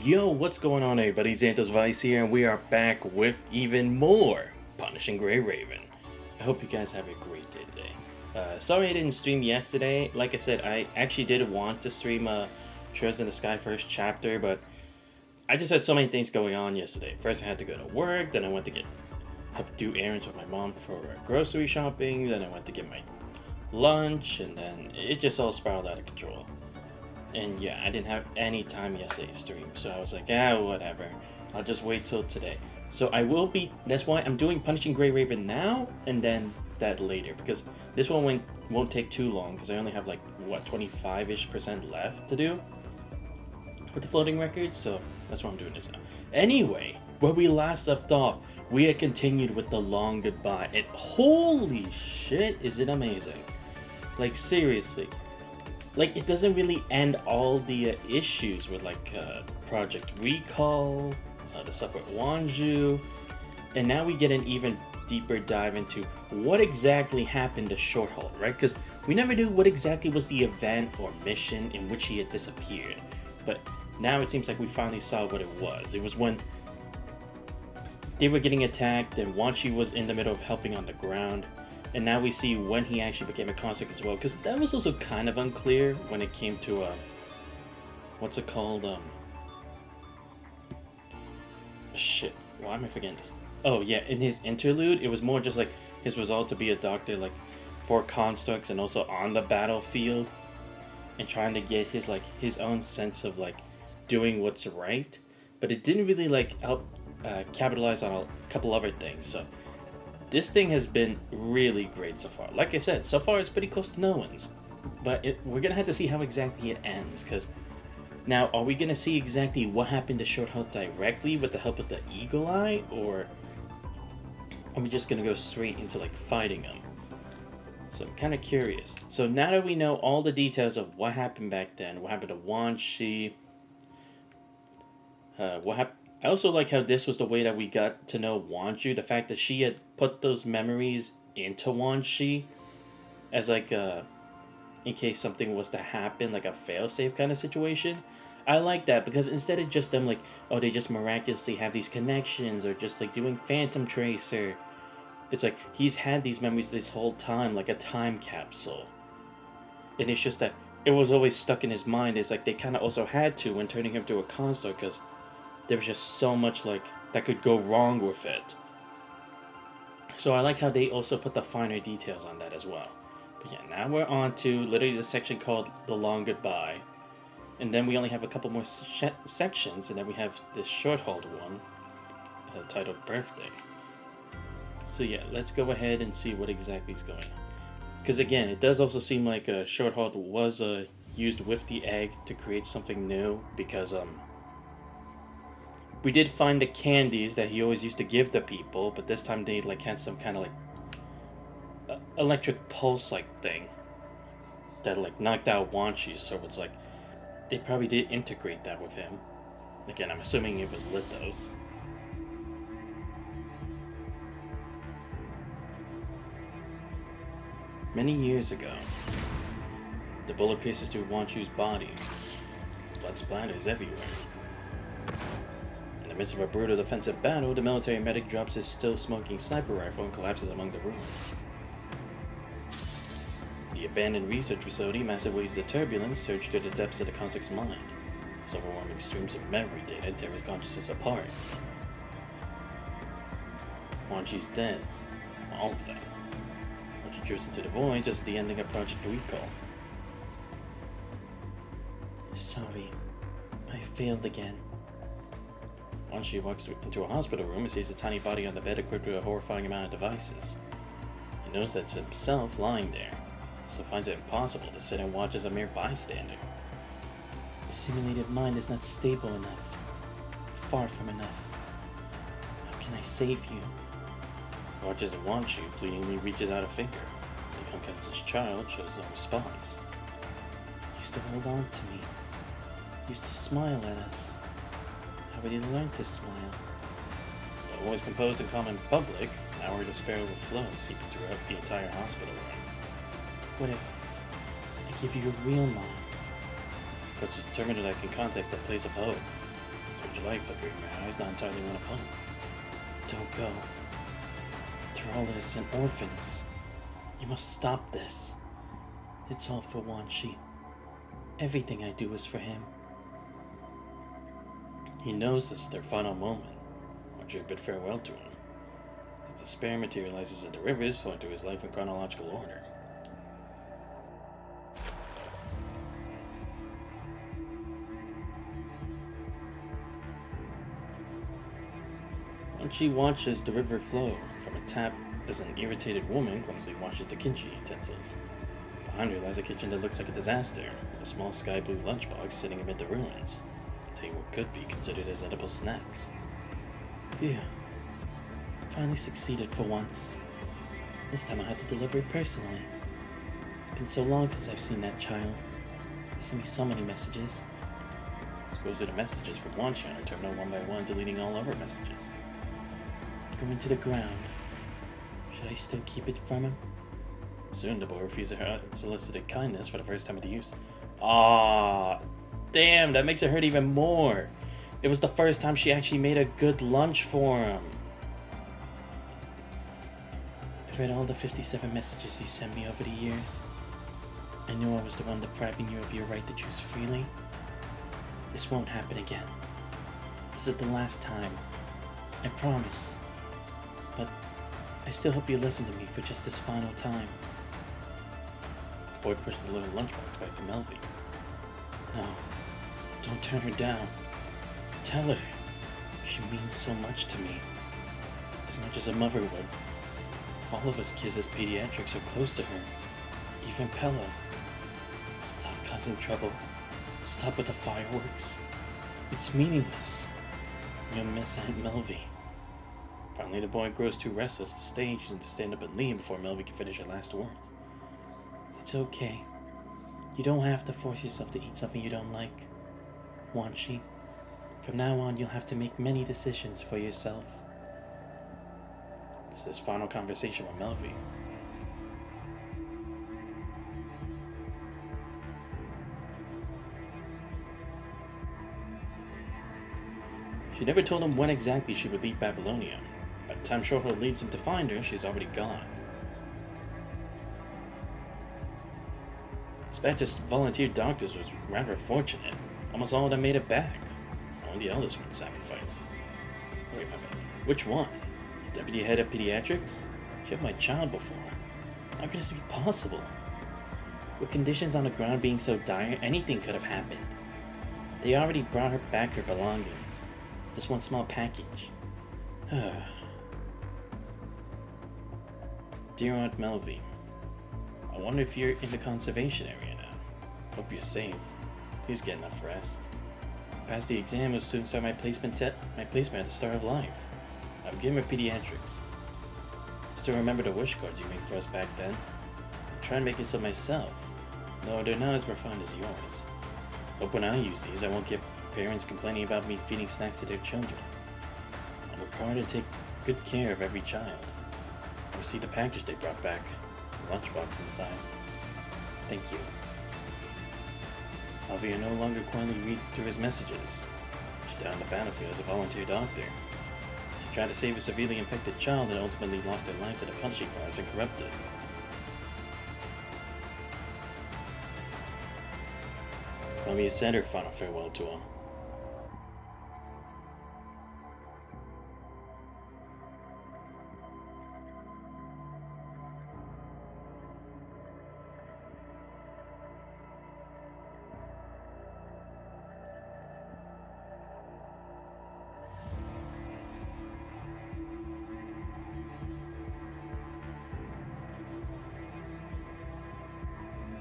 Yo, what's going on, everybody? Xanthos Vice here, and we are back with even more Punishing Grey Raven. I hope you guys have a great day today. Sorry I didn't stream yesterday. Like I said, I actually did want to stream Trails in the Sky first chapter, but I just had so many things going on yesterday. First, I had to go to work, then I went to help do errands with my mom for grocery shopping, then I went to get my lunch, and then it just all spiraled out of control. And yeah, I didn't have any time yesterday to stream, so I was like, whatever. I'll just wait till today. So I will be, that's why I'm doing Punishing Grey Raven now, and then that later, because this one won't take too long, because I only have like, 25-ish% left to do with the floating record, so that's why I'm doing this now. Anyway, where we last left off, we had continued with the long goodbye, and holy shit, is it amazing. Like, seriously. Like, it doesn't really end all the issues with, like, Project Recall, the stuff with Wanju, and now we get an even deeper dive into what exactly happened to Shorthold, right? Because we never knew what exactly was the event or mission in which he had disappeared, but now it seems like we finally saw what it was. It was when they were getting attacked, and Wanju was in the middle of helping on the ground. And now we see when he actually became a construct as well, because that was also kind of unclear when it came to what's it called? Shit, why am I forgetting this? Oh yeah, in his interlude, it was more just like his resolve to be a doctor, like for constructs and also on the battlefield, and trying to get his own sense of like doing what's right. But it didn't really like help capitalize on a couple other things. So this thing has been really great so far. Like I said, so far it's pretty close to no one's. But we're going to have to see how exactly it ends. Because now, are we going to see exactly what happened to Shorthold directly with the help of the Eagle Eye? Or are we just going to go straight into like fighting him? So I'm kind of curious. So now that we know all the details of what happened back then, what happened to Wanshi, I also like how this was the way that we got to know Wanju. The fact that she had put those memories into Wanshi as like in case something was to happen, like a failsafe kind of situation. I like that because instead of just them like, oh, they just miraculously have these connections or just like doing Phantom Tracer, it's like he's had these memories this whole time, like a time capsule. And it's just that it was always stuck in his mind. It's like they kind of also had to when turning him to a construct, because there was just so much like that could go wrong with it. So I like how they also put the finer details on that as well. But yeah, now we're on to literally the section called The Long Goodbye. And then we only have a couple more sections, and then we have this Shorthold one titled Birthday. So yeah, let's go ahead and see what exactly is going on. Because again, it does also seem like Shorthold was used with the egg to create something new, because we did find the candies that he always used to give to people, but this time they like had some kind of like electric pulse like thing that like knocked out Wanshi. So it's like they probably did integrate that with him. Again, I'm assuming it was Lithos. Many years ago, the bullet pierces through Wanshu's body. Blood splatters everywhere. In the midst of a brutal defensive battle, the military medic drops his still smoking sniper rifle and collapses among the ruins. The abandoned research facility, massive waves of turbulence surge through the depths of the construct's mind. As overwhelming streams of memory data tear his consciousness apart. Wanshi's dead. All of them. Wanshi drifts into the void just at the ending of Project Recall. Sorry, I failed again. Once she walks into a hospital room and sees a tiny body on the bed equipped with a horrifying amount of devices. He knows that's himself lying there, so finds it impossible to sit and watch as a mere bystander. The simulated mind is not stable enough. Far from enough. How can I save you? Watches Wanshi pleadingly reaches out a finger. The unconscious child shows no response. Used to hold on to me. Used to smile at us. How we didn't learn to smile. Though always composed and calm in public, now her despair will flow seeping throughout the entire hospital room. What if I give you a real mind? But determined that I can contact the place of hope. Strange light flickering in her eyes, not entirely one of hope. Don't go. They're all innocent orphans. You must stop this. It's all for Wanshi. Everything I do is for him. He knows this is their final moment. Wanshi bid farewell to him. His despair materializes into rivers flowing through his life in chronological order. Wanshi watches the river flow from a tap as an irritated woman clumsily washes the kimchi utensils. Behind her lies a kitchen that looks like a disaster, with a small sky blue lunchbox sitting amid the ruins, containing what could be considered as edible snacks. Yeah, I finally succeeded for once. This time I had to deliver it personally. It's been so long since I've seen that child. He sent me so many messages. Scrolls through the messages from Wanshi on her terminal one by one, deleting all other messages. Going to the ground. Should I still keep it from him? Soon the boy refuses her unsolicited kindness for the first time of the use. Ah, damn, that makes it hurt even more. It was the first time she actually made a good lunch for him. I've read all the 57 messages you sent me over the years. I knew I was the one depriving you of your right to choose freely. This won't happen again. This is the last time. I promise. But I still hope you listen to me for just this final time. The boy pushed the little lunchbox back to Melvi. No, don't turn her down. Tell her. She means so much to me. As much as a mother would. All of us kids as pediatrics are close to her. Even Pella. Stop causing trouble. Stop with the fireworks. It's meaningless. You'll miss Aunt Melvi. Finally, the boy grows too restless to stay, choosing to stand up and leave before Melvi can finish her last words. It's okay. You don't have to force yourself to eat something you don't like. Wanshi, from now on you'll have to make many decisions for yourself. It's his final conversation with Melvi. She never told him when exactly she would leave Babylonia. By the time Shorthold leads him to find her, she's already gone. His batch of volunteer doctors was rather fortunate. Almost all of them made it back. Only the eldest one sacrificed. Wait, my bad. Which one? The deputy head of pediatrics? She had my child before. How could this be possible? With conditions on the ground being so dire, anything could have happened. They already brought her back her belongings. Just one small package. Dear Aunt Melvi, I wonder if you're in the conservation area now. Hope you're safe. Please get enough rest. Pass the exam will soon start my placement at the start of life. I'll begin with pediatrics. Still remember the wish cards you made for us back then? I'll try and make it so myself, though they're not as refined as yours. Hope when I use these I won't get parents complaining about me feeding snacks to their children. I'll work hard to take good care of every child. I'll see the package they brought back, the lunchbox inside. Thank you. Alvia no longer quietly read through his messages. She died on the battlefield as a volunteer doctor. She tried to save a severely infected child and ultimately lost her life to the punishing fires and corrupted. Alvia said her final farewell to him.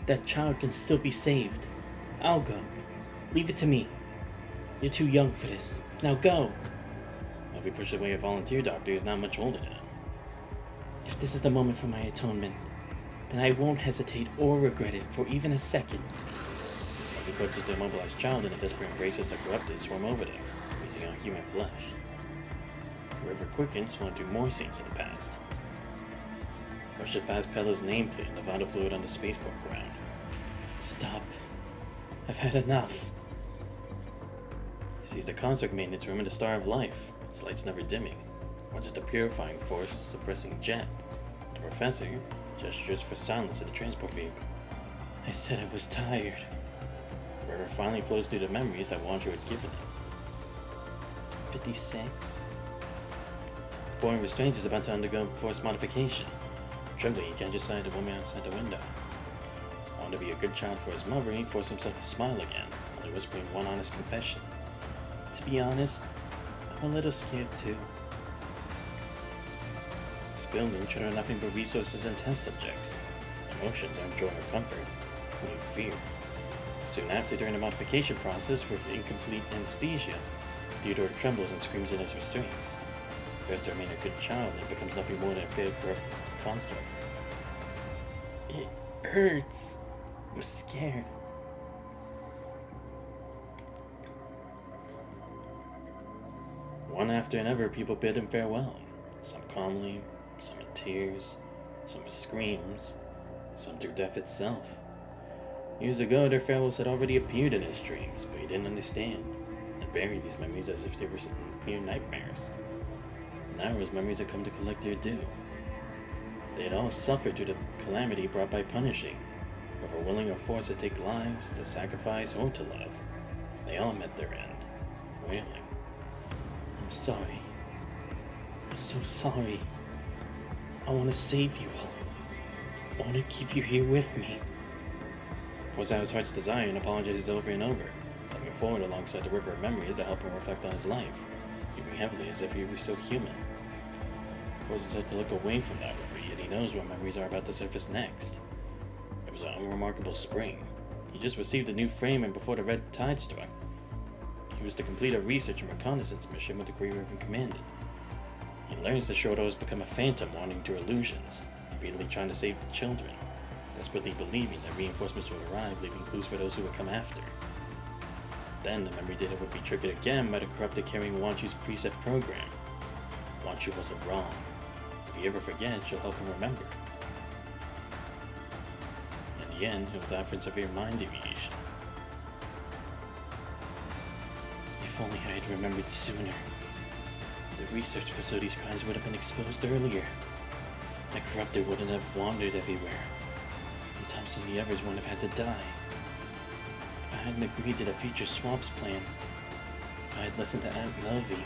That child can still be saved. I'll go. Leave it to me. You're too young for this. Now go. If we push away a volunteer doctor who's not much older now. If this is the moment for my atonement, then I won't hesitate or regret it for even a second. If he clutches the immobilized child in a desperate embrace as the corrupted swarm over them, feasting on human flesh. The river quickens, flowing through more scenes of the past. Rushes past Pella's nameplate and the vital fluid on the spaceport ground. Stop. I've had enough. He sees the construct maintenance room in the Star of Life, its lights never dimming. Watches the purifying force suppressing jet. The professor gestures for silence in the transport vehicle. I said I was tired. The river finally flows through the memories that Wancho had given him. 56. The boy in restraint is about to undergo forced modification. Trembling, he catches sight of the woman outside the window. Wanting to be a good child for his mother, he forced himself to smile again, only whispering one honest confession. To be honest, I'm a little scared too. This building should have nothing but resources and test subjects. Emotions aren't joy or comfort, only fear. Soon after, during the modification process with incomplete anesthesia, Theodore trembles and screams in his restraints. He has to remain a good child and becomes nothing more than a failed corrupt construct. It hurts. I'm scared. One after another, people bid him farewell. Some calmly, some in tears, some with screams, some through death itself. Years ago, their farewells had already appeared in his dreams, but he didn't understand, and buried these memories as if they were mere nightmares. Now his memories had come to collect their due. They had all suffered through the calamity brought by punishing, whether willing or forced to take lives, to sacrifice, or to love. They all met their end, wailing. I'm sorry. I'm so sorry. I want to save you all. I want to keep you here with me. Pours out his heart's desire and apologizes over and over, stepping forward alongside the river of memories that help him reflect on his life, even heavily as if he were still human. He forces himself to look away from that river, yet he knows what memories are about to surface next. It was an unremarkable spring. He just received a new frame, and before the red tide struck, he was to complete a research and reconnaissance mission with the Grey Raven commandant. He learns the Shorto has become a phantom wandering through illusions, repeatedly trying to save the children, desperately believing that reinforcements would arrive, leaving clues for those who would come after. Then the memory data would be triggered again by the corrupted carrying Wanchu's preset program. Wanchu wasn't wrong. If he ever forgets, she'll help him remember. In the end, he'll die from severe mind deviation. If only I had remembered sooner. The research facility's crimes would have been exposed earlier. The corrupted wouldn't have wandered everywhere. And Thompson and the others wouldn't have had to die. If I hadn't agreed to the future swaps plan, if I had listened to Aunt Melvie,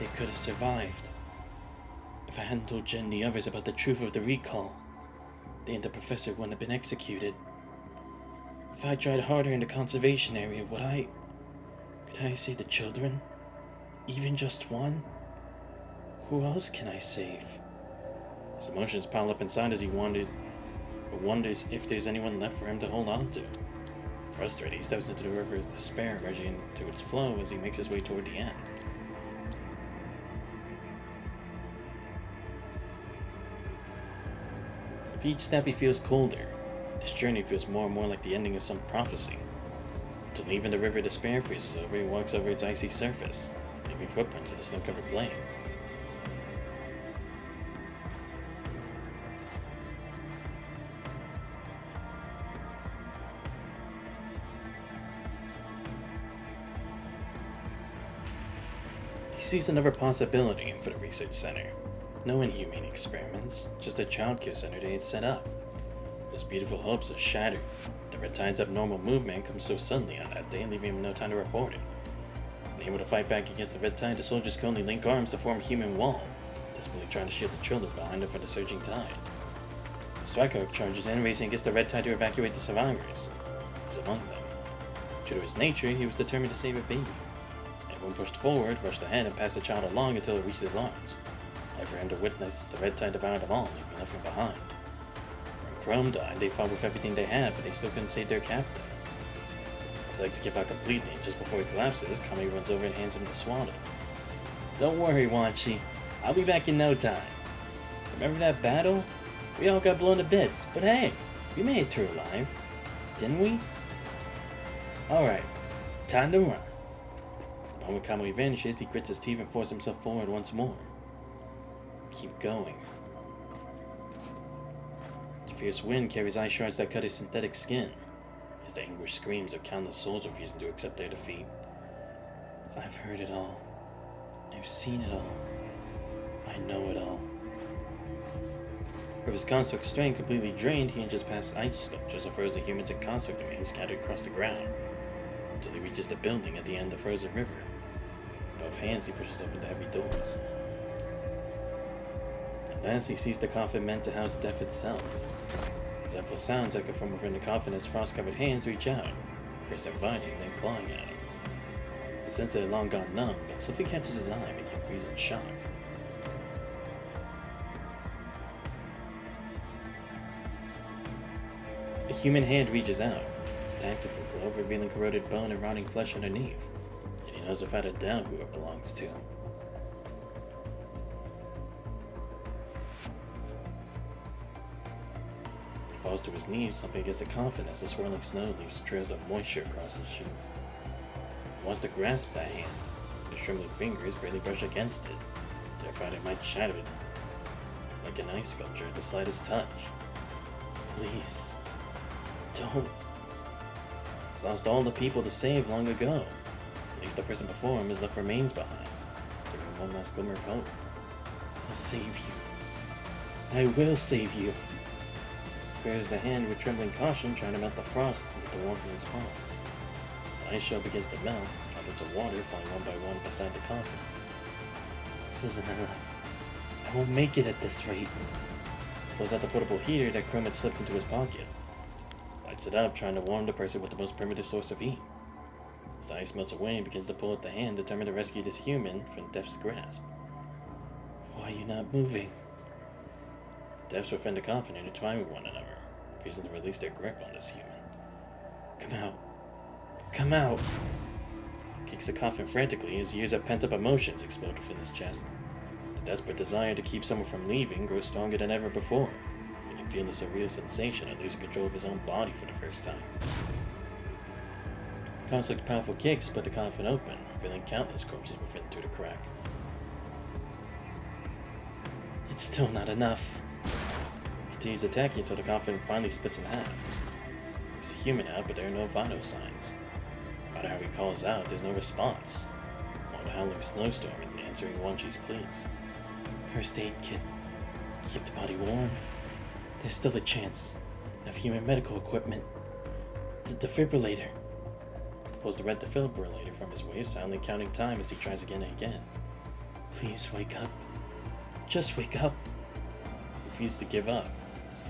they could have survived. If I hadn't told Jen and the others about the truth of the recall, they and the professor wouldn't have been executed. If I tried harder in the conservation area, could I save the children? Even just one? Who else can I save? His emotions pile up inside as he wonders if there's anyone left for him to hold on to. Frustrated, he steps into the river's despair, merging into its flow as he makes his way toward the end. With each step he feels colder. This journey feels more and more like the ending of some prophecy. Until even the river despair freezes over, he walks over its icy surface, leaving footprints in the snow-covered plain. He sees another possibility for the research center. No inhumane experiments, just a childcare center they had set up. Those beautiful hopes are shattered. The Red Tide's abnormal movement comes so suddenly on that day, leaving him no time to report it. Unable to fight back against the Red Tide, the soldiers can only link arms to form a human wall, desperately trying to shield the children behind them from the surging tide. Striker charges in, racing against the Red Tide to evacuate the survivors. He's among them. True to his nature, he was determined to save a baby. Everyone pushed forward, rushed ahead, and passed the child along until it reached his arms. Only for him to witness the Red Tide devour them all, leaving nothing behind. When Chrome died, they fought with everything they had, but they still couldn't save their captain. His legs give out completely, and just before he collapses, Kami runs over and hands him the swaddle. Don't worry, Wanchi. I'll be back in no time. Remember that battle? We all got blown to bits, but hey, we made it through alive. Didn't we? Alright, time to run. The moment Kamui vanishes, he grits his teeth and forces himself forward once more. Keep going. The fierce wind carries ice shards that cut his synthetic skin, as the anguished screams of countless souls refusing to accept their defeat. I've heard it all. I've seen it all. I know it all. With his construct strength completely drained, he inches past ice sculptures of frozen humans and construct remains scattered across the ground, until he reaches the building at the end of the frozen river. With both hands he pushes open the heavy doors. At last he sees the coffin meant to house death itself. Resentful sounds echo from within the coffin as frost-covered hands reach out, first inviting, then clawing at him. His senses had long gone numb, but something catches his eye, making him freeze in shock. A human hand reaches out, its tactical glove revealing corroded bone and rotting flesh underneath, and he knows without a doubt who it belongs to. He falls to his knees, slumping against the coffin as the swirling snow leaves trails of moisture across his shoes. He wants to grasp that hand, his trembling fingers barely brush against it, terrified it might shatter it like an ice sculpture at the slightest touch. Please. Don't. He's lost all the people to save long ago. At least the person before him has left remains behind, giving him one last glimmer of hope. I'll save you. I will save you. He bears the hand with trembling caution, trying to melt the frost with the warmth from his palm. The ice shell begins to melt, droplets of water falling one by one beside the coffin. This isn't enough. I won't make it at this rate. He pulls out the portable heater that Chrome had slipped into his pocket. Lights it up, trying to warm the person with the most primitive source of heat. As the ice melts away, he begins to pull at the hand, determined to rescue this human from death's grasp. Why are you not moving? The deaths within the coffin intertwine with one another, refusing to release their grip on this human. Come out. Come out! He kicks the coffin frantically as years of pent-up emotions explode within his chest. The desperate desire to keep someone from leaving grows stronger than ever before. He can feel the surreal sensation of losing control of his own body for the first time. The construct's powerful kicks split the coffin open, revealing countless corpses within through the crack. It's still not enough. He continues attacking until the coffin finally splits in half. There's a human out, but there are no vital signs. No matter how he calls out, there's no response. Only the howling snowstorm and answering Wanchi's pleas. First aid kit. Keep the body warm. There's still a chance. I have human medical equipment. The defibrillator. He pulls the red defibrillator from his waist, silently counting time as he tries again and again. Please wake up. Just wake up. He refuses to give up.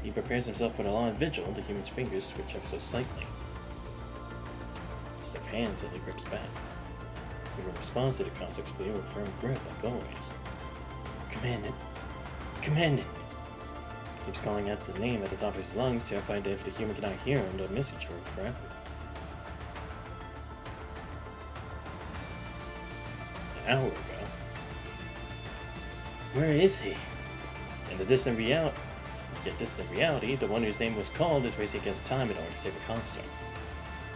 He prepares himself for the long vigil. The human's fingers twitch ever so slightly. The stiff hand suddenly grips back. The human responds to the construct's plea with a firm grip, like always. Commandant! Commandant! He keeps calling out the name at the top of his lungs, terrified that if the human cannot hear him, they'll miss each other forever. An hour ago. Where is he? In the distant reality, the one whose name was called is racing against time in order to save a construct.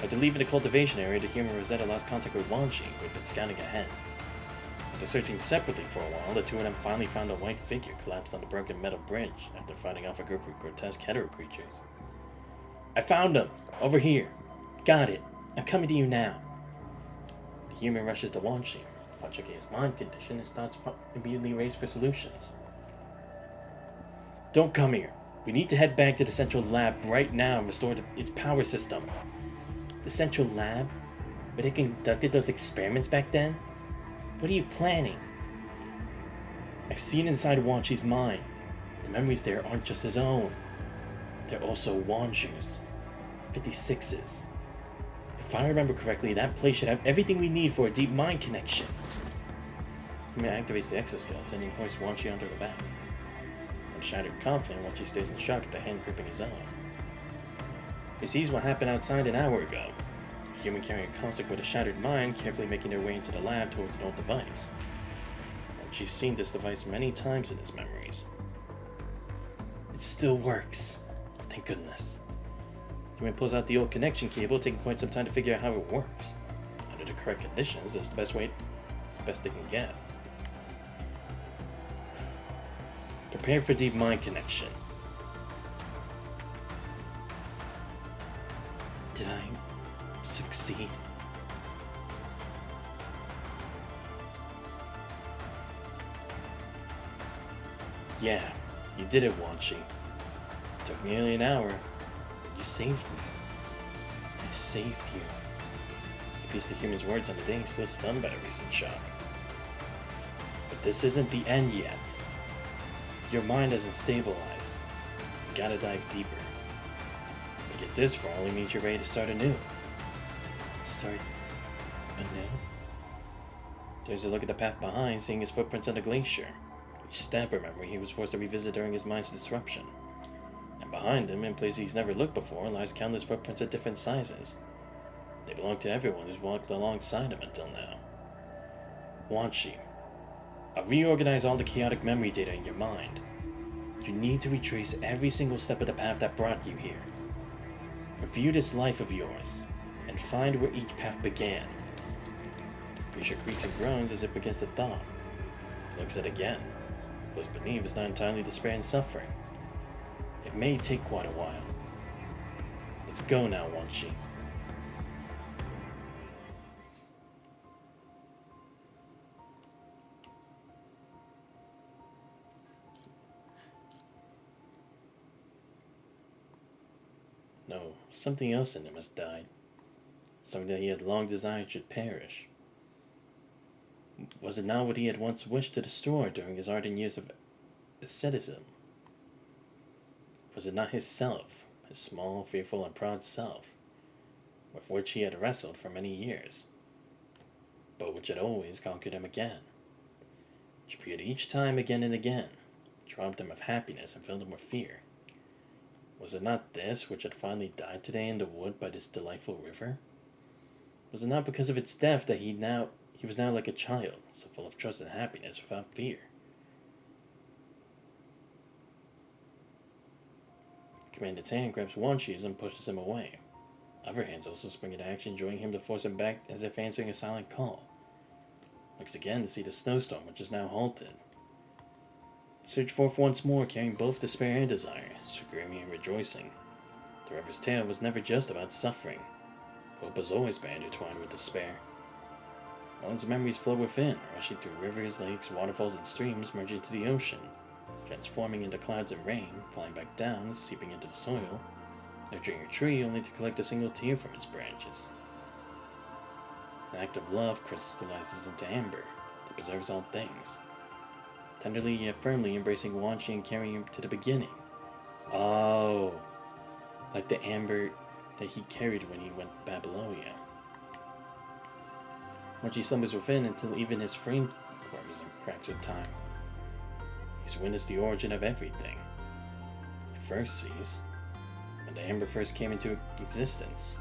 After leaving the cultivation area, the human Rosetta lost contact with Wanchi, who had been scouting ahead. After searching separately for a while, the two of them finally found a white figure collapsed on the broken metal bridge after fighting off a group of grotesque hetero creatures. I found him! Over here! Got it! I'm coming to you now! The human rushes to Wanchi. Upon checking his mind condition, his thoughts immediately race for solutions. Don't come here. We need to head back to the central lab right now and restore its power system. The central lab? Where they conducted those experiments back then? What are you planning? I've seen inside Wanchi's mind. The memories there aren't just his own. They're also Wanju's. 56's. If I remember correctly, that place should have everything we need for a deep mind connection. Human activates the exoskeleton and hoists Wanchi onto the back. From shattered coffin, Wanchi stays in shock at the hand gripping his own. He sees what happened outside an hour ago. A human carrying a construct with a shattered mind, carefully making their way into the lab towards an old device. Wanchi's seen this device many times in his memories. It still works. Thank goodness. The human pulls out the old connection cable, taking quite some time to figure out how it works. Under the correct conditions, this is the best they can get. Prepare for deep mind connection. Did I succeed? Yeah, you did it, Wanshi. It took nearly an hour, but you saved me. I saved you. He pieced the human's words on the day, still stunned by the recent shock. But this isn't the end yet. Your mind hasn't stabilized. You gotta dive deeper. You get this for only means you're ready to start anew. Start anew? There's a look at the path behind, seeing his footprints on the glacier. Each step a memory he was forced to revisit during his mind's disruption. And behind him, in places he's never looked before, lies countless footprints of different sizes. They belong to everyone who's walked alongside him until now. Wanshi, I'll reorganize all the chaotic memory data in your mind. You need to retrace every single step of the path that brought you here. Review this life of yours, and find where each path began. Glacier creaks and groans as it begins to thaw. Looks at it again. Close beneath is not entirely despair and suffering. It may take quite a while. Let's go now, Wanshi. No, something else in him has died. Something that he had long desired should perish. Was it not what he had once wished to destroy during his ardent years of asceticism? Was it not his self, his small, fearful, and proud self, with which he had wrestled for many years, but which had always conquered him again, which appeared each time again and again, robbed him of happiness and filled him with fear? Was it not this which had finally died today in the wood by this delightful river? Was it not because of its death that he was now like a child, so full of trust and happiness without fear? Commandant's hand grabs Wanshi's and pushes him away. Other hands also spring into action, drawing him to force him back as if answering a silent call. Looks again to see the snowstorm, which is now halted. Surge forth once more, carrying both despair and desire, screaming and rejoicing. The river's tale was never just about suffering. Hope has always been intertwined with despair. All its memories flow within, rushing through rivers, lakes, waterfalls, and streams, merging into the ocean, transforming into clouds and rain, falling back down, seeping into the soil, nurturing a tree only to collect a single tear from its branches. An act of love crystallizes into amber that preserves all things, tenderly yet firmly embracing Wanshi and carrying him to the beginning. Oh, like the amber that he carried when he went to Babylonia. Wanshi slumbers within until even his frame forms and cracks with time. He's witnessed the origin of everything. He first sees when the amber first came into existence.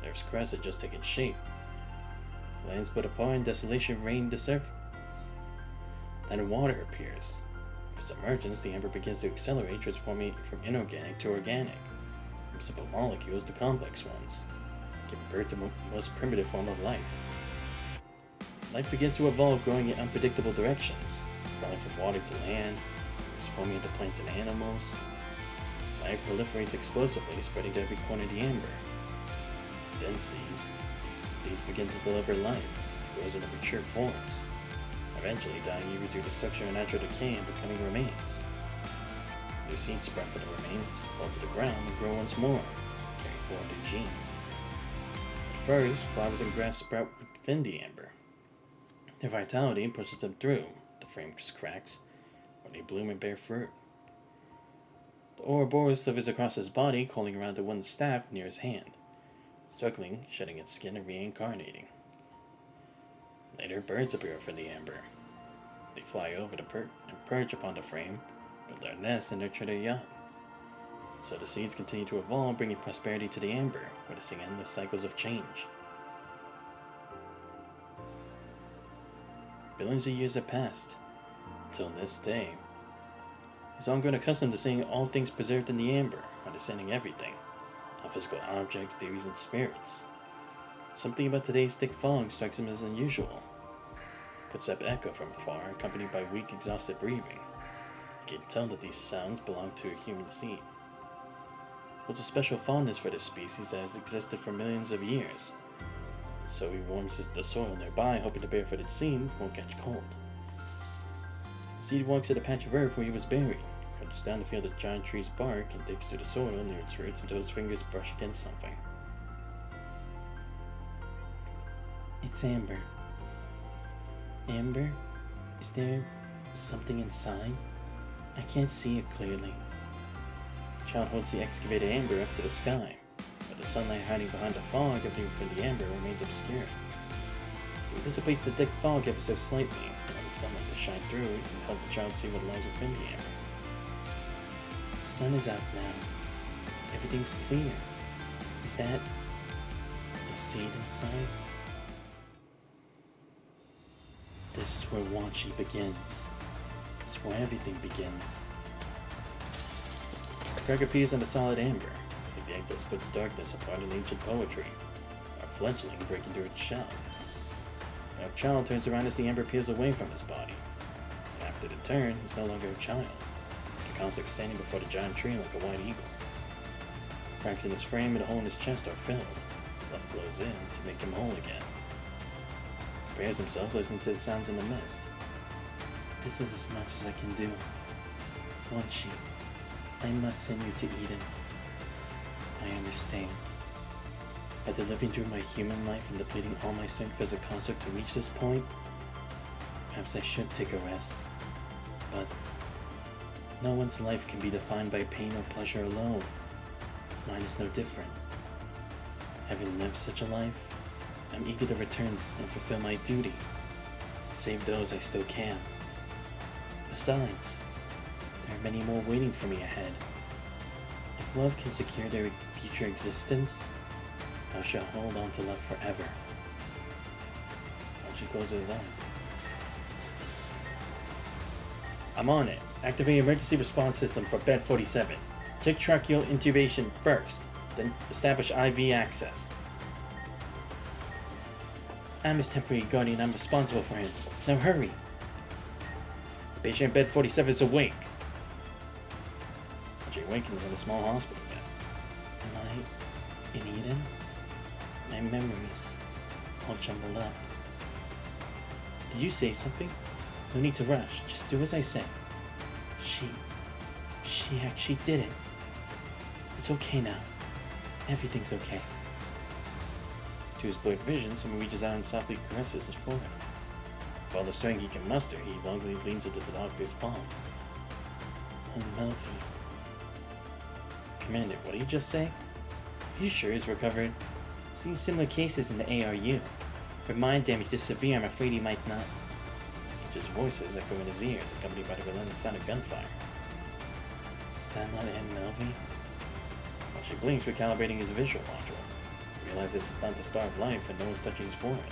The Earth's crust had just taken shape. Lands split apart and desolation reigned the surface. Then water appears. With its emergence, the amber begins to accelerate, transforming from inorganic to organic, from simple molecules to complex ones, giving birth to the most primitive form of life. Life begins to evolve, growing in unpredictable directions, falling from water to land, transforming into plants and animals. Life proliferates explosively, spreading to every corner of the amber. Then seeds begin to deliver life, which grows into mature forms, eventually dying either through destruction or natural decay and becoming remains. New seeds sprout from the remains, fall to the ground, and grow once more, carrying forward their genes. At first, flowers and grass sprout within the amber. Their vitality pushes them through. The frame cracks when they bloom and bear fruit. The Ouroboros slithers across his body, coiling around the wooden staff near his hand, struggling, shedding its skin and reincarnating. Later, birds appear from the amber. They fly over and perch upon the frame, build their nests, and nurture their young. So the seeds continue to evolve, bringing prosperity to the amber, witnessing endless cycles of change. Billions of years have passed, until this day. He's long grown accustomed to seeing all things preserved in the amber, understanding everything, all physical objects, theories, and spirits. Something about today's thick fog strikes him as unusual. Footsteps echo from afar, accompanied by weak, exhausted breathing. He can tell that these sounds belong to a human seed. Holds a special fondness for this species that has existed for millions of years. So he warms the soil nearby, hoping the barefooted seed won't catch cold. Seed walks to the patch of earth where he was buried, crunches down to feel the giant tree's bark, and digs through the soil near its roots until his fingers brush against something. It's Amber. Amber? Is there something inside? I can't see it clearly. The child holds the excavated Amber up to the sky, but the sunlight hiding behind the fog of the Amber remains obscured. So he dissipates the thick fog ever so slightly, allowing sunlight to shine through it and help the child see what lies within the Amber. The sun is out now. Everything's clear. Is that a seed inside? This is where Wanshi begins. This is where everything begins. A crack appears on the solid amber, like the ink that splits darkness apart in ancient poetry, a fledgling breaking through its shell. A child turns around as the amber peels away from his body. And after the turn, he's no longer a child. The construct standing before the giant tree like a white eagle. Cracks in his frame and a hole in his chest are filled. His love flows in to make him whole again. He prepares himself, listening to the sounds in the mist. This is as much as I can do. Wanshi, I must send you to Eden. I understand. After living through my human life and depleting all my strength as a construct to reach this point, perhaps I should take a rest. But no one's life can be defined by pain or pleasure alone. Mine is no different. Having lived such a life, I'm eager to return and fulfill my duty. Save those I still can. Besides, there are many more waiting for me ahead. If love can secure their future existence, I shall hold on to love forever. Wanshi closes his eyes. I'm on it. Activate emergency response system for bed 47. Check tracheal intubation first, then establish IV access. I'm his temporary guardian. I'm responsible for him. Now hurry. The patient in bed 47 is awake. Wanshi awakens in a small hospital bed. Am I in Eden? My memories all jumbled up. Did you say something? No need to rush. Just do as I say. She actually did it. It's okay now. Everything's okay. To his blurred vision, someone reaches out and softly caresses his forehead. With all the strength he can muster, he longingly leans into the doctor's palm. Melfi. Commander, what did you just say? Are you sure he's recovered? I've seen similar cases in the ARU. With mind damage this severe, I'm afraid he might not. His voices echo in his ears, accompanied by the relentless sound of gunfire. Is that not Aunt Melvi? Wanshi blinks, recalibrating his visual module. He realizes it's not the star of life and no one's touching his forehead.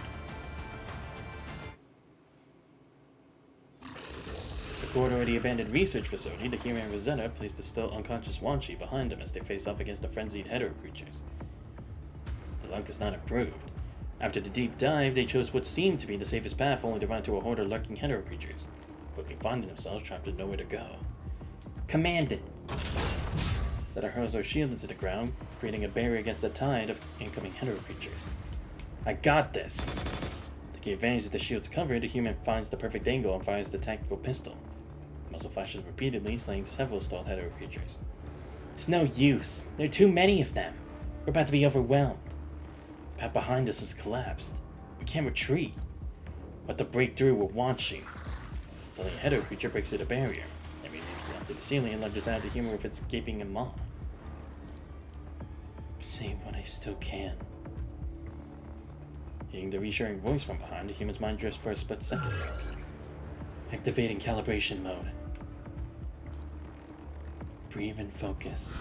The corridor of the abandoned research facility, the Hero and Rosetta placed the still unconscious Wanshi behind them as they face off against the frenzied hetero creatures. The luck is not improved. After the deep dive, they chose what seemed to be the safest path, only to run into a horde of lurking hetero creatures, quickly finding themselves trapped with nowhere to go. Commandant! Zeta hurls her shield into the ground, creating a barrier against the tide of incoming hetero creatures. I got this! Taking advantage of the shield's cover, the human finds the perfect angle and fires the tactical pistol. The muzzle flashes repeatedly, slaying several stalled hetero creatures. It's no use. There are too many of them. We're about to be overwhelmed. The path behind us has collapsed. We can't retreat. But to break through with Wanshi. Suddenly a hetero creature breaks through the barrier. It leaps up to the ceiling and lunges out at the human with its gaping maw. Say what I still can. Hearing the reassuring voice from behind, the human's mind drifts for a split second. Activating calibration mode. Breathe and focus.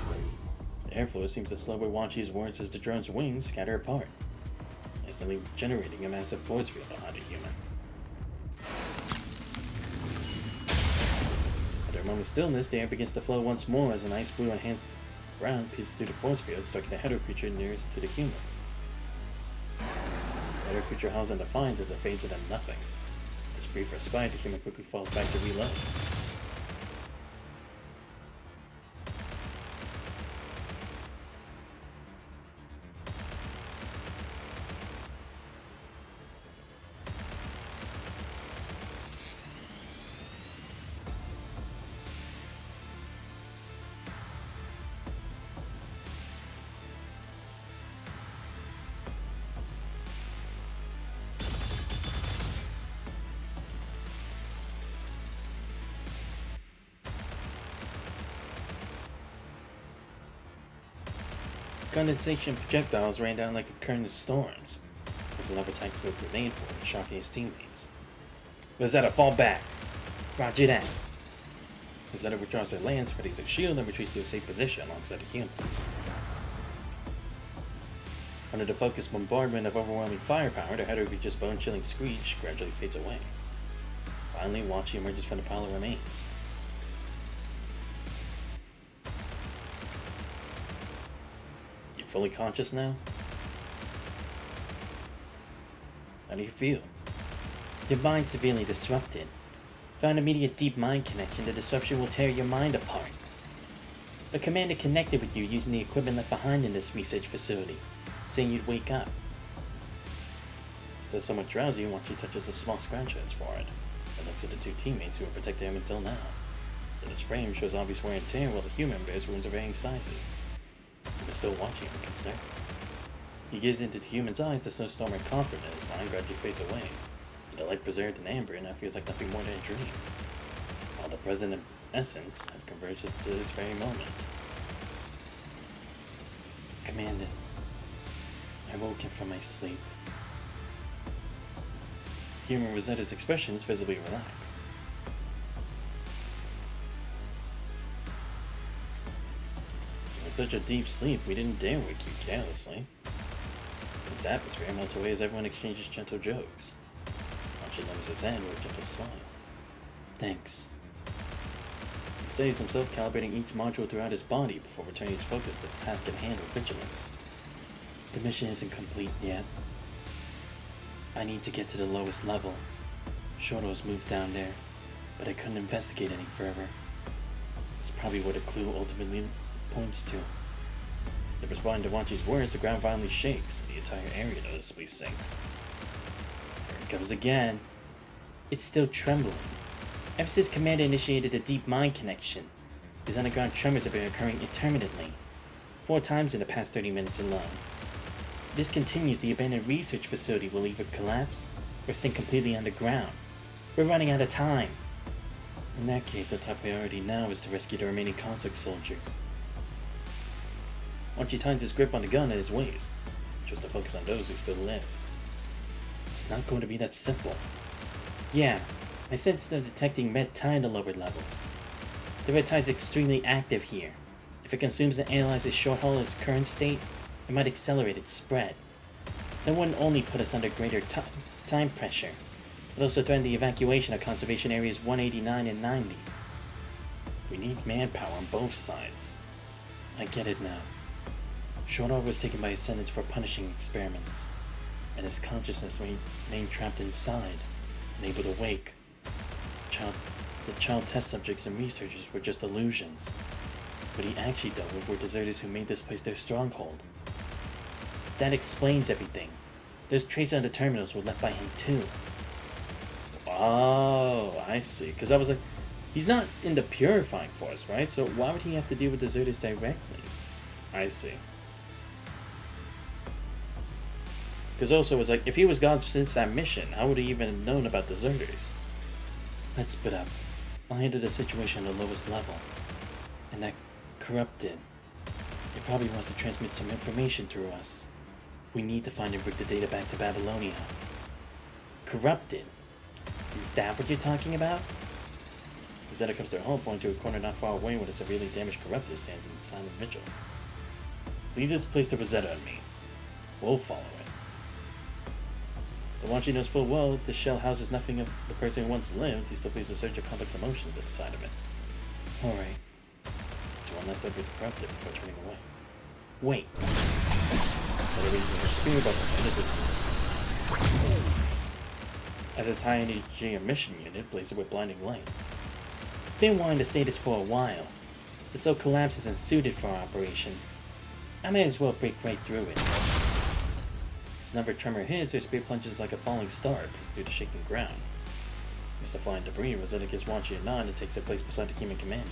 The airflow seems to slow Wanshi's words as the drone's wings scatter apart, instantly generating a massive force field behind the human. After a moment's stillness, the air begins to flow once more as an ice blue enhanced ground pierces through the force field, striking the hetero creature nearest to the human. The hetero creature howls in defiance as it fades into nothing. This brief respite, the human quickly falls back to reload. Condensation projectiles rain down like a curtain of storms. There's another tactical grenade for him, shocking his teammates. Rosetta, fall back! Roger that. Rosetta withdraws her lance, readies her shield, and retreats to a safe position alongside a human. Under the focused bombardment of overwhelming firepower, the header reaches bone-chilling screech gradually fades away. Finally, Wachi emerges from the pile of remains. You fully conscious now? How do you feel? Your mind severely disrupted. Found immediate deep mind connection. The disruption will tear your mind apart. The commander connected with you using the equipment left behind in this research facility, saying you'd wake up. Still somewhat drowsy, Wachi touches a small scratch on his forehead and looks at the two teammates who have protected him until now. So his frame shows obvious wear and tear while the human bears wounds of varying sizes. But still watching him with concern. He gazes into the human's eyes, the snowstorm and comfort in his mind gradually fades away. And the light preserved in amber now feels like nothing more than a dream. While the present and essence have converged to this very moment. Commander, I woke from my sleep. Human Rosetta's expression is visibly relaxed. It was such a deep sleep, we didn't dare wake you carelessly. Its atmosphere melts away as everyone exchanges gentle jokes. Wachi lowers his head with a gentle smile. Thanks. He steadies himself, calibrating each module throughout his body before returning his focus to the task at hand with vigilance. The mission isn't complete yet. I need to get to the lowest level. Shoto's moved down there, but I couldn't investigate any further. It's probably where the clue ultimately points to. In responding to Wachi's words, the ground violently shakes, and the entire area noticeably sinks. There it goes again. It's still trembling. Ever since Commander initiated a deep mind connection, these underground tremors have been occurring intermittently, 4 times in the past 30 minutes alone. If this continues, the abandoned research facility will either collapse or sink completely underground. We're running out of time. In that case, our top priority now is to rescue the remaining conflict soldiers. Wachi tightens his grip on the gun at his waist, just to focus on those who still live. It's not going to be that simple. Yeah, I sense they're detecting red tide in the lower levels. The red tide's extremely active here. If it consumes and analyzes short haul in its current state, it might accelerate its spread. That wouldn't only put us under greater time pressure, but also threaten the evacuation of conservation areas 189 and 90. We need manpower on both sides. I get it now. Shoto was taken by a sentence for punishing experiments, and his consciousness remained trapped inside, unable to wake. The child test subjects and researchers were just illusions. What he actually dealt with were deserters who made this place their stronghold. That explains everything. Those traces on the terminals were left by him too. Oh, I see. Because I was like, he's not in the purifying force, right? So why would he have to deal with deserters directly? I see. Because also, it's like, if he was gone since that mission, how would he even have known about deserters? Let's split up. I'll handle the situation on the lowest level. And that corrupted. It probably wants to transmit some information through us. We need to find and bring the data back to Babylonia. Corrupted? Is that what you're talking about? Rosetta comes to her home, pointing to a corner not far away where the severely damaged Corrupted stands in silent vigil. Leave this place to Rosetta and me. We'll follow it. Though Wachi knows full well this shell houses nothing of the person who once lived, he still feels a surge of complex emotions at the sight of it. Alright. So one last look at the Corrupted before turning away. Wait. But it was her spear bubble as its high energy emission unit blazes with blinding light. Been wanting to say this for a while. The cell collapse isn't suited for our operation. I may as well break right through it. As another tremor hits, her spear plunges like a falling star through the shaking ground. Amidst the flying debris, Rosetta gives Wachi a nod and takes her place beside the human commander.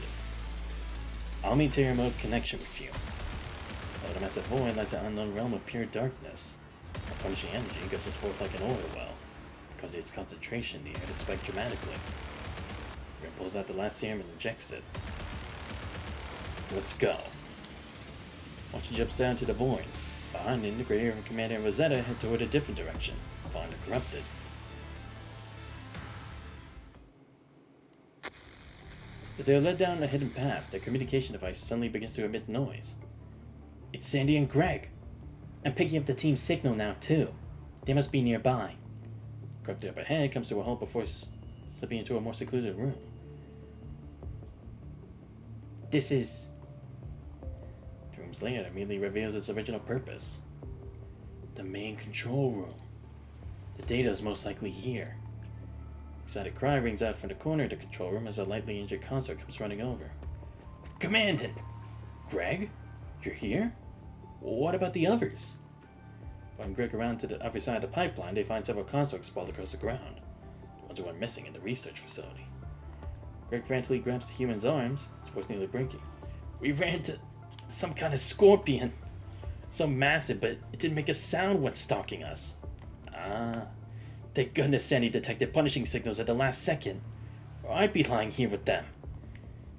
I'll maintain a remote connection with you. Though the massive void lights an unknown realm of pure darkness. A punishing energy gushes forth like an oil well. Because of its concentration, the air is spiked dramatically. Rin pulls out the last serum and injects it. Let's go. Once he jumps down to the void, behind the Integrator and Commander and Rosetta head toward a different direction, following the Corrupted. As they are led down a hidden path, their communication device suddenly begins to emit noise. It's Sandy and Greg. I'm picking up the team's signal now, too. They must be nearby. Corrupted up ahead comes to a halt before slipping into a more secluded room. This is... The room's layout immediately reveals its original purpose. The main control room. The data is most likely here. Excited cry rings out from the corner of the control room as a lightly injured consort comes running over. Commandant! Greg? You're here? What about the others? Following Greg around to the other side of the pipeline, they find several consorts sprawled across the ground, the ones who went missing in the research facility. Greg frantically grabs the human's arms, his voice nearly breaking. We ran to some kind of scorpion. So massive, but it didn't make a sound when stalking us. Ah, thank goodness Sandy detected punishing signals at the last second, or I'd be lying here with them.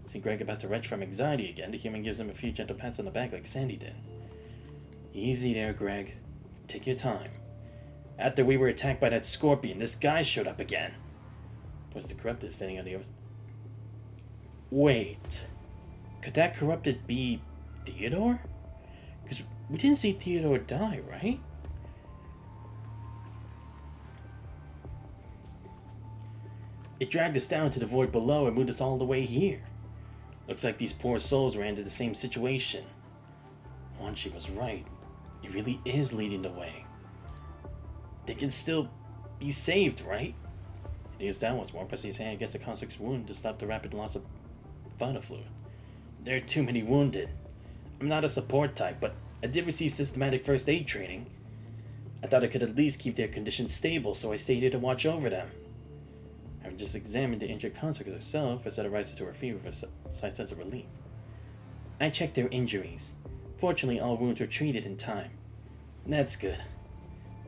Seeing Greg about to retch from anxiety again, the human gives him a few gentle pats on the back like Sandy did. Easy there, Greg. Take your time. After we were attacked by that scorpion, this guy showed up again. Was the Corrupted standing on the other... Wait. Could that Corrupted be Theodore? Because we didn't see Theodore die, right? It dragged us down to the void below and moved us all the way here. Looks like these poor souls ran into the same situation. Wanchi was right. It really is leading the way. They can still be saved, right? He deals down once more, pressing his hand against the consort's wound to stop the rapid loss of vital fluid. There are too many wounded. I'm not a support type, but I did receive systematic first aid training. I thought I could at least keep their conditions stable, so I stayed here to watch over them. Having just examined the injured consort herself, Rosetta rises to her feet with a slight sense of relief. I checked their injuries. Fortunately, all wounds were treated in time. That's good.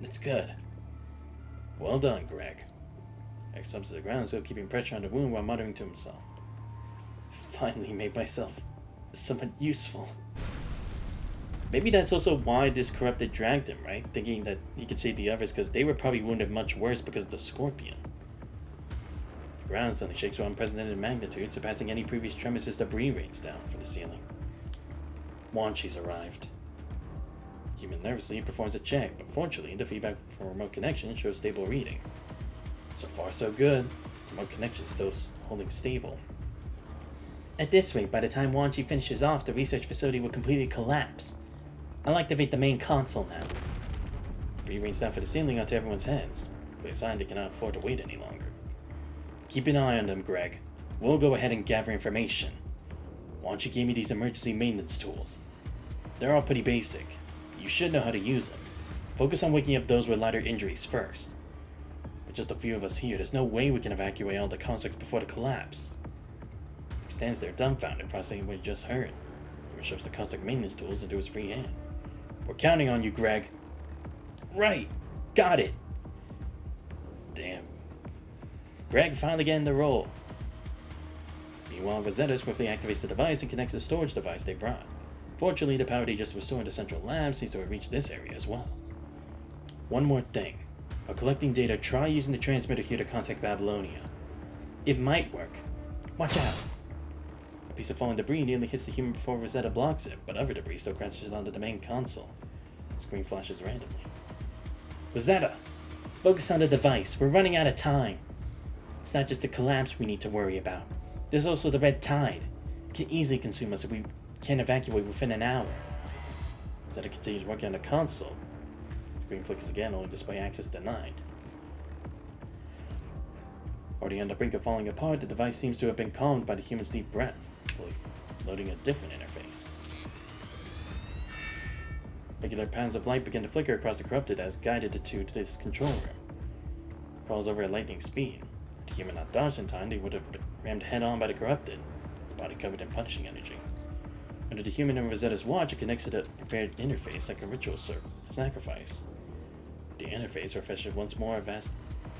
That's good. Well done, Greg. X subs to the ground, still keeping pressure on the wound while muttering to himself. Finally made myself somewhat useful. Maybe that's also why this Corrupted dragged him, right? Thinking that he could save the others because they were probably wounded much worse because of the scorpion. The ground suddenly shakes with unprecedented magnitude, surpassing any previous tremors as debris rains down from the ceiling. Wanchi's arrived. Human nervously performs a check, but fortunately the feedback from remote connection shows stable readings. So far so good. Remote connection still holding stable. At this rate, by the time Wanchi finishes off, the research facility will completely collapse. I'll activate the main console now. Debris rains down from the ceiling onto everyone's heads. Clear sign they cannot afford to wait any longer. Keep an eye on them, Greg. We'll go ahead and gather information. Wanchi gave me these emergency maintenance tools. They're all pretty basic. You should know how to use them. Focus on waking up those with lighter injuries first. With just a few of us here, there's no way we can evacuate all the consorts before the collapse. He stands there dumbfounded, processing what he just heard. He shoves the consort maintenance tools into his free hand. We're counting on you, Greg. Right. Got it. Damn. Greg finally getting the roll. Meanwhile, Rosetta swiftly activates the device and connects the storage device they brought. Fortunately, the power they just restored in the central lab seems to have reached this area as well. One more thing. While collecting data, try using the transmitter here to contact Babylonia. It might work. Watch out! A piece of fallen debris nearly hits the human before Rosetta blocks it, but other debris still crashes onto the main console. The screen flashes randomly. Rosetta! Focus on the device. We're running out of time. It's not just the collapse we need to worry about. There's also the red tide. It can easily consume us if we can't evacuate within an hour. Rosetta continues working on the console. The screen flickers again, only display access denied. Already on the brink of falling apart, the device seems to have been calmed by the human's deep breath, slowly loading a different interface. Regular patterns of light begin to flicker across the Corrupted as guided the two to this control room. It crawls over at lightning speed. Had the human not dodged in time, they would have been rammed head-on by the Corrupted, his body covered in punishing energy. Under the human and Rosetta's watch, it connects to the prepared interface like a ritual sacrifice. The interface refreshes once more vast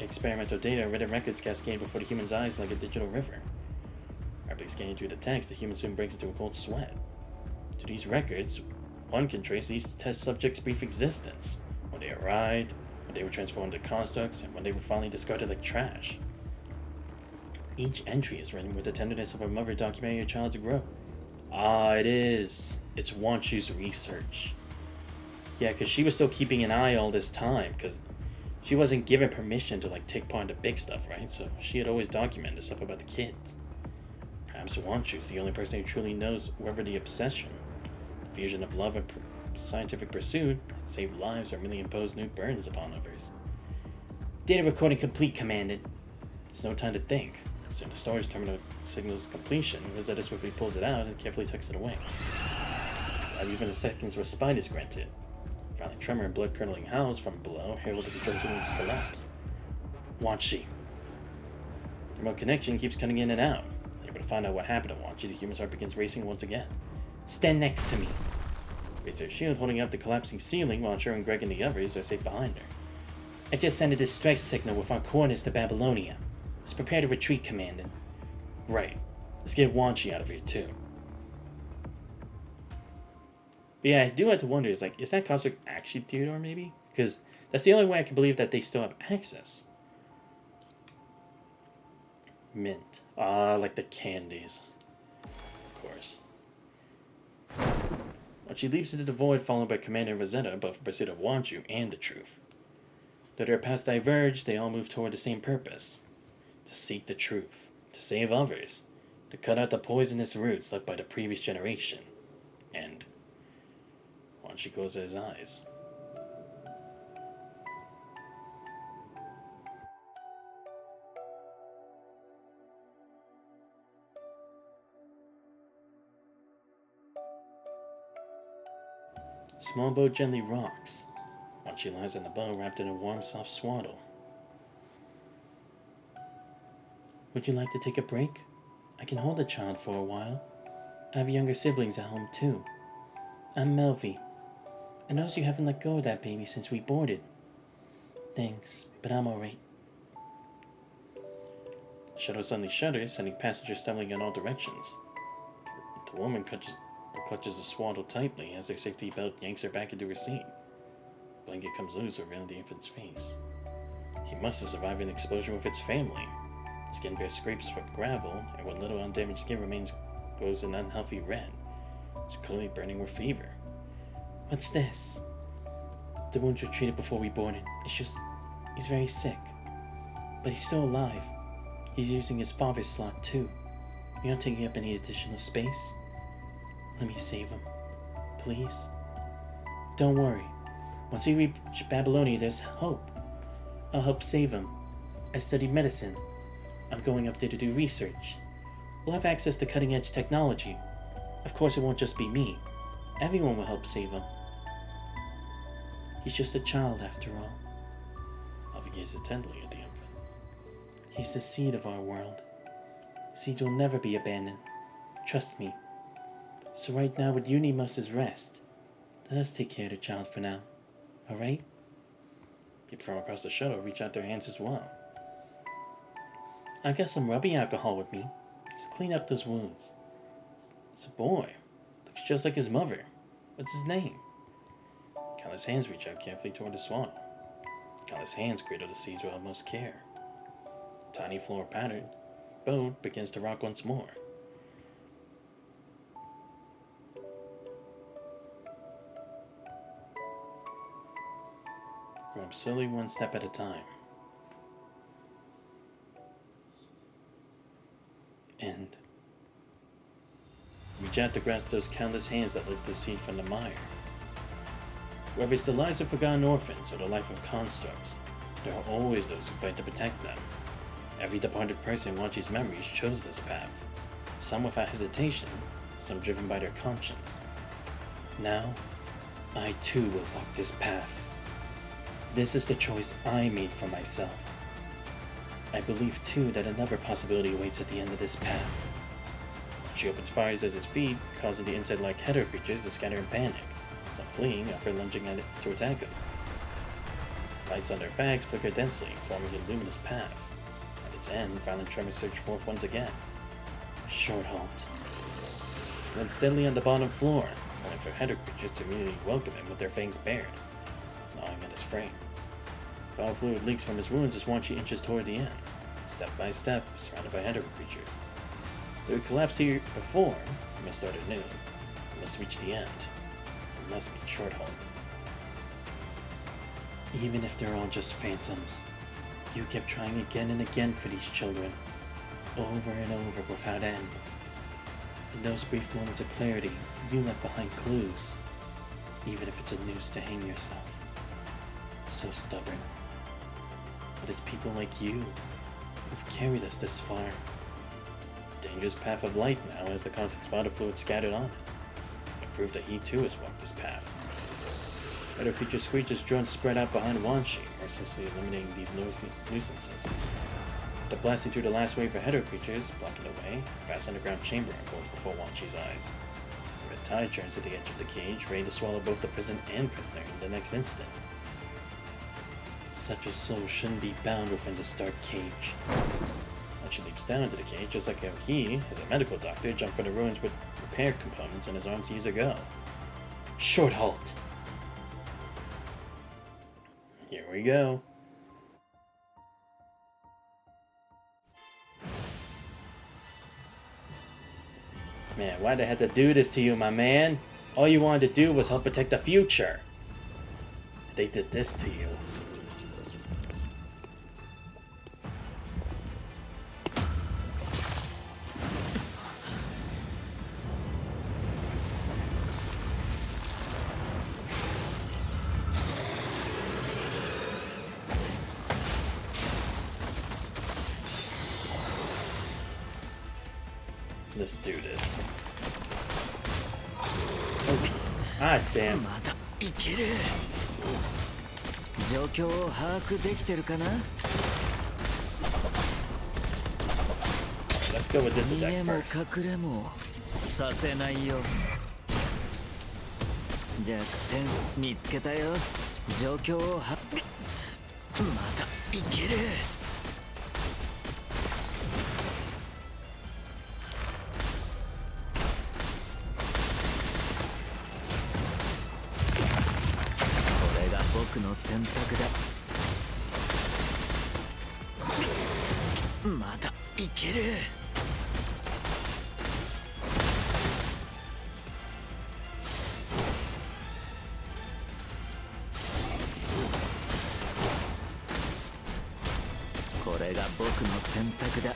experimental data and written records cascade before the human's eyes like a digital river. Rapidly scanning through the text, the human soon breaks into a cold sweat. To these records, One can trace these test subjects' brief existence, when they arrived, when they were transformed into constructs, and when they were finally discarded like trash. Each entry is written with the tenderness of a mother documenting her child's growth. Ah, it is. It's Wanshu's research. Yeah, because she was still keeping an eye all this time, because she wasn't given permission to take part in the big stuff, right? So she had always documented stuff about the kids. Perhaps Wanshu's the only person who truly knows whether the obsession, the fusion of love and scientific pursuit, saved lives or merely imposed new burdens upon others. Data recording complete, Commandant. There's no time to think. Soon the storage terminal signals completion. Rosetta swiftly pulls it out and carefully tucks it away. Not even a second's respite is granted. Violent tremor and blood-curdling howls from below herald the control room's collapse. Wanshi. The remote connection keeps cutting in and out. Able to find out what happened to Wanshi, the human's heart begins racing once again. Stand next to me. Raise her shield, holding up the collapsing ceiling while ensuring Greg and the others are safe behind her. I just sent a distress signal with our coordinates to Babylonia. Let's prepare to retreat, Commandant. Right. Let's get Wanshi out of here, too. But yeah, I do have to wonder, is that construct actually Theodore, maybe? Because that's the only way I can believe that they still have access. Mint. Ah, like the candies. Of course. When she leaps into the void, followed by Commander Rosetta, both in pursuit of Wanshu and the truth. Though their paths diverge, they all move toward the same purpose. To seek the truth. To save others. To cut out the poisonous roots left by the previous generation. And Wanshu closes his eyes. Small boat gently rocks. Wanshu lies on the bow, wrapped in a warm, soft swaddle. Would you like to take a break? I can hold the child for a while. I have younger siblings at home, too. I'm Melvi. I notice you haven't let go of that baby since we boarded. Thanks, but I'm alright. The shuttle suddenly shudders, sending passengers stumbling in all directions. The woman clutches the swaddle tightly as their safety belt yanks her back into her seat. The blanket comes loose, revealing the infant's face. He must have survived an explosion with its family. Skin bears scrapes from gravel, and what little undamaged skin remains glows an unhealthy red. It's clearly burning with fever. What's this? The wounds were treated before we boarded. It's just, he's very sick. But he's still alive. He's using his father's slot too. You're not taking up any additional space? Let me save him. Please? Don't worry. Once we reach Babylonia, there's hope. I'll help save him. I studied medicine. I'm going up there to do research. We'll have access to cutting-edge technology. Of course, it won't just be me. Everyone will help save him. He's just a child, after all. Melvi gazes tenderly at the infant. He's the seed of our world. Seeds will never be abandoned. Trust me. So right now, what you need most is rest. Let us take care of the child for now. Alright? People from across the shuttle reach out their hands as well. I got some rubbing alcohol with me. Just clean up those wounds. It's a boy. Looks just like his mother. What's his name? Countless hands reach out carefully toward the swan. Countless hands cradle the seeds with utmost care. The tiny floor-patterned boat begins to rock once more. Growing slowly, one step at a time. And reach out to grasp those countless hands that lift the seed from the mire. Whether it's the lives of forgotten orphans or the life of constructs, there are always those who fight to protect them. Every departed person in Wanshu's memories chose this path, some without hesitation, some driven by their conscience. Now, I too will walk this path. This is the choice I made for myself. I believe too that another possibility awaits at the end of this path. She opens fires at his feet, causing the insect-like header creatures to scatter in panic, some fleeing after lunging at it to attack him. Lights on their backs flicker densely, forming a luminous path. At its end, violent tremors surge forth once again. Short halt. Went steadily on the bottom floor, only for header creatures to immediately welcome him with their fangs bared, gnawing at his frame. Foul fluid leaks from his wounds as Wan Chi inches toward the end, step by step, surrounded by header creatures. Though he collapsed here before, he must start anew. He must reach the end. He must be short-hauled. Even if they're all just phantoms, you kept trying again and again for these children, over and over without end. In those brief moments of clarity, you left behind clues, even if it's a noose to hang yourself. So stubborn. But it's people like you who've carried us this far. The dangerous path of light now has the cosmic spot of fluid scattered on it. It proved that he too has walked this path. Other creatures' screeches drones spread out behind Wan Chi, mercilessly eliminating these nuisances. After blasting through the last wave of header creatures, blocking the way, a vast underground chamber unfolds before Wan Chi's eyes. A red tide turns at the edge of the cage, ready to swallow both the prison and prisoner in the next instant. Such a soul shouldn't be bound within this dark cage. Wan Chi leaps down into the cage, just like how he, as a medical doctor, jumped for the ruins with repair components in his arms years ago. Short halt! Here we go. Man, why'd I have to do this to you, my man? All you wanted to do was help protect the future. They did this to you. Let's do this. Oh, ah, damn. Let's go with this attack first. 僕の選択だ。まだいける。これが僕の選択だ。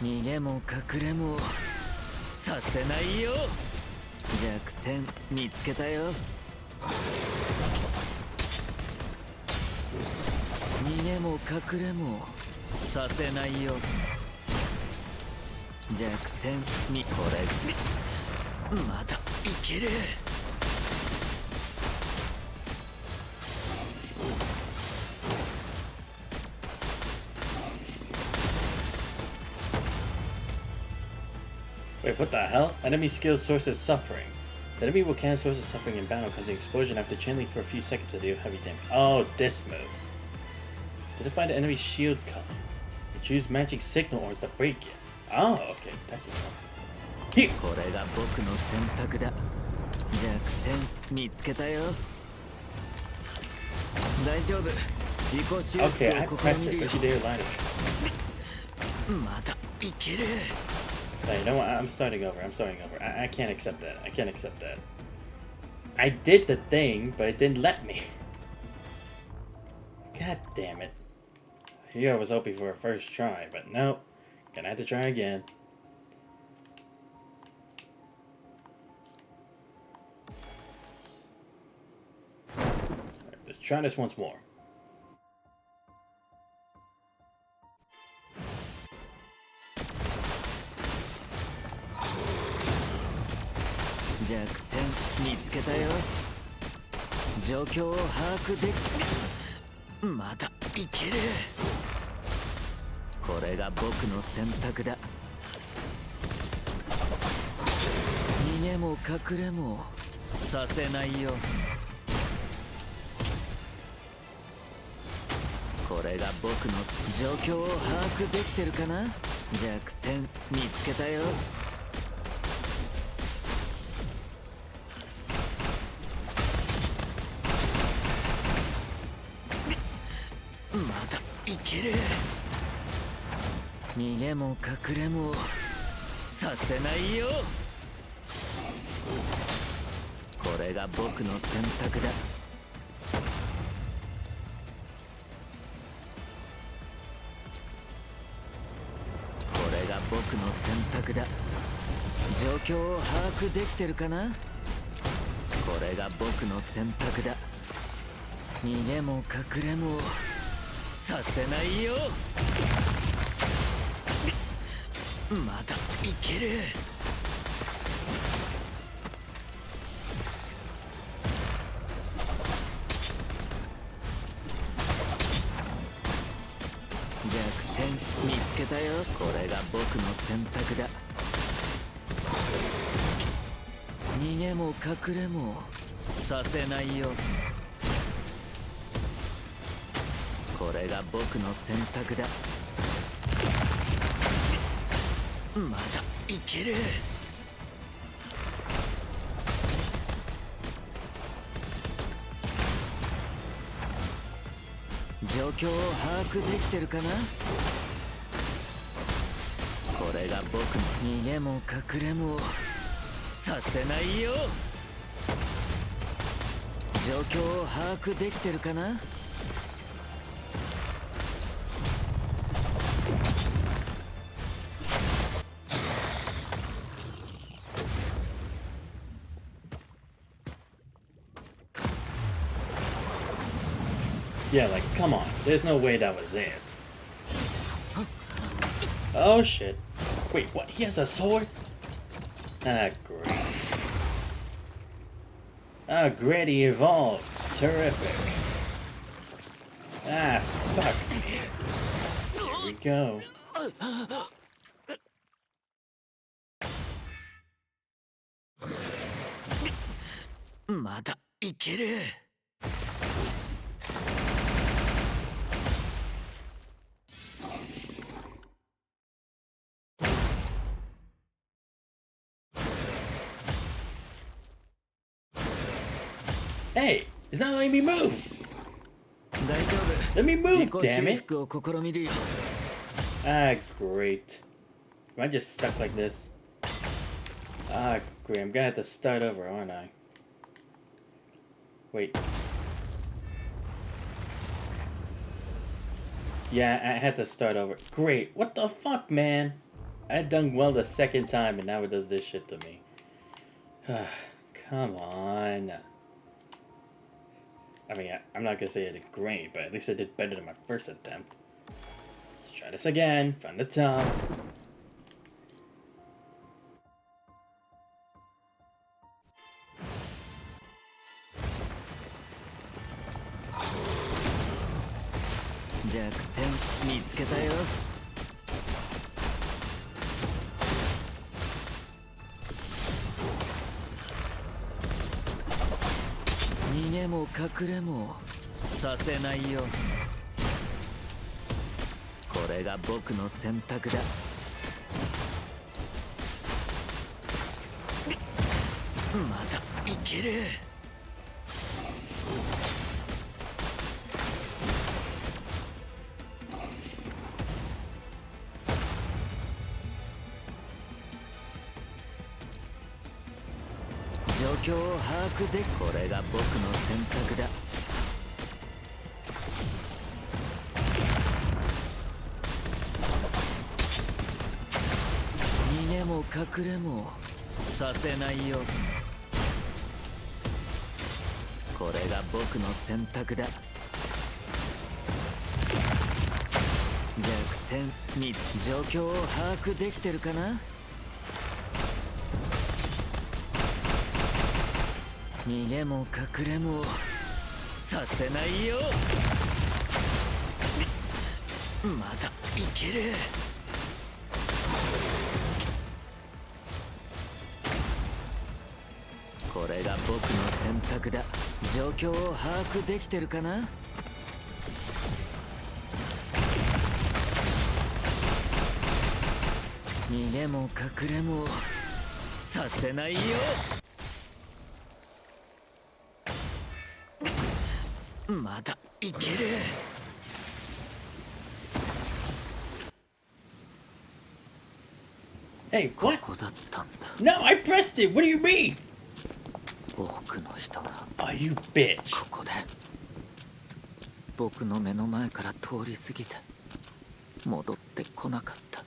逃げも隠れもさせないよ。弱点見つけたよ。逃げも隠れもさせないよ。弱点見これまだいける。Wait, what the hell? Enemy skill sources suffering. The enemy will cast sources suffering in battle causing explosion after channeling for a few seconds to deal heavy damage. Oh, this move. Did it find the enemy shield color? Choose magic signal orbs to break it. Oh, okay, that's it. Here. これが僕の選択だ。弱点見つけたよ。大丈夫。自己修復を Okay, I pressed it, 試みるよ。but you did lie to me. まだいける。 Hey, you know what? I'm starting over. I can't accept that. I can't accept that. I did the thing, but it didn't let me. God damn it. Here I was hoping for a first try, but nope. Gonna have to try again. Right, let's try this once more. Jack 見つけたよ。状況を把握できまだいける。これが僕の選択だ。逃げも隠れもさせないよ。これれが僕の状況を把握できてるかな。弱点見つけたよ。まだいける。逃げも隠れもさせないよ。これが僕の選択だ。これが僕の選択だ。状況を把握できてるかな。これが僕の選択だ。逃げも隠れもさせないよ。まだいける。弱点見つけたよ。これが僕の選択だ。逃げも隠れもさせないよ。これが僕の選択だ。まだいける。状況を把握できてるかな。これが僕の逃げも隠れもさせないよ。状況を把握できてるかな。Yeah, like, come on. There's no way that was it. Oh, shit. Wait, what? He has a sword? Ah, great. Ah, great, he evolved. Terrific. Ah, fuck. Here we go. まだいける。Hey, it's not letting me move. 大丈夫。 Let me 自 move, 己 damn 修 it. 復を試みるよ。 Ah, great. Am I just stuck like this? Ah, great. I'm gonna have to start over, aren't I? Wait. Yeah, I had to start over. Great. What the fuck, man? I had done well the second time, and now it does this shit to me. Come on. I mean, I'm not gonna say I did great, but at least I did better than my first attempt. Let's try this again, from the top.弱点見つけたよ。逃げも隠れもさせないよ。これが僕の選択だ。まだいける。状況を把握でこれが僕の選択だ。逃げも隠れもさせないよ。これが僕の選択だ。弱点3つ。状況を把握できてるかな。逃げも隠れもさせないよ。まだいける。これが僕の選択だ。状況を把握できてるかな。逃げも隠れもさせないよ。まだいける。Hey, こ what? こだったんだ。 No, I pressed it. What do you mean? 多くの人が Oh, you bitch. ここで僕の目の前から通り過ぎて戻ってこなかった。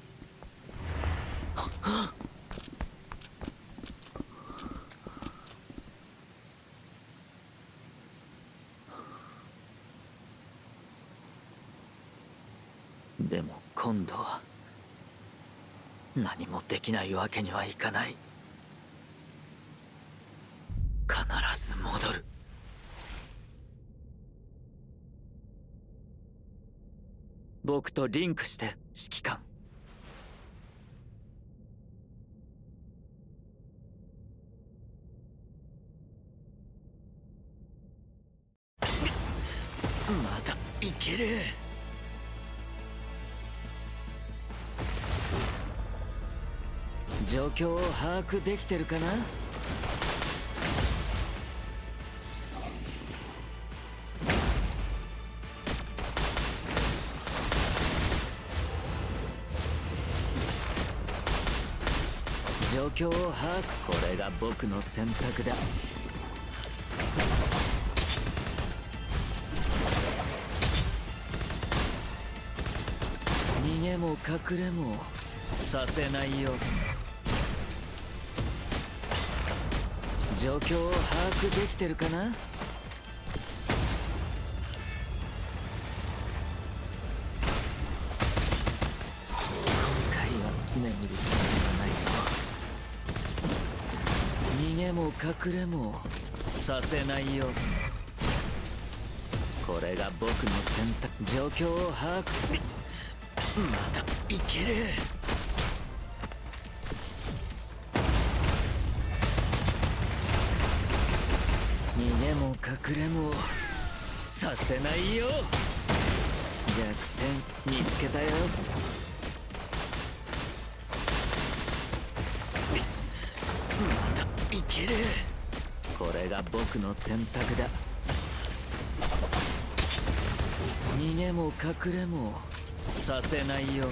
でも今度は何もできないわけにはいかない。必ず戻る。僕とリンクして指揮官。まだいける。状況を把握できてるかな。状況を把握。これが僕の選択だ。逃げも隠れもさせないよ。状況を把握できてるかな。今回は眠りきりはないよ。逃げも隠れもさせないよ。これが僕の選択。状況を把握。まだいける。逃げも隠れもさせないよ。弱点見つけたよ。まだいける。これが僕の選択だ。逃げも隠れもさせないよ。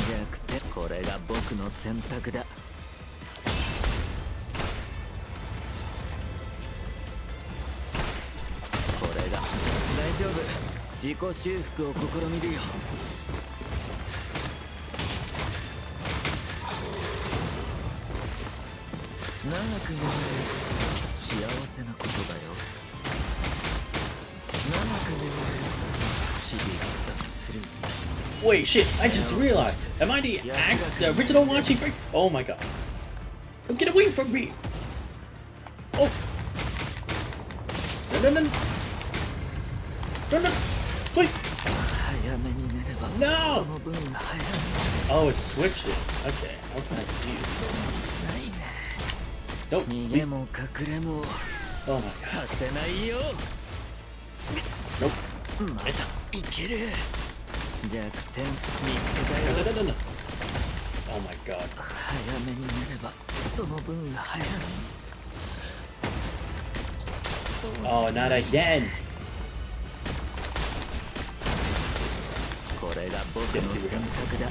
弱点。これが僕の選択だ。これが大丈夫。自己修復を試みるよ。長く眠れる幸せなことだよ。長く眠れる刺激さする。 Wait, shit, I just realized. Am I the original Wanchi freak? Oh my god. Don't get away from me! Oh! No, no, no! No, no! Wait! 早めに寝れば No! その分が早い。 Oh, it switches. Okay, I was kind of confused. ないね。 Nope, 逃 please. げも隠れも Oh my god. させないよ。 Nope. まだいける。弱点見つけ No, た no, よ。 no, no. Oh my god. 早めに寝ればその分が早い。 Oh, not again. これが僕の選択だ。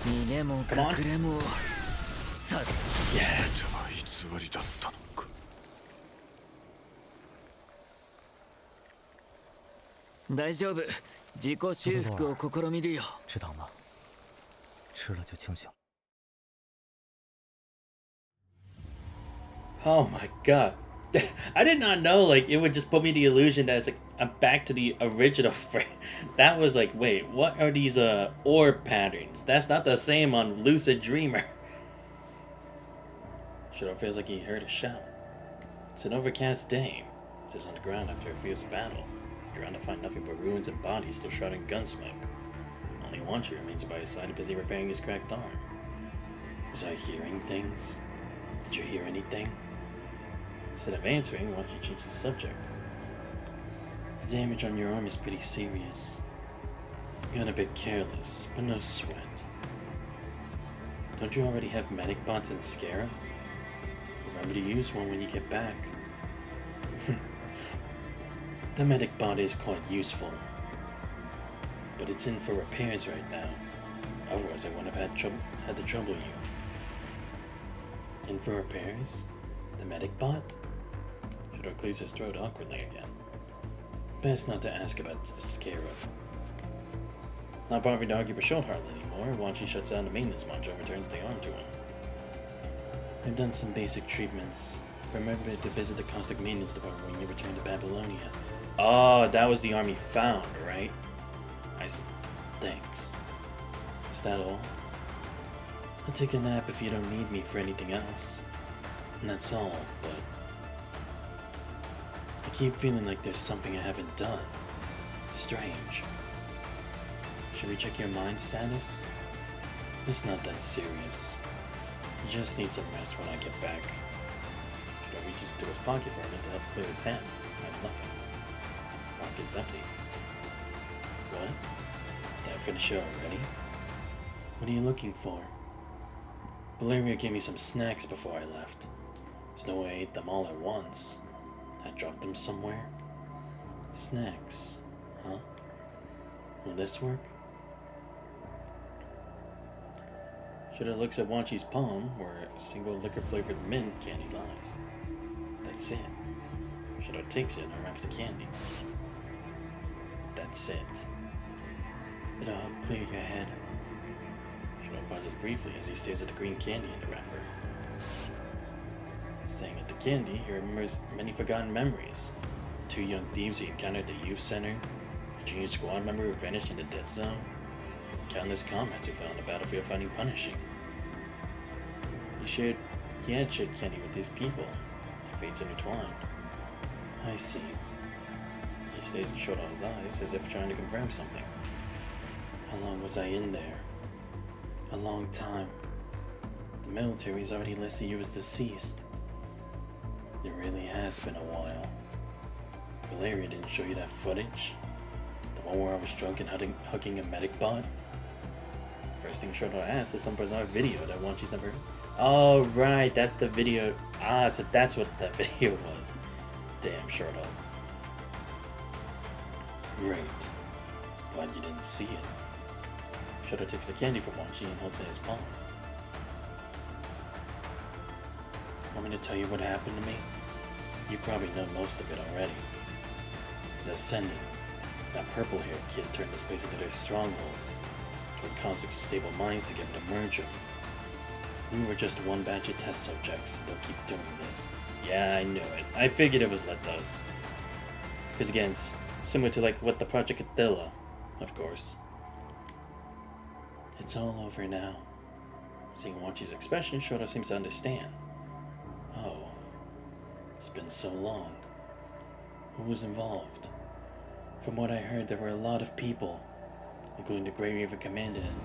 逃げも隠れもさ Yes. 偽りだったのか。大丈夫。自己修復を試みるよ。知道吗？吃了就清醒。 Oh my god. I did not know, like, it would just put me the illusion that it's like, I'm back to the original frame. That was like, wait, what are these, orb patterns? That's not the same on Lucid Dreamer. Shiro feels like he heard a shout. It's an overcast day. It is on the ground after a fierce battle. The ground to find nothing but ruins and bodies still shrouded in gun smoke. Only Wanchi remains by his side busy repairing his cracked arm. Was I hearing things? Did you hear anything? Instead of answering, Wanshi changed the subject. The damage on your arm is pretty serious. You got a bit careless, but no sweat. Don't you already have medic bots in Scarab? Remember to use one when you get back. The medic bot is quite useful, but it's in for repairs right now. Otherwise, I wouldn't have had to trouble you. In for repairs? The medic bot? Shiro clears his throat awkwardly again. Best not to ask about the Scarab. Not bothering to argue with Shoulder anymore, Wanshi shuts down the maintenance module and returns the arm to him. I've done some basic treatments. Remember to visit the caustic maintenance department when you return to Babylonia. Oh, that was the arm he found, right? I see. Thanks. Is that all? I'll take a nap if you don't need me for anything else. And that's all, but I keep feeling like there's something I haven't done. Strange. Should we check your mind status? It's not that serious. You just need some rest when I get back. Should I reach into his pocket for a minute to help clear his head? That's nothing. Pocket's empty. What? Did I finish it already? What are you looking for? Valeria gave me some snacks before I left. There's no way I ate them all at once. I dropped them somewhere. Snacks, huh? Will this work? Shida looks at Wanshi's palm, where a single liquor-flavored mint candy lies. That's it. Shida takes it and unwraps the candy. That's it. It'll help clear your head. Shida pauses briefly as he stares at the green candy in the wrapper. Staring at the candy, he remembers many forgotten memories. The 2 young thieves he encountered at the youth center, a junior squad member who vanished in the dead zone, countless comrades who fell on the battlefield finding punishing. He had shared candy with these people. Their fates intertwined. I see. He stays shut on his eyes as if trying to confirm something. How long was I in there? A long time. The military's already listed you as deceased. It really has been a while. Valeria didn't show you that footage? The one where I was drunk and hugging a medic bot? First thing Shoto asked is some bizarre video that Wanshi's never heard. Oh, right, that's the video. Ah, so that's what that video was. Damn, Shoto. Great. Glad you didn't see it. Shoto takes the candy from Wanshi and holds it in his palm. Want me to tell you what happened to me? You probably know most of it already. The Ascendant, that purple-haired kid turned this place into their stronghold. Toward concepts of stable minds together to merge them. We were just one batch of test subjects. They'll keep doing this. Yeah, I knew it. I figured it was Lethos. Because again, it's similar to like what the Project Attila, of course. It's all over now. Seeing Wanshi's expression, Shoto seems to understand. Oh, it's been so long. Who was involved? From what I heard, there were a lot of people, including the Grey Raven Commander and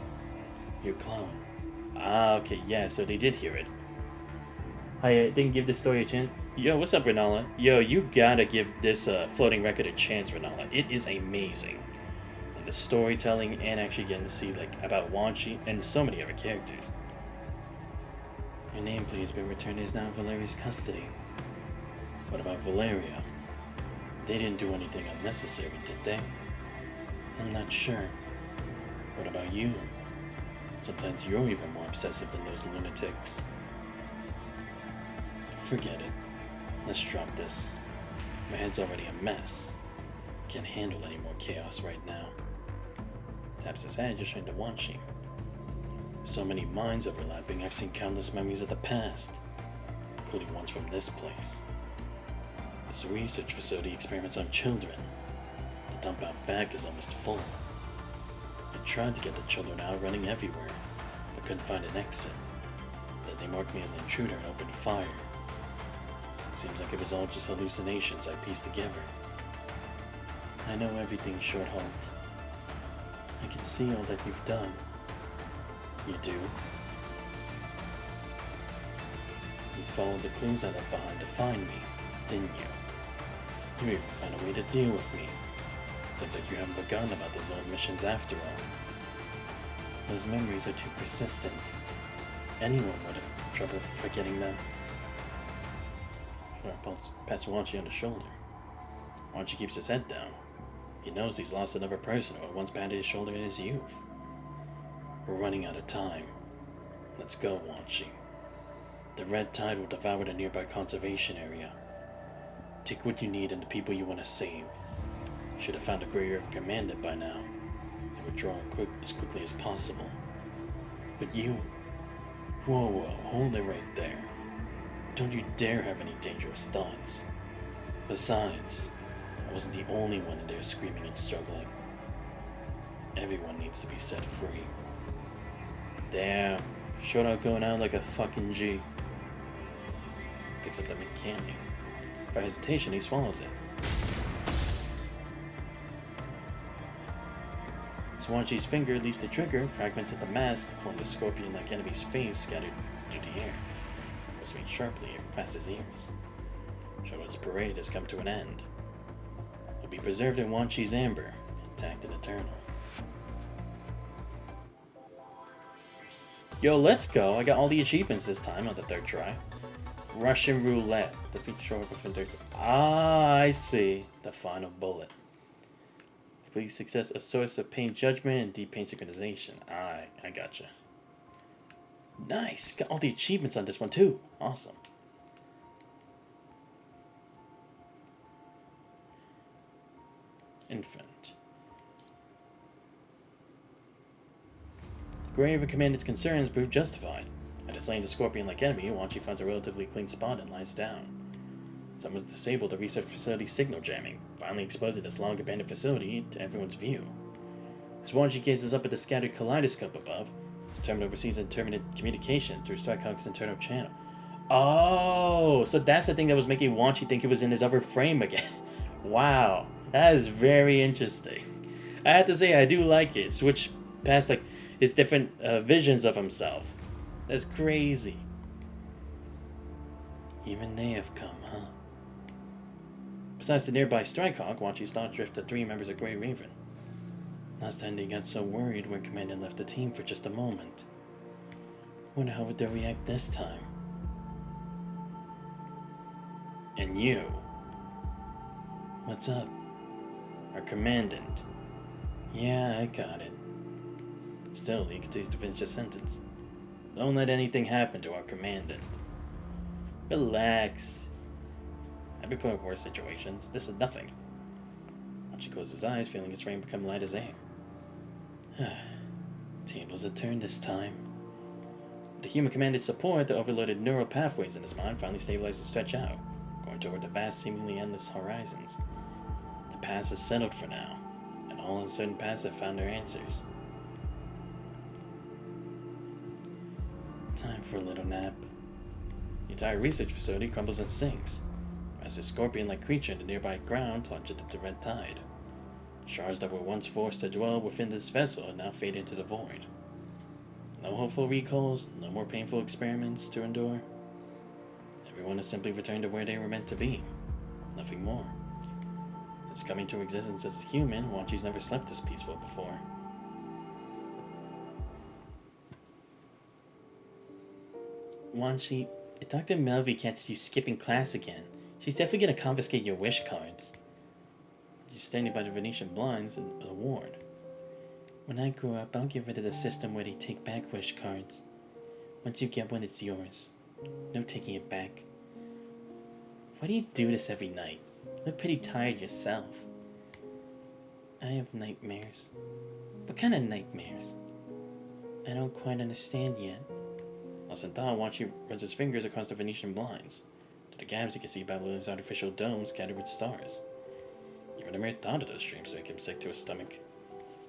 your clone. Ah, okay, yeah, so they did hear it. I didn't give this story a chance. Yo, what's up, Renala? Yo, you gotta give this floating record a chance, Renala. It is amazing. And the storytelling and actually getting to see like about Wanshi and so many other characters. Your name, please, but return is now in Valeria's custody. What about Valeria? They didn't do anything unnecessary, did they? I'm not sure. What about you? Sometimes you're even more obsessive than those lunatics. Forget it. Let's drop this. My head's already a mess. Can't handle any more chaos right now. Taps his head, just trying to Wanshi. So many minds overlapping, I've seen countless memories of the past, including ones from this place. This research facility experiments on children. The dump out back is almost full. I tried to get the children out running everywhere, but couldn't find an exit. Then they marked me as an intruder and opened fire. Seems like it was all just hallucinations I pieced together. I know everything, Shorthalt. I can see all that you've done. You do? You followed the clues I left behind to find me, didn't you? You even found a way to deal with me. Looks like you haven't forgotten about those old missions after all. Those memories are too persistent. Anyone would have trouble forgetting them. Pats Wanchi on the shoulder. Wanchi keeps his head down. He knows he's lost another person who once patted his shoulder in his youth. We're running out of time. Let's go, Wanchi. The red tide will devour the nearby conservation area. Take what you need and the people you want to save. Should have found a Grey River Commandant by now. They would draw as quickly as possible. But you... Whoa, hold it right there. Don't you dare have any dangerous thoughts. Besides, I wasn't the only one in there screaming and struggling. Everyone needs to be set free. Damn, showed out going out like a fucking G. Picks up the candy. For hesitation, he swallows it. Swanshi's finger leaves the trigger, fragments of the mask form the scorpion-like enemy's face scattered through the air. Whistling sharply past his ears. Shoto's parade has come to an end. It'll be preserved in Wanshi's amber, intact and eternal. Yo, let's go! I got all the achievements this time on the third try. Russian roulette. Defeat short within 30 seconds. Ah, I see. The final bullet. Complete success, a source of pain judgment and deep pain synchronization. I gotcha. Nice! Got all the achievements on this one too. Awesome. Infant. Grey River Commandant's concerns proved justified. After slaying the scorpion-like enemy, Wanchi finds a relatively clean spot and lies down. Someone's disabled the research facility's signal jamming, finally exposing this long-abandoned facility to everyone's view. As Wanchi gazes up at the scattered kaleidoscope above, his terminal receives intermittent communication through Strikehawk's internal channel. Oh, so that's the thing that was making Wanchi think it was in his other frame again. Wow, that is very interesting. I have to say, I do like it. Switch past like his different visions of himself. That's crazy. Even they have come, huh? Besides the nearby Strikehawk, Wanchi's thoughts drift to 3 members of Grey Raven. Last time they got so worried when Commandant left the team for just a moment. Wonder how would they react this time? And you? What's up? Our Commandant. Yeah, I got it. Still, he continues to finish his sentence. Don't let anything happen to our Commandant. Relax. I've been put in worse situations. This is nothing. Wanchi closes his eyes, feeling his frame become light as air. Tables have turned this time. With the human Commandant's support, the overloaded neural pathways in his mind finally stabilize and stretch out, going toward the vast, seemingly endless horizons. The past is settled for now, and all uncertain paths have found their answers. Time for a little nap. The entire research facility crumbles and sinks, as a scorpion-like creature in the nearby ground plunges into the red tide. Shards that were once forced to dwell within this vessel now fade into the void. No hopeful recalls, no more painful experiments to endure. Everyone has simply returned to where they were meant to be. Nothing more. Since coming to existence as a human, Wanchi's never slept this peaceful before. Wanchi, if Dr. Melvi catches you skipping class again, she's definitely gonna confiscate your wish cards. She's standing by the Venetian blinds in the ward. When I grow up, I'll get rid of the system where they take back wish cards. Once you get one, it's yours. No taking it back. Why do you do this every night? You look pretty tired yourself. I have nightmares. What kind of nightmares? I don't quite understand yet. Lost in thought, Wanchi runs his fingers across the Venetian blinds. To the gaps he can see Babylon's artificial dome scattered with stars. Even the mere thought of those dreams make him sick to his stomach.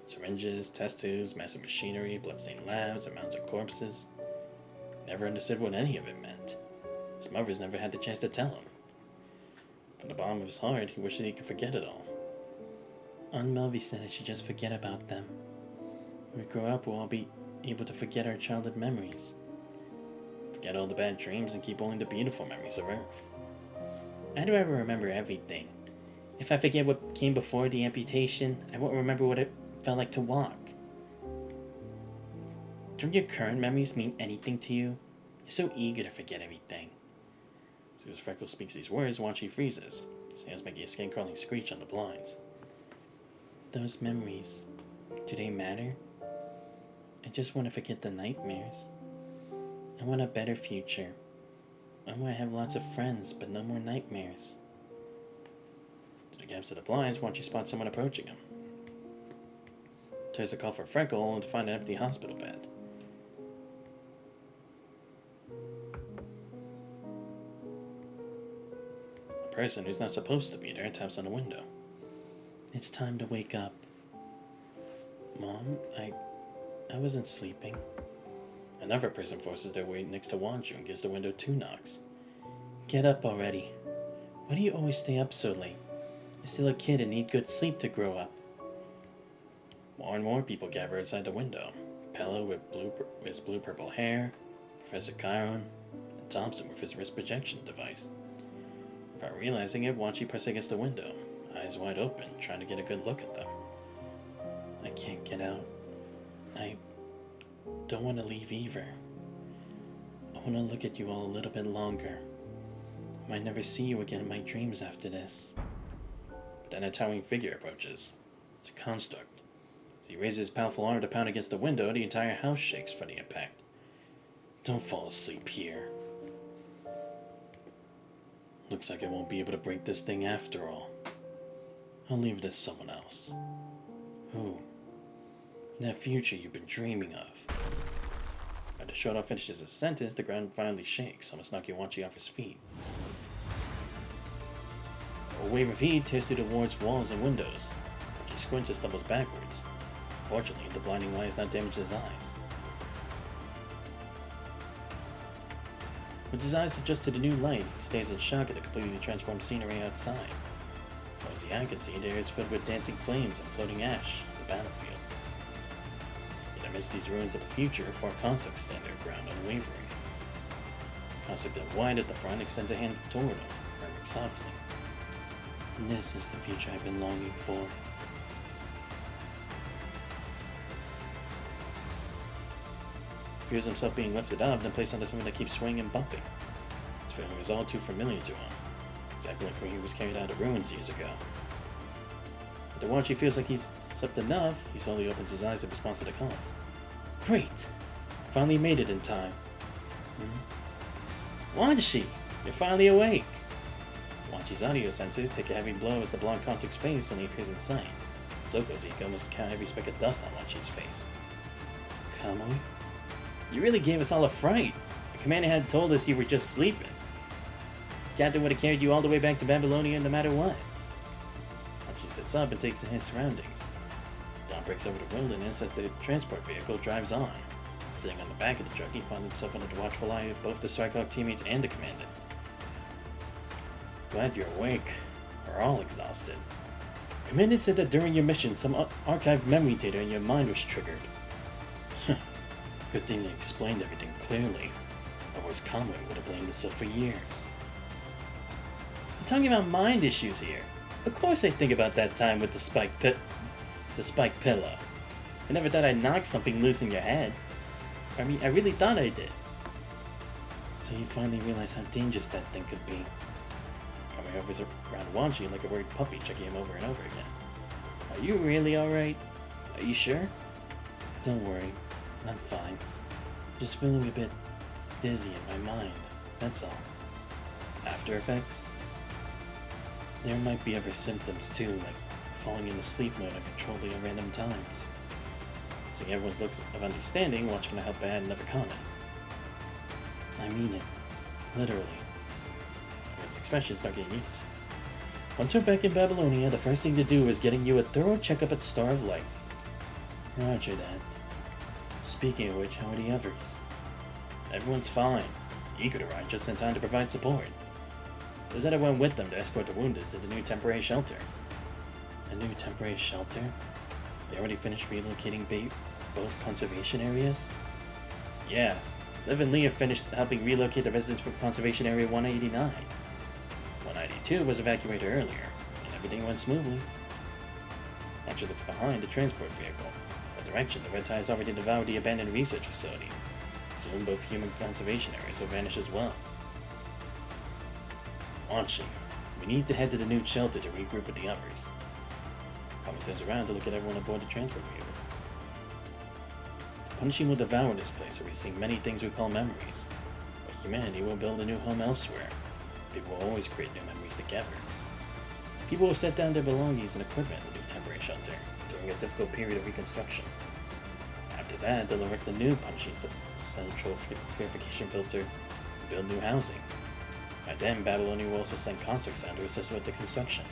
Syringes, test tubes, massive machinery, bloodstained labs, and mounds of corpses. Never understood what any of it meant. His mother's never had the chance to tell him. From the bottom of his heart, he wished that he could forget it all. Aunt Melvi said I should just forget about them. When we grow up, we'll all be able to forget our childhood memories. Forget all the bad dreams and keep only the beautiful memories of Earth. How do I ever remember everything? If I forget what came before the amputation, I won't remember what it felt like to walk. Don't your current memories mean anything to you? You're so eager to forget everything. As soon as Freckles speaks these words, Wanchi freezes. His hands making a skin-crawling screech on the blinds. Those memories, do they matter? I just want to forget the nightmares. I want a better future. I want to have lots of friends, but no more nightmares. Through the gaps of the blinds, Wanchi spots someone approaching him. Turns to call for Freckle, only to find an empty hospital bed. A person who's not supposed to be there taps on the window. It's time to wake up. Mom, I wasn't sleeping. Another person forces their way next to Wanju and gives the window 2 knocks. Get up already. Why do you always stay up so late? You're still a kid and need good sleep to grow up. More and more people gather outside the window. Pella with his blue-purple hair, Professor Chiron, and Thompson with his wrist projection device. Without realizing it, Wanchi pressed against the window, eyes wide open, trying to get a good look at them. I can't get out. I don't want to leave either. I want to look at you all a little bit longer. I might never see you again in my dreams after this. But then a towering figure approaches. It's a construct. As he raises his powerful arm to pound against the window, the entire house shakes from the impact. Don't fall asleep here. Looks like I won't be able to break this thing after all. I'll leave this to someone else. Who? That future you've been dreaming of. After Shoto finishes his sentence, the ground violently shakes, almost knocking Wanchi off his feet. A wave of heat tears through the ward's walls and windows. He squints and stumbles backwards. Fortunately, the blinding light has not damaged his eyes. With his eyes adjusted to the new light, he stays in shock at the completely transformed scenery outside. As far as the eye can see, the air is filled with dancing flames and floating ash on the battlefield. Yet amidst these ruins of the future, 4 constructs stand their ground unwavering. Construct in white at the front extends a hand toward him, murmuring softly. This is the future I've been longing for. He feels himself being lifted up, then placed onto something that keeps swinging and bumping. This feeling is all too familiar to him, exactly like when he was carried out of ruins years ago. After Wanchi feels like he's slept enough, he slowly opens his eyes in response to the calls. Great! Finally made it in time. Wanchi! You're finally awake! Wanchi's audio sensors take a heavy blow as the blonde construct's face suddenly appears in sight. So close he can almost count every speck of dust on Wanchi's face. Kamui? You really gave us all a fright. The commander had told us you were just sleeping. Captain would have carried you all the way back to Babylonia no matter what. Wanchi sits up and takes in his surroundings. Dawn breaks over the wilderness as the transport vehicle drives on. Sitting on the back of the truck, he finds himself under the watchful eye of both the Strikehawk teammates and the commandant. Glad you're awake. We're all exhausted. Commandant said that during your mission, some archived memory data in your mind was triggered. Good thing they explained everything clearly. Otherwise, Conway would have blamed himself for years. I'm talking about mind issues here. Of course I think about that time with the spike pillow. I never thought I'd knock something loose in your head. I mean, I really thought I did. So you finally realize how dangerous that thing could be. Coming hovers around Wanchi like a worried puppy, checking him over and over again. Are you really alright? Are you sure? Don't worry. I'm fine. Just feeling a bit dizzy in my mind, that's all. After effects? There might be other symptoms too, like falling into sleep mode uncontrollably at random times. Seeing everyone's looks of understanding, watching to help add another comment. I mean it. Literally. His expressions start getting used. Once you're back in Babylonia, the first thing to do is getting you a thorough checkup at Star of Life. Roger that. Speaking of which, how are the others? Everyone's fine. Eager to ride just in time to provide support. Rosetta went with them to escort the wounded to the new temporary shelter. A new temporary shelter? They already finished relocating both conservation areas? Yeah, Liv and Lee have finished helping relocate the residents from Conservation Area 189. 192 was evacuated earlier, and everything went smoothly. Watcher looks behind the transport vehicle. In that direction, the red tide has already devoured the abandoned research facility. Soon both human conservation areas will vanish as well. Watching. We need to head to the new shelter to regroup with the others. Tommy turns around to look at everyone aboard the transport vehicle. Punishing will devour this place where we see many things we call memories. But humanity will build a new home elsewhere. People will always create new memories together. People will set down their belongings and equipment at the new temporary shelter during a difficult period of reconstruction. After that, they'll erect a new punishing central purification filter and build new housing. By then, Babylonia will also send constructs down to assist with the construction.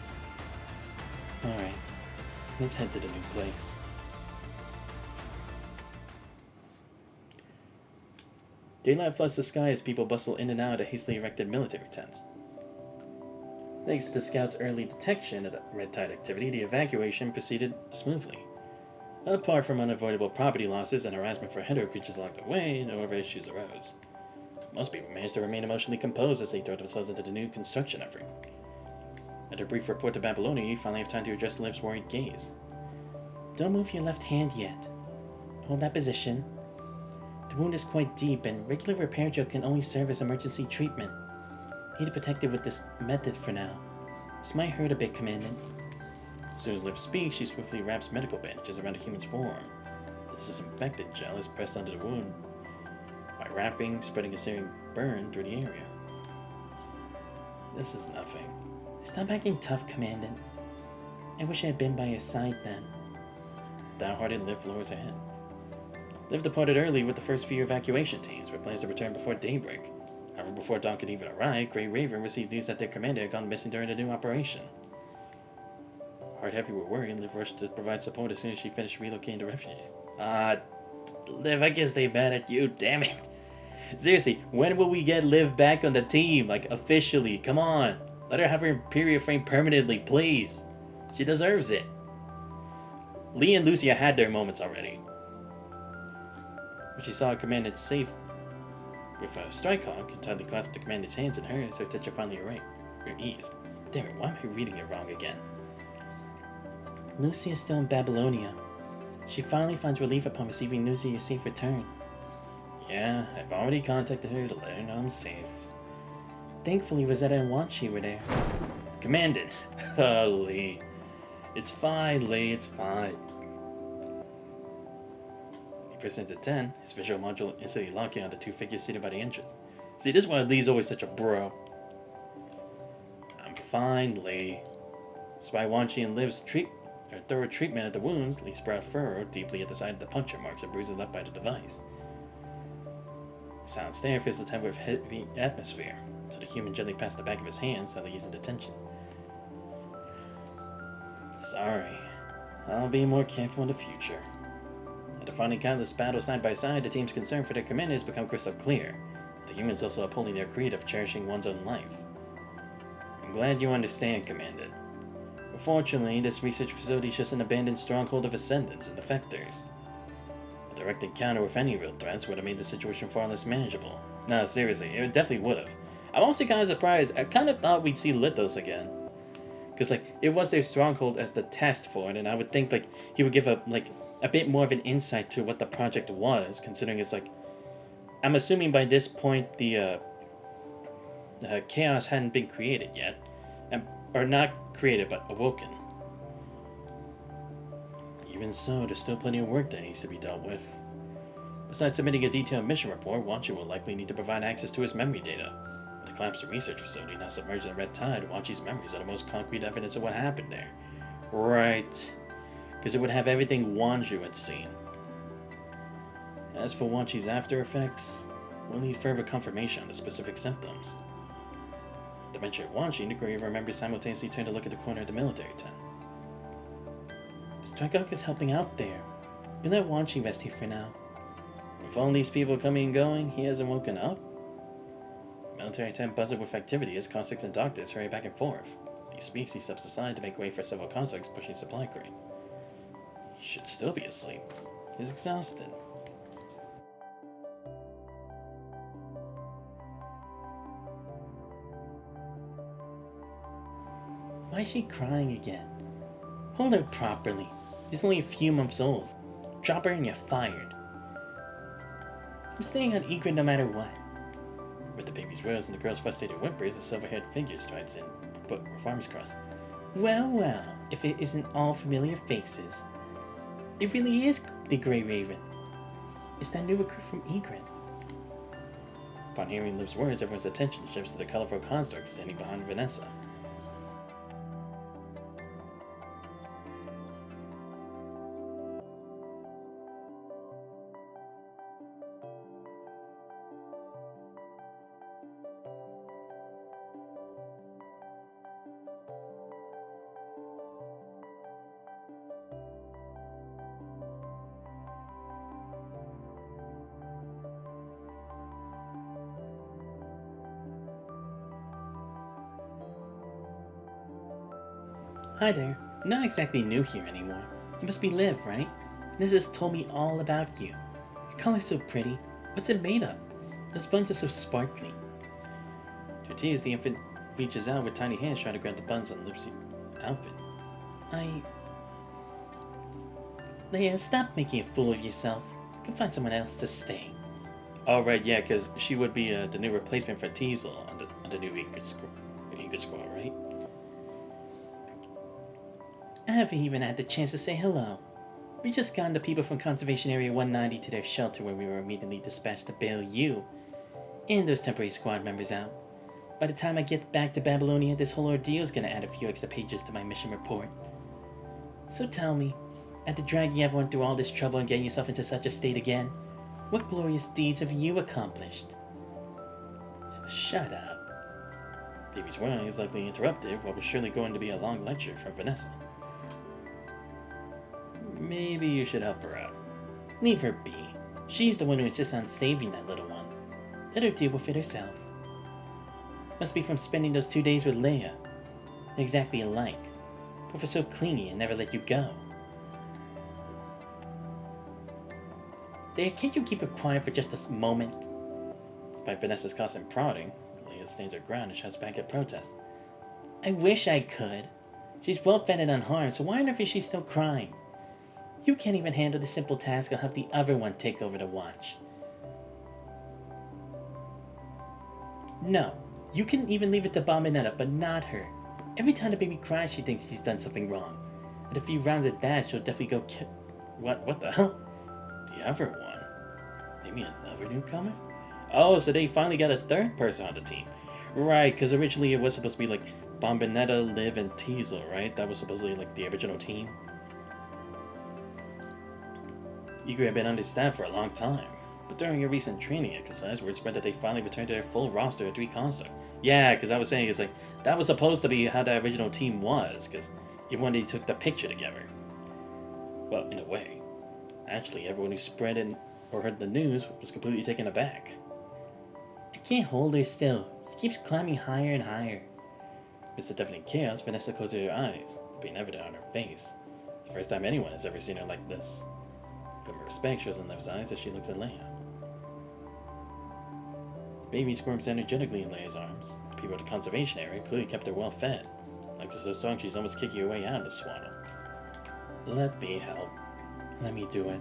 Alright, let's head to the new place. Daylight floods the sky as people bustle in and out of hastily erected military tents. Thanks to the scouts' early detection of the red tide activity, the evacuation proceeded smoothly. Apart from unavoidable property losses and harassment for Hedro creatures along the way, no other issues arose. Most people managed to remain emotionally composed as they throw themselves into the new construction effort. After a brief report to Babylonia, you finally have time to address Liv's worried gaze. Don't move your left hand yet. Hold that position. The wound is quite deep, and regular repair gel can only serve as emergency treatment. Need to protect it with this method for now. This might hurt a bit, Commandant. As soon as Liv speaks, she swiftly wraps medical bandages around the human's forearm. The disinfectant gel is pressed under the wound. By wrapping, spreading a searing burn through the area. This is nothing. Stop acting tough, Commandant. I wish I had been by your side then. Downhearted, Liv lowers her head. Liv departed early with the first few evacuation teams, with plans to return before daybreak. However, before dawn could even arrive, Grey Raven received news that their commander had gone missing during the new operation. Heart heavy with worry, Liv rushed to provide support as soon as she finished relocating the refugees. Liv, I guess they mad at you, damn it. Seriously, when will we get Liv back on the team? Like, officially, come on. Let her have her Imperial frame permanently, please. She deserves it. Lee and Lucia had their moments already. When she saw her commandant safe with a Strikehawk and tightly clasped the commandant's hands in hers, her tension finally eased. Damn it, why am I reading it wrong again? Lucia is still in Babylonia. She finally finds relief upon receiving news of your safe return. Yeah, I've already contacted her to let her know I'm safe. Thankfully, Rosetta and Wanshi were there. Commandant! Lee. It's fine, Lee, it's fine. He presents at 10, his visual module instantly locking on the two figures seated by the entrance. See, this is why Lee's always such a bro. I'm fine, Lee. Despite Wanshi and Liv's thorough treatment of the wounds, Lee's brow furrowed deeply at the side of the puncture marks and bruises left by the device. Silent stare fills the tent with heavy atmosphere, so the human gently passed the back of his hand, suddenly easing the tension. Sorry. I'll be more careful in the future. After finding countless battles side by side, the team's concern for their commander has become crystal clear. The humans also upholding their creed of cherishing one's own life. I'm glad you understand, Commandant. Unfortunately, this research facility is just an abandoned stronghold of Ascendants and Defectors. A direct encounter with any real threats would have made the situation far less manageable. No, seriously, it definitely would have. I'm also kind of surprised. I kind of thought we'd see Lithos again. Because, like, it was their stronghold as the test for it, and I would think, like, he would give a bit more of an insight to what the project was, considering it's, like, I'm assuming by this point the chaos hadn't been created yet. Or not created, but awoken. Even so, there's still plenty of work that needs to be dealt with. Besides submitting a detailed mission report, Wanchi will likely need to provide access to his memory data. With the collapsed research facility now submerged in a red tide, Wanchi's memories are the most concrete evidence of what happened there. Right. Because it would have everything Wanju had seen. As for Wanchi's after effects, we'll need further confirmation on the specific symptoms. The mention of Wanshi, the Grave remembers simultaneously turned to look at the corner of the military tent. Strikehawk is helping out there. We'll let Wanshi rest here for now. With all these people coming and going, he hasn't woken up? The military tent buzzes with activity as constructs and doctors hurry back and forth. As he speaks, he steps aside to make way for several constructs pushing supply crates. He should still be asleep. He's exhausted. Why is she crying again? Hold her properly. She's only a few months old. Drop her and you're fired. I'm staying on Egret no matter what. With the baby's wails and the girl's frustrated whimpers, a silver-haired figure strides in, but with arms crossed. Well, well, if it isn't all familiar faces. It really is the Grey Raven. It's that new recruit from Egret. Upon hearing Liv's words, everyone's attention shifts to the colorful construct standing behind Vanessa. Hi there. I'm not exactly new here anymore. You must be Liv, right? Liz has told me all about you. Your color's so pretty. What's it made of? Those buns are so sparkly. To tease, the infant reaches out with tiny hands trying to grab the buns on Liv's outfit. Leia, stop making a fool of yourself. You can find someone else to stay. Oh, right, yeah, because she would be the new replacement for Teasel on the new Egret Squad, right? I haven't even had the chance to say hello. We just gotten the people from Conservation Area 190 to their shelter where we were immediately dispatched to bail you and those temporary squad members out. By the time I get back to Babylonia, this whole ordeal is gonna add a few extra pages to my mission report. So tell me, after dragging everyone through all this trouble and getting yourself into such a state again, what glorious deeds have you accomplished? Shut up. Baby's whine is likely interrupted what was surely going to be a long lecture from Vanessa. Maybe you should help her out. Leave her be. She's the one who insists on saving that little one. Let her deal with it herself. Must be from spending those 2 days with Leia. Exactly alike. Both are so clingy and never let you go. Leia, can't you keep her quiet for just a moment? Despite Vanessa's constant prodding, Leia stands her ground and shouts back at protest. I wish I could. She's well fed and unharmed, so why on earth is she still crying? You can't even handle the simple task. I'll have the other one take over the watch. No, you can even leave it to Bombinetta, but not her. Every time the baby cries, she thinks she's done something wrong. At a few rounds at that, she'll definitely go What the hell? The other one? Maybe another newcomer? Oh, so they finally got a third person on the team. Right, because originally it was supposed to be like Bombinetta, Liv, and Teasel, right? That was supposedly like the original team. Egret had been understaffed for a long time, but during a recent training exercise, word spread that they finally returned to their full roster of 3 constructs. Yeah, because I was saying, it's like, that was supposed to be how the original team was, because even when they took the picture together. Well, in a way. Actually, everyone who spread it or heard the news was completely taken aback. I can't hold her still. She keeps climbing higher and higher. Amidst the deafening chaos, Vanessa closed her eyes, the pain evident on her face. The first time anyone has ever seen her like this. From respect shows in Liv's eyes as she looks at Leia. The baby squirms energetically in Leia's arms. The people at the conservation area clearly kept her well fed. Legs are so strong she's almost kicking her way out of the swaddle. Let me help. Let me do it.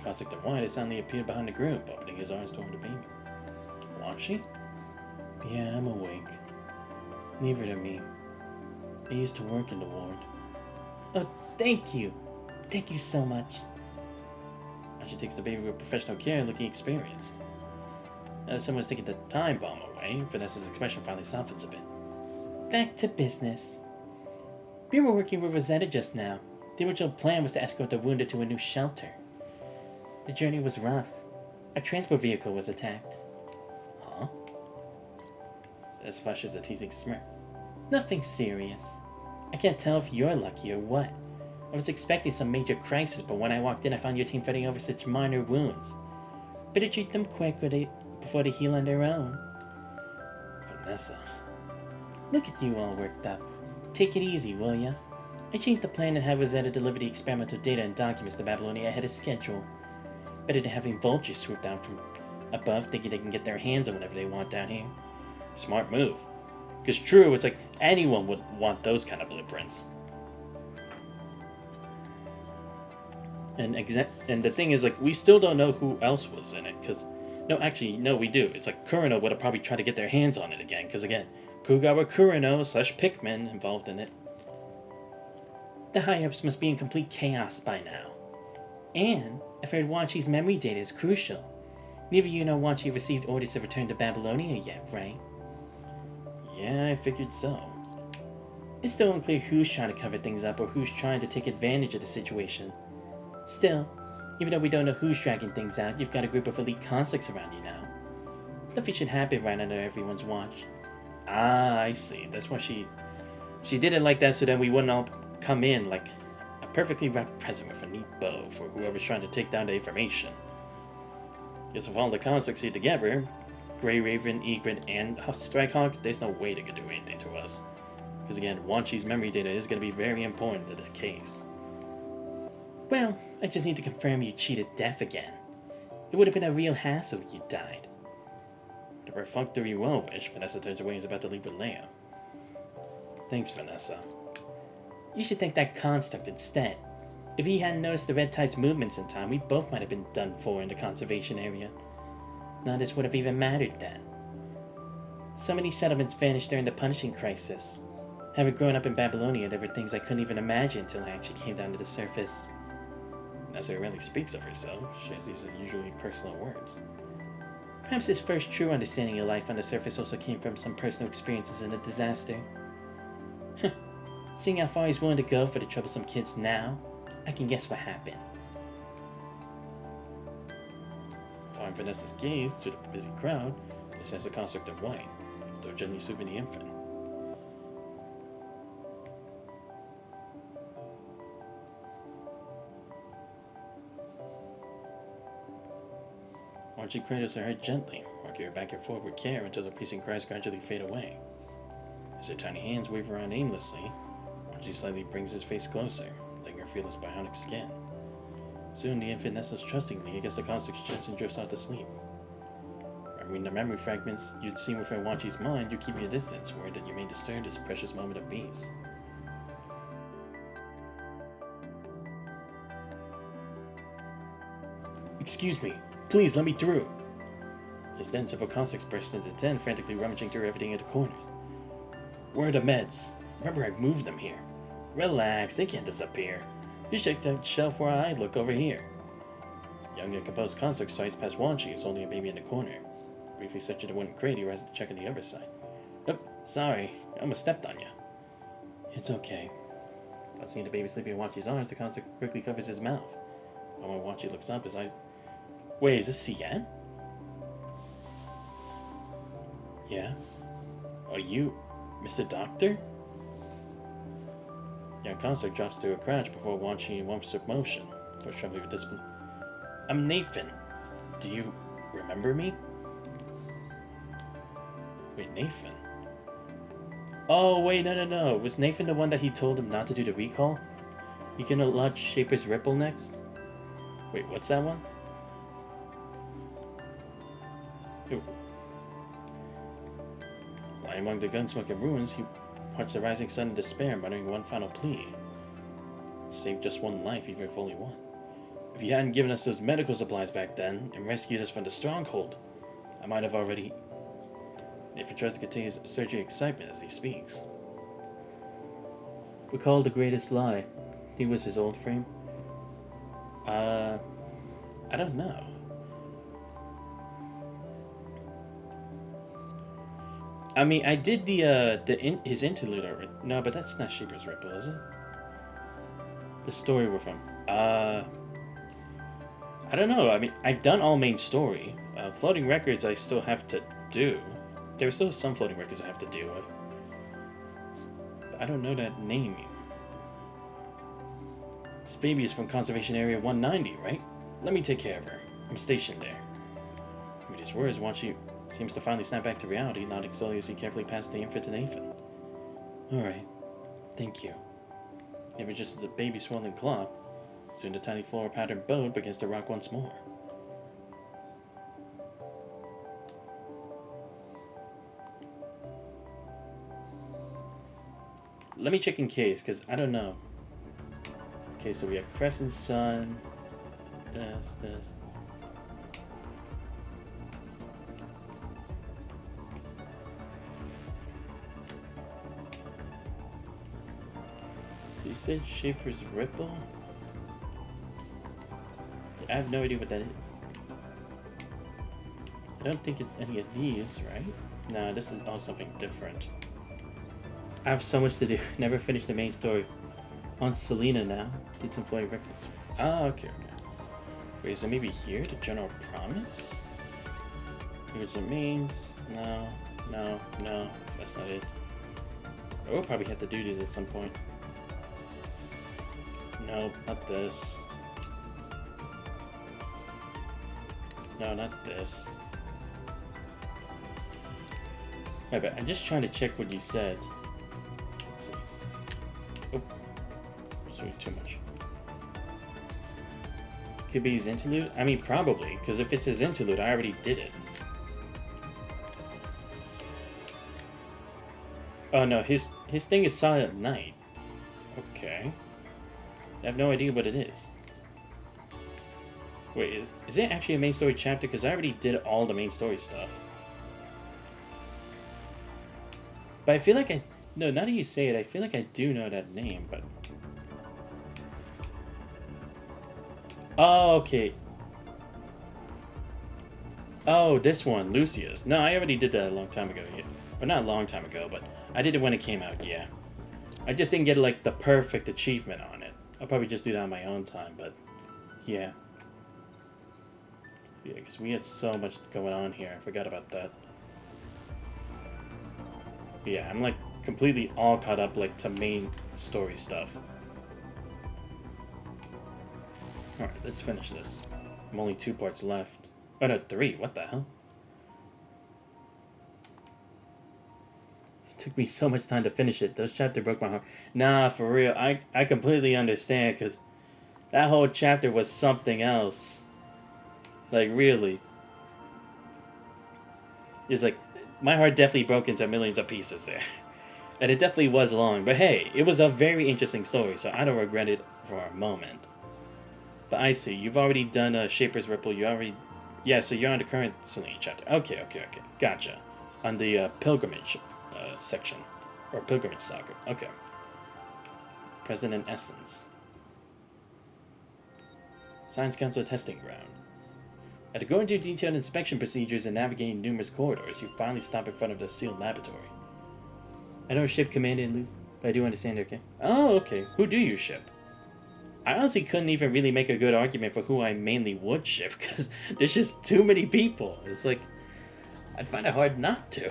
Caustic and White has suddenly appeared behind the group, opening his arms toward the baby. Want she? Yeah, I'm awake. Leave her to me. I used to work in the ward. Oh, thank you. Thank you so much. She takes the baby with professional care, looking experienced. As someone's taking the time bomb away, Vanessa's expression finally softens a bit. Back to business. We were working with Rosetta just now. The original plan was to escort the wounded to a new shelter. The journey was rough. Our transport vehicle was attacked. Huh? This flashes a teasing smirk. Nothing serious. I can't tell if you're lucky or what. I was expecting some major crisis, but when I walked in, I found your team fighting over such minor wounds. Better treat them quick before they heal on their own. Vanessa. Look at you all worked up. Take it easy, will ya? I changed the plan and had Rosetta deliver the experimental data and documents to Babylonia ahead of schedule. Better than having vultures swoop down from above thinking they can get their hands on whatever they want down here. Smart move. Because true, it's like anyone would want those kind of blueprints. And the thing is, like, we still don't know who else was in it. Because, no, actually, no, we do. It's like Kurino would have probably tried to get their hands on it again. Because, again, Kugawa Kurino / Pikmin involved in it. The high-ups must be in complete chaos by now. And I've heard Wanchi's memory data is crucial. Neither of you know Wanchi received orders to return to Babylonia yet, right? Yeah, I figured so. It's still unclear who's trying to cover things up or who's trying to take advantage of the situation. Still, even though we don't know who's dragging things out, you've got a group of elite conscripts around you now. Nothing should happen right under everyone's watch. Ah, I see. That's why she did it like that so that we wouldn't all come in like a perfectly wrapped present with a neat bow for whoever's trying to take down the information. Because if all the conscripts are together, Grey Raven, Egret, and Strikehawk, there's no way they could do anything to us. Because again, Wanchi's memory data is going to be very important to this case. Well, I just need to confirm you cheated death again. It would have been a real hassle if you died. The perfunctory well-wish, Vanessa turns away and is about to leave with Leia. Thanks, Vanessa. You should thank that construct instead. If he hadn't noticed the Red Tide's movements in time, we both might have been done for in the conservation area. None of this would have even mattered then. So many settlements vanished during the Punishing Crisis. Having grown up in Babylonia, there were things I couldn't even imagine until I actually came down to the surface. Nessa rarely speaks of herself. She has these usually personal words. Perhaps his first true understanding of life on the surface also came from some personal experiences in a disaster. Seeing how far he's willing to go for the troublesome kids now, I can guess what happened. Following Vanessa's gaze to the busy crowd, they sense the construct in white, as though gently soothing the infant. Archie cradles her head gently, rocking her back and forth with care until the piercing cries gradually fade away. As her tiny hands wave around aimlessly, Archie slightly brings his face closer, letting her feel his bionic skin. Soon the infant nestles trustingly against the construct's chest and drifts out to sleep. Remembering the memory fragments you'd seen within Wanchi's mind, you keep your distance, worried that you may disturb this precious moment of peace. Excuse me. Please, let me through. Just then, several conscripts burst into the tent, frantically rummaging through everything in the corners. Where are the meds? Remember, I moved them here. Relax, they can't disappear. You check that shelf where I look over here. Young and composed conscript strides past Wanchi, who's holding a baby in the corner. Briefly searching the wooden crate, he rises to check on the other side. Oh, sorry, I almost stepped on you. It's okay. While seeing the baby sleeping in Wanchi's arms, the conscript quickly covers his mouth. And when Wanchi looks up, his eyes... Wait, is this Cien? Yeah? Are you Mr. Doctor? Young conscript drops to a crouch before Wanchi in one swift motion, for trembling with discipline. I'm Nathan. Do you remember me? Wait, Nathan? Oh, wait, no. Was Nathan the one that he told him not to do the recall? You gonna launch Shaper's Ripple next? Wait, what's that one? Ooh. Lying among the gunsmoke ruins, he watched the rising sun in despair, muttering one final plea. Save just one life, even if only one. If you hadn't given us those medical supplies back then, and rescued us from the stronghold, I might have already... If he tries to contain his surgery excitement as he speaks. Recall the greatest lie. He was his old frame. I don't know. I mean, I did his interlude already. No, but that's not Shaper's Ripple, is it? The story we're from. I don't know. I mean, I've done all main story. Floating records I still have to do. There are still some floating records I have to deal with. But I don't know that name. This baby is from Conservation Area 190, right? Let me take care of her. I'm stationed there. With his words, Wanchi seems to finally snap back to reality, nodding slowly as he carefully passes the infant to Nathan. Alright. Thank you. Never just the baby swelling cloth. Soon the tiny floral patterned boat begins to rock once more. let me check in case, because I don't know. Okay, so we have Crescent Sun. This. So you said Shaper's Ripple? I have no idea what that is. I don't think it's any of these, right? No, this is all something different. I have so much to do. Never finished the main story. On Selena now. Did some Floyd Records. Ah, okay. Wait, is it maybe here? The General Promise? Here's the mains. No. That's not it. I will probably have to do these at some point. No, not this. No, not this. Yeah, but I'm just trying to check what you said. Let's see. Oh, that's way too much. Could be his interlude? I mean, probably, because if it's his interlude, I already did it. Oh no, his thing is Silent Night. Okay. I have no idea what it is. Wait, is it actually a main story chapter? Because I already did all the main story stuff. But I feel like no, now that you say it, I feel like I do know that name, but... Oh, okay. Oh, this one, Lucius. No, I already did that a long time ago. Yeah. Well, not a long time ago, but I did it when it came out, yeah. I just didn't get, like, the perfect achievement on it. I'll probably just do that on my own time, but... Yeah. Yeah, because we had so much going on here. I forgot about that. Yeah, I'm, like, completely all caught up, like, to main story stuff. Alright, let's finish this. I'm only 2 parts left. Oh, no, 3. What the hell? It took me so much time to finish it. Those chapters broke my heart. Nah, for real. I completely understand, because that whole chapter was something else. Like, really. It's like, my heart definitely broke into millions of pieces there. And it definitely was long. But hey, it was a very interesting story, so I don't regret it for a moment. But I see, you've already done Shaper's Ripple. You already... Yeah, so you're on the current Selene chapter. Okay. Gotcha. On the Pilgrimage section. Or Pilgrimage Saga. Okay. President Essence. Science Council Testing Ground. After going through detailed inspection procedures and navigating numerous corridors, you finally stop in front of the sealed laboratory. I don't ship Commander and Luce, but I do understand they're okay. Oh, okay. Who do you ship? I honestly couldn't even really make a good argument for who I mainly would ship, because there's just too many people. It's like, I'd find it hard not to.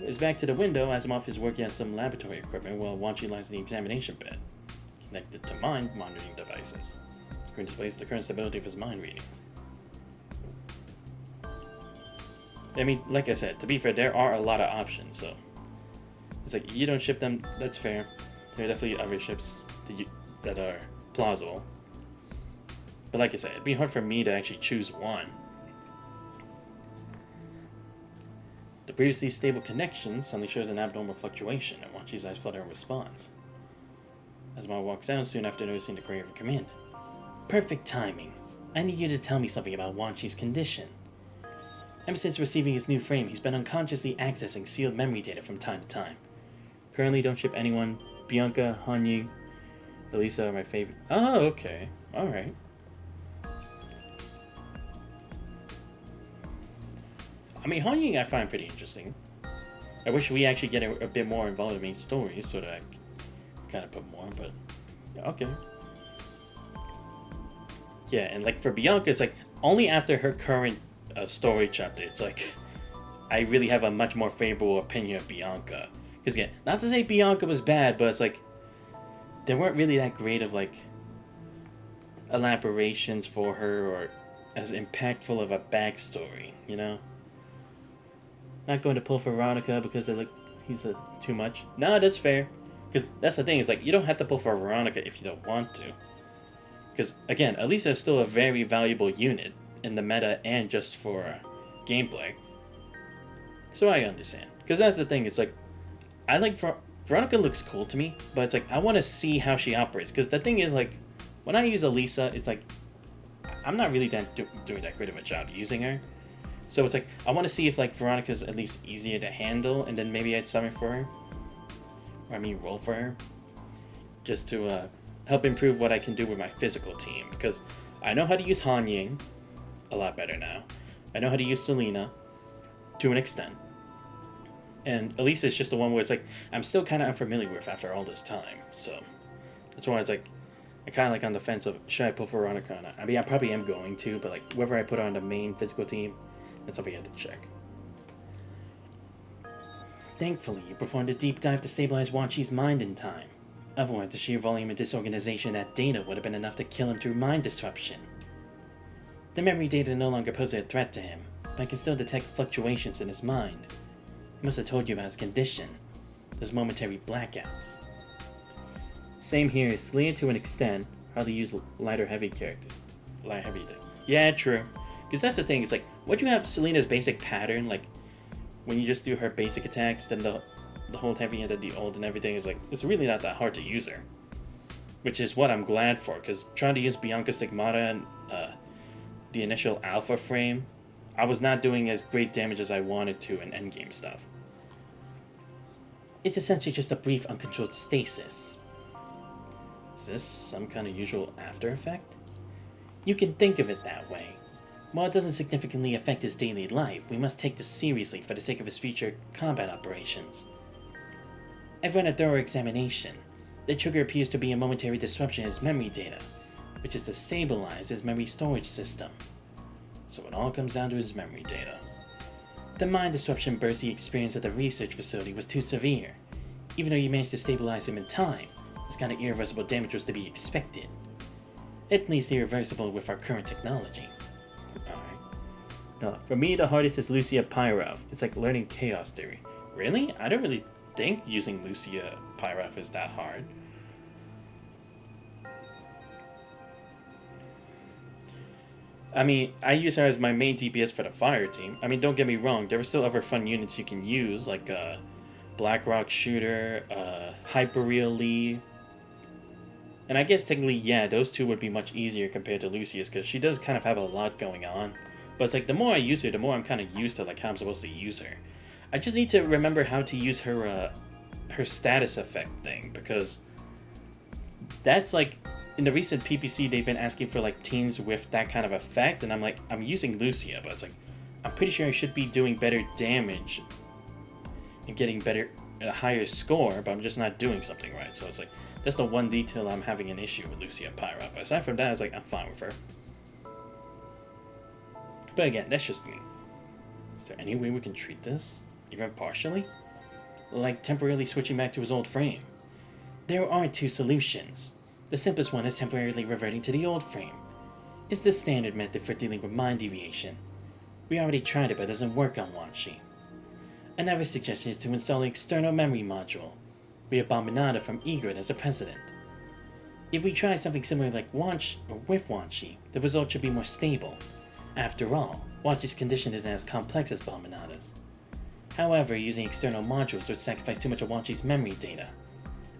It's back to the window. Asimov is working on some laboratory equipment while Wanchi lies in the examination bed, connected to mind monitoring devices. The screen displays the current stability of his mind readings. I mean, like I said, to be fair, there are a lot of options, so it's like, you don't ship them, that's fair. There are definitely other ships that are plausible. But like I said, it'd be hard for me to actually choose one. The previously stable connection suddenly shows an abnormal fluctuation, and Wanchi's eyes flutter in response. Asimov walks out soon after noticing the gray of command. Perfect timing. I need you to tell me something about Wanchi's condition. Ever since receiving his new frame, he's been unconsciously accessing sealed memory data from time to time. Currently, don't ship anyone. Bianca, Hanyu, Elisa are my favorite. Oh, okay. Alright. I mean, Hanyu I find pretty interesting. I wish we actually get a bit more involved in main stories so that I kind of put more, but yeah, okay. Yeah, and like for Bianca, it's like only after her current story chapter, it's like I really have a much more favorable opinion of Bianca. Because again, not to say Bianca was bad, but it's like there weren't really that great of like elaborations for her or as impactful of a backstory, you know? Not going to pull for Veronica because he's too much. No, that's fair. Because that's the thing, is like you don't have to pull for Veronica if you don't want to. Because again, Elisa is still a very valuable unit in the meta and just for gameplay. So I understand. Because that's the thing, it's like I like Veronica looks cool to me, but it's like I want to see how she operates. Because the thing is, like, when I use Elisa, it's like I'm not really doing that great of a job using her. So it's like I want to see if like Veronica's at least easier to handle, and then maybe I'd summon for her, or I mean roll for her, just to help improve what I can do with my physical team. Because I know how to use Han Ying a lot better now. I know how to use Selena to an extent. And Elisa is just the one where it's like I'm still kind of unfamiliar with after all this time. So that's why it's like I'm kind of like on the fence of should I put Veronica on it? I mean, I probably am going to, but like whether I put her on the main physical team, that's something I have to check. Thankfully, you performed a deep dive to stabilize Wan Chi's mind in time. Otherwise, the sheer volume of disorganization at data would have been enough to kill him through mind disruption. The memory data no longer poses a threat to him, but I can still detect fluctuations in his mind. He must have told you about his condition, those momentary blackouts. Same here, Selena to an extent, hardly use light or heavy character. Light heavy too. Yeah, true. Because that's the thing, it's like, once you have Selena's basic pattern, like, when you just do her basic attacks, then the hold heavy and then the ult and everything is like, it's really not that hard to use her. Which is what I'm glad for, because trying to use Bianca Stigmata and the initial alpha frame, I was not doing as great damage as I wanted to in endgame stuff. It's essentially just a brief uncontrolled stasis. Is this some kind of usual after effect? You can think of it that way. While it doesn't significantly affect his daily life, we must take this seriously for the sake of his future combat operations. I've run a thorough examination. The trigger appears to be a momentary disruption in his memory data, which is to stabilize his memory storage system. So it all comes down to his memory data. The mind disruption burst he experienced at the research facility was too severe. Even though you managed to stabilize him in time, this kind of irreversible damage was to be expected. At least irreversible with our current technology. Alright. For me, the hardest is Lucia Pyrov. It's like learning chaos theory. Really? I don't really think using Lucia Pyrov is that hard. I mean, I use her as my main DPS for the fire team. I mean, don't get me wrong, there are still other fun units you can use, like Blackrock Shooter, Hyperreal Lee. And I guess technically, yeah, those two would be much easier compared to Lucia's, because she does kind of have a lot going on. But it's like, the more I use her, the more I'm kind of used to like how I'm supposed to use her. I just need to remember how to use her, her status effect thing, because that's like, in the recent PPC, they've been asking for like teams with that kind of effect, and I'm like, I'm using Lucia, but it's like, I'm pretty sure I should be doing better damage and getting a higher score, but I'm just not doing something right. So it's like, that's the one detail I'm having an issue with Lucia Pyra. But aside from that, I was like, I'm fine with her. But again, that's just me. Is there any way we can treat this, even partially? Like temporarily switching back to his old frame? There are two solutions. The simplest one is temporarily reverting to the old frame. It's the standard method for dealing with mind deviation. We already tried it, but it doesn't work on Wan Chi. Another suggestion is to install an external memory module, with Abominata from Egret as a precedent. If we try something similar like with Wan Chi, the result should be more stable. After all, Wan Chi's condition isn't as complex as Abominata's. However, using external modules would sacrifice too much of Wan Chi's memory data.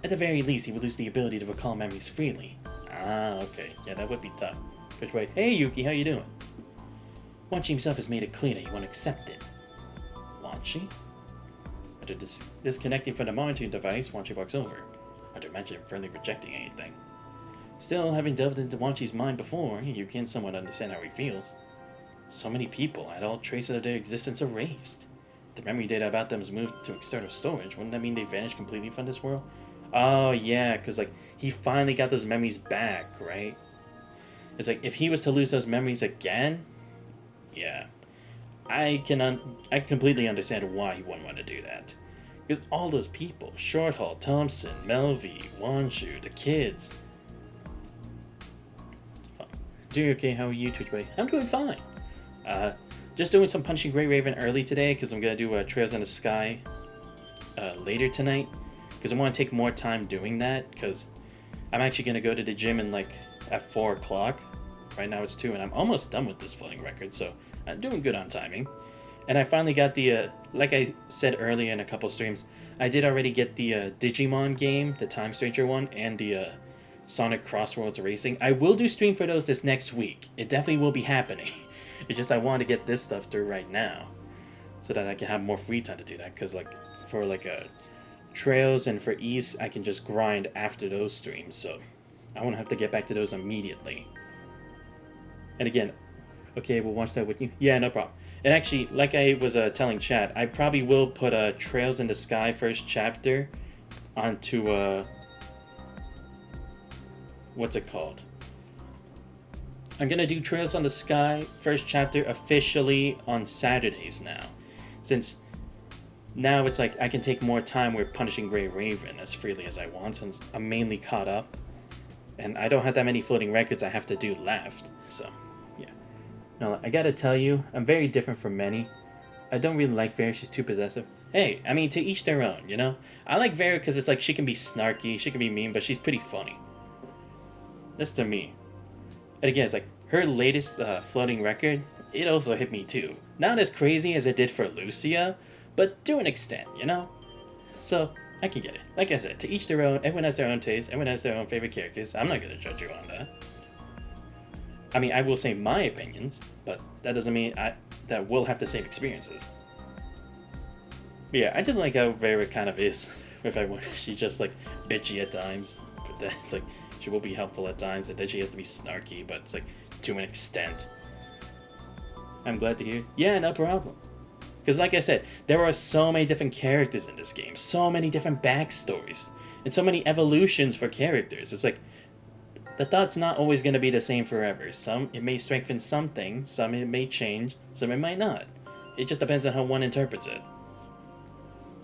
At the very least, he would lose the ability to recall memories freely. Ah, okay. Yeah, that would be tough. Which way? Hey Yuki, how you doing? Wan Chi himself has made it clear that he won't accept it. Wan Chi? After disconnecting from the monitoring device, Wan Chi walks over. Hard to imagine him friendly rejecting anything. Still, having delved into Wan Chi's mind before, you can somewhat understand how he feels. So many people had all traces of their existence erased. The memory data about them is moved to external storage. Wouldn't that mean they vanished completely from this world? Oh, yeah, because, like, he finally got those memories back, right? It's like, if he was to lose those memories again, yeah. I completely understand why he wouldn't want to do that. Because all those people, Shorthall, Thompson, Melvi, Wanshu, the kids. Doing okay, how are you, Twitch buddy? I'm doing fine. Just doing some Punching Grey Raven early today, because I'm going to do Trails in the Sky later tonight. Because I want to take more time doing that, because I'm actually going to go to the gym at 4 o'clock. Right now it's 2, and I'm almost done with this floating record, so I'm doing good on timing. And I finally got the, like I said earlier in a couple streams, I did already get the Digimon game, the Time Stranger one, and the Sonic Crossroads Racing. I will do stream for those this next week. It definitely will be happening. It's just I want to get this stuff through right now, so that I can have more free time to do that. Because like for like Trails and for East, I can just grind after those streams. So I won't have to get back to those immediately. And again, okay, we'll watch that with you. Yeah, no problem. And actually, like I was telling chat, I probably will put Trails in the Sky first chapter onto what's it called? I'm gonna do Trails on the Sky first chapter officially on Saturdays now, since now it's like I can take more time with Punishing Gray Raven as freely as I want, since I'm mainly caught up, and I don't have that many floating records I have to do left. So yeah. Now I gotta tell you, I'm very different from many. I don't really like Vera. She's too possessive. Hey, I mean, to each their own, you know. I like Vera because it's like she can be snarky, she can be mean, but she's pretty funny. That's to me. And again, it's like her latest floating record, it also hit me too. Not as crazy as it did for Lucia, but to an extent, you know? So, I can get it. Like I said, to each their own, everyone has their own taste, everyone has their own favorite characters. I'm not gonna judge you on that. I mean, I will say my opinions, but that doesn't mean that we'll have the same experiences. But yeah, I just like how Vera kind of is with everyone. She's just like bitchy at times, but then it's like she will be helpful at times, and then she has to be snarky, but it's like to an extent. I'm glad to hear. Yeah, no problem. Because like I said, there are so many different characters in this game, so many different backstories, and so many evolutions for characters. It's like, the thought's not always going to be the same forever. Some, it may strengthen something, some it may change, some it might not. It just depends on how one interprets it.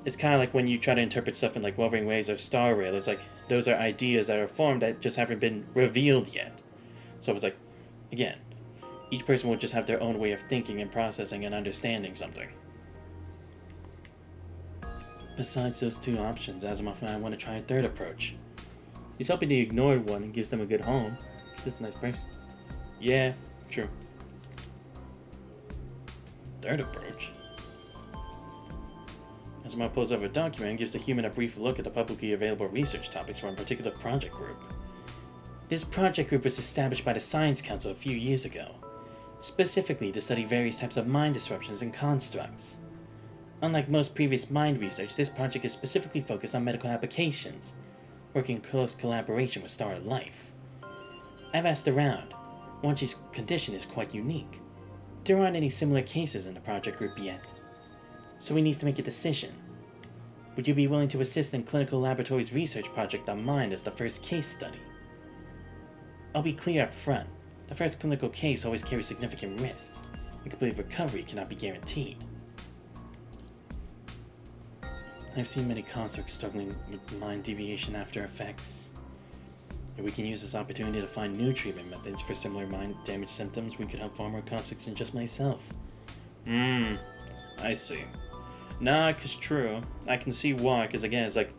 It's kind of like when you try to interpret stuff in like Wuthering Waves or Star Rail, it's like, those are ideas that are formed that just haven't been revealed yet. So it's like, again, each person will just have their own way of thinking and processing and understanding something. Besides those two options, Asimov and I want to try a third approach. He's helping the ignored one and gives them a good home. Just a nice person. Yeah, true. Third approach? Asimov pulls over a document and gives the human a brief look at the publicly available research topics from a particular project group. This project group was established by the Science Council a few years ago, specifically to study various types of mind disruptions and constructs. Unlike most previous mind research, this project is specifically focused on medical applications, working in close collaboration with Starry Life. I've asked around. Wanchi's condition is quite unique. There aren't any similar cases in the project group yet, so he needs to make a decision. Would you be willing to assist in Clinical Laboratories research project on mind as the first case study? I'll be clear up front. The first clinical case always carries significant risks, and complete recovery cannot be guaranteed. I've seen many constructs struggling with mind deviation after effects. If we can use this opportunity to find new treatment methods for similar mind damage symptoms, we could help far more constructs than just myself. I see. Nah, 'cause true. I can see why, 'cause again, it's like,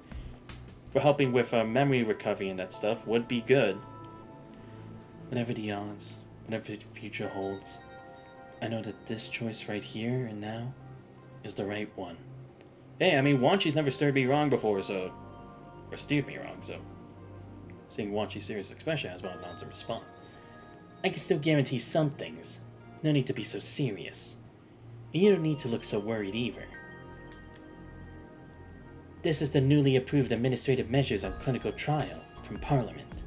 for helping with memory recovery and that stuff would be good. Whatever the odds, whatever the future holds, I know that this choice right here and now is the right one. Hey, I mean, Wanchi's never steered me wrong before, so... Or steered me wrong, so... Seeing Wanchi's serious expression, I was about not to respond. I can still guarantee some things. No need to be so serious. And you don't need to look so worried either. This is the newly approved administrative measures on clinical trial from Parliament.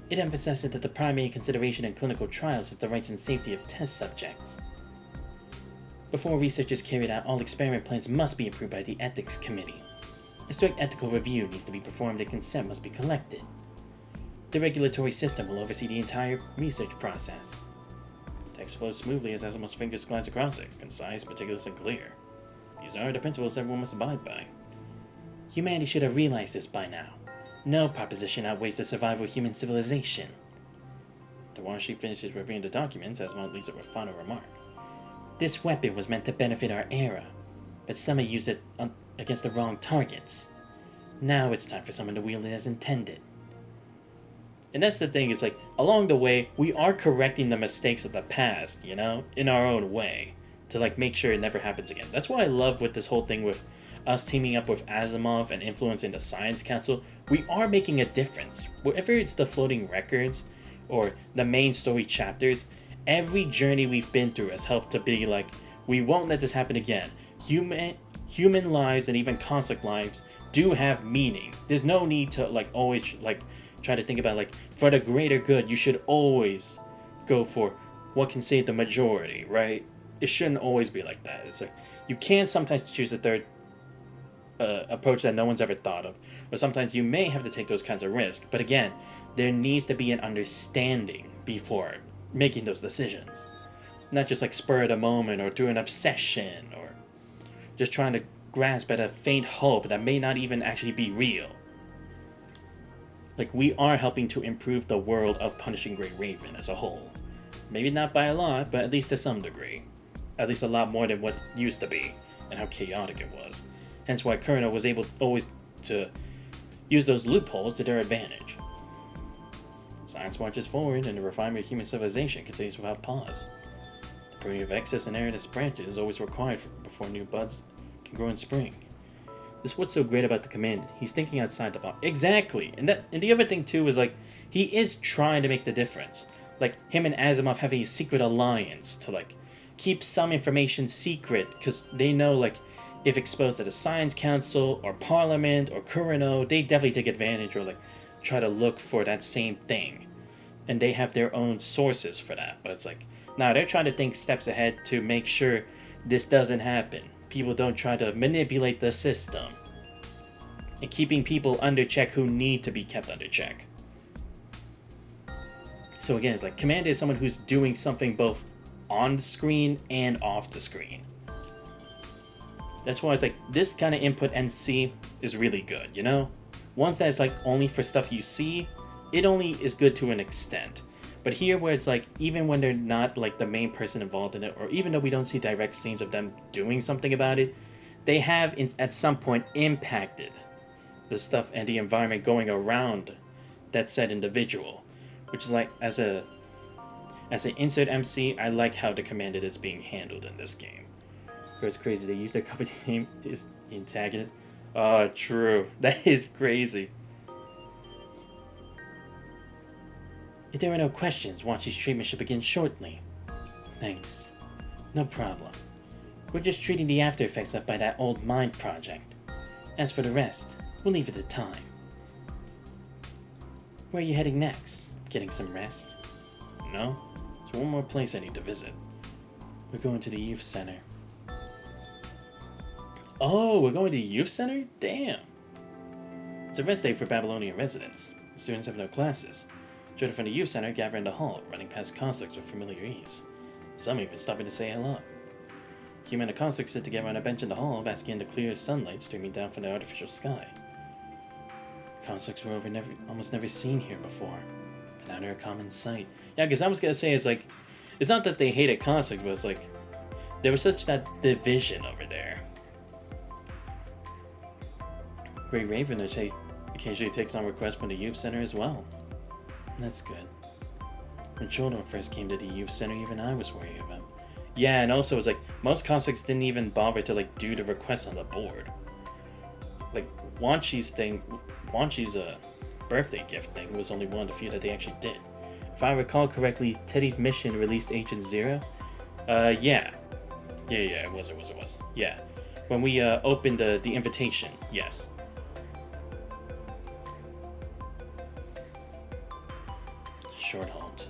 It emphasizes that the primary consideration in clinical trials is the rights and safety of test subjects. Before research is carried out, all experiment plans must be approved by the Ethics Committee. A strict ethical review needs to be performed and consent must be collected. The regulatory system will oversee the entire research process. Text flows smoothly as Asimov's fingers glance across it, concise, meticulous, and clear. These are the principles everyone must abide by. Humanity should have realized this by now. No proposition outweighs the survival of human civilization. While she finishes reviewing the documents, Asimov leaves it with a final remark. This weapon was meant to benefit our era, but someone used it against the wrong targets. Now it's time for someone to wield it as intended. And that's the thing, is like, along the way, we are correcting the mistakes of the past, you know, in our own way. to like make sure it never happens again. That's what I love with this whole thing with us teaming up with Asimov and influencing the Science Council. We are making a difference. Whether it's the floating records or the main story chapters, every journey we've been through has helped to be like, we won't let this happen again. Human lives and even conflict lives do have meaning. There's no need to like always like try to think about like for the greater good. You should always go for what can save the majority, right? It shouldn't always be like that. It's like you can sometimes choose a third approach that no one's ever thought of, or sometimes you may have to take those kinds of risks. But again, there needs to be an understanding before making those decisions, not just like spur of the moment or through an obsession or just trying to grasp at a faint hope that may not even actually be real. Like, we are helping to improve the world of Punishing Gray Raven as a whole. Maybe not by a lot, but at least to some degree. At least a lot more than what it used to be, and how chaotic it was. Hence why Kurno was able always to use those loopholes to their advantage. Science marches forward, and the refinement of human civilization continues without pause. The pruning of excess and erroneous branches is always required before new buds can grow in spring. This is what's so great about the command. He's thinking outside the box. Exactly. And the other thing too is like he is trying to make the difference. Like him and Asimov have a secret alliance to like keep some information secret because they know like if exposed to the Science Council or Parliament or Kurano, they definitely take advantage or like try to look for that same thing. And they have their own sources for that. But it's like now they're trying to think steps ahead to make sure this doesn't happen. People don't try to manipulate the system, and keeping people under check who need to be kept under check. So again, it's like Commander is someone who's doing something both on the screen and off the screen. That's why it's like this kind of input NC is really good, you know? Once that's like only for stuff you see, it only is good to an extent. But here where it's like, even when they're not like the main person involved in it, or even though we don't see direct scenes of them doing something about it, they have at some point impacted the stuff and the environment going around that said individual. Which is like, as an insert MC, I like how the Commanded is being handled in this game. It's crazy, they use their company name as the antagonist. Oh, true. That is crazy. If there are no questions, Wachi's treatment should begin shortly. Thanks. No problem. We're just treating the after effects left by that old mine project. As for the rest, we'll leave it to time. Where are you heading next? Getting some rest? No? There's one more place I need to visit. We're going to the youth center. Oh, we're going to the youth center? Damn. It's a rest day for Babylonian residents. The students have no classes. Children from the youth center gather in the hall, running past constructs with familiar ease. Some even stopping to say hello. Human and constructs sit together on a bench in the hall, basking in the clear sunlight streaming down from the artificial sky. Constructs were almost never seen here before, but now they're a common sight. Yeah, because I was gonna say it's like, it's not that they hated constructs, but it's like there was such that division over there. Gray Raven occasionally takes on requests from the youth center as well. That's good. When children first came to the youth center, even I was worried of them. Yeah, and also it's like most constructs didn't even bother to like do the request on the board. Like Wanchi's birthday gift thing was only one of the few that they actually did. If I recall correctly, Teddy's mission released Agent Zero. Yeah, it was. Yeah, when we opened the invitation, yes. Short Halt.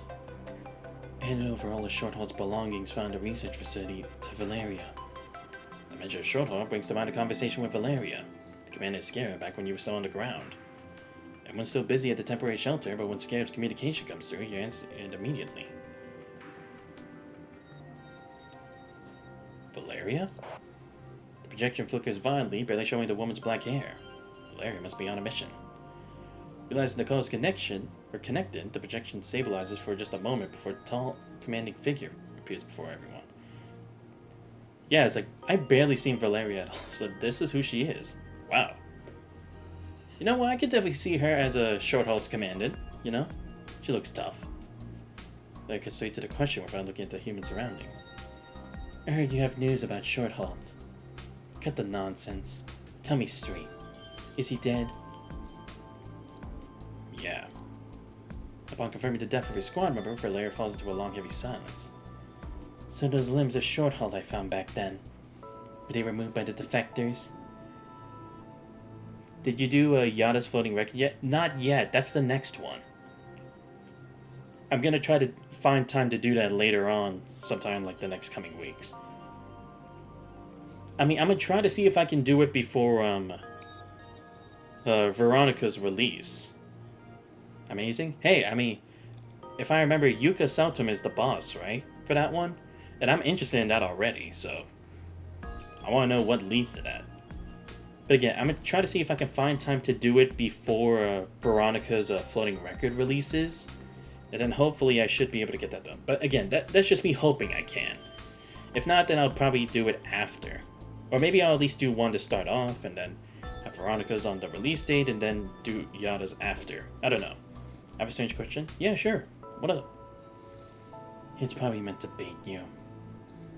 Handed over all of Short Halt's belongings found a research facility to Valeria. The mention of Short Halt brings to mind a conversation with Valeria, the commander of Scarab back when you were still on the ground. Everyone's still busy at the temporary shelter, but when Scarab's communication comes through, you answer it immediately. Valeria? The projection flickers violently, barely showing the woman's black hair. Valeria must be on a mission. Realizing Nicole's connected, the projection stabilizes for just a moment before a tall, commanding figure appears before everyone. Yeah, it's like, I've barely seen Valeria at all, so this is who she is. Wow. You know what, I could definitely see her as a Short Halt's commandant, you know? She looks tough. That gets straight to the question without looking at the human surroundings. I heard you have news about Short Halt. Cut the nonsense. Tell me straight. Is he dead? Yeah. Upon confirming the death of his squad member, Verlaire falls into a long, heavy silence. So those limbs of Short Halt I found back then, were they removed by the defectors? Did you do Yada's floating record yet? Not yet. That's the next one. I'm gonna try to find time to do that later on, sometime like the next coming weeks. I mean, I'm gonna try to see if I can do it before Veronica's release. Amazing. Hey, I mean, if I remember, Yuka Saotome is the boss, right, for that one? And I'm interested in that already, so I want to know what leads to that. But again, I'm gonna try to see if I can find time to do it before Veronica's floating record releases. And then hopefully I should be able to get that done. But again, that's just me hoping I can. If not, then I'll probably do it after. Or maybe I'll at least do one to start off, and then have Veronica's on the release date, and then do Yada's after. I don't know. I have a strange question? Yeah, sure. What up? It's probably meant to bait you.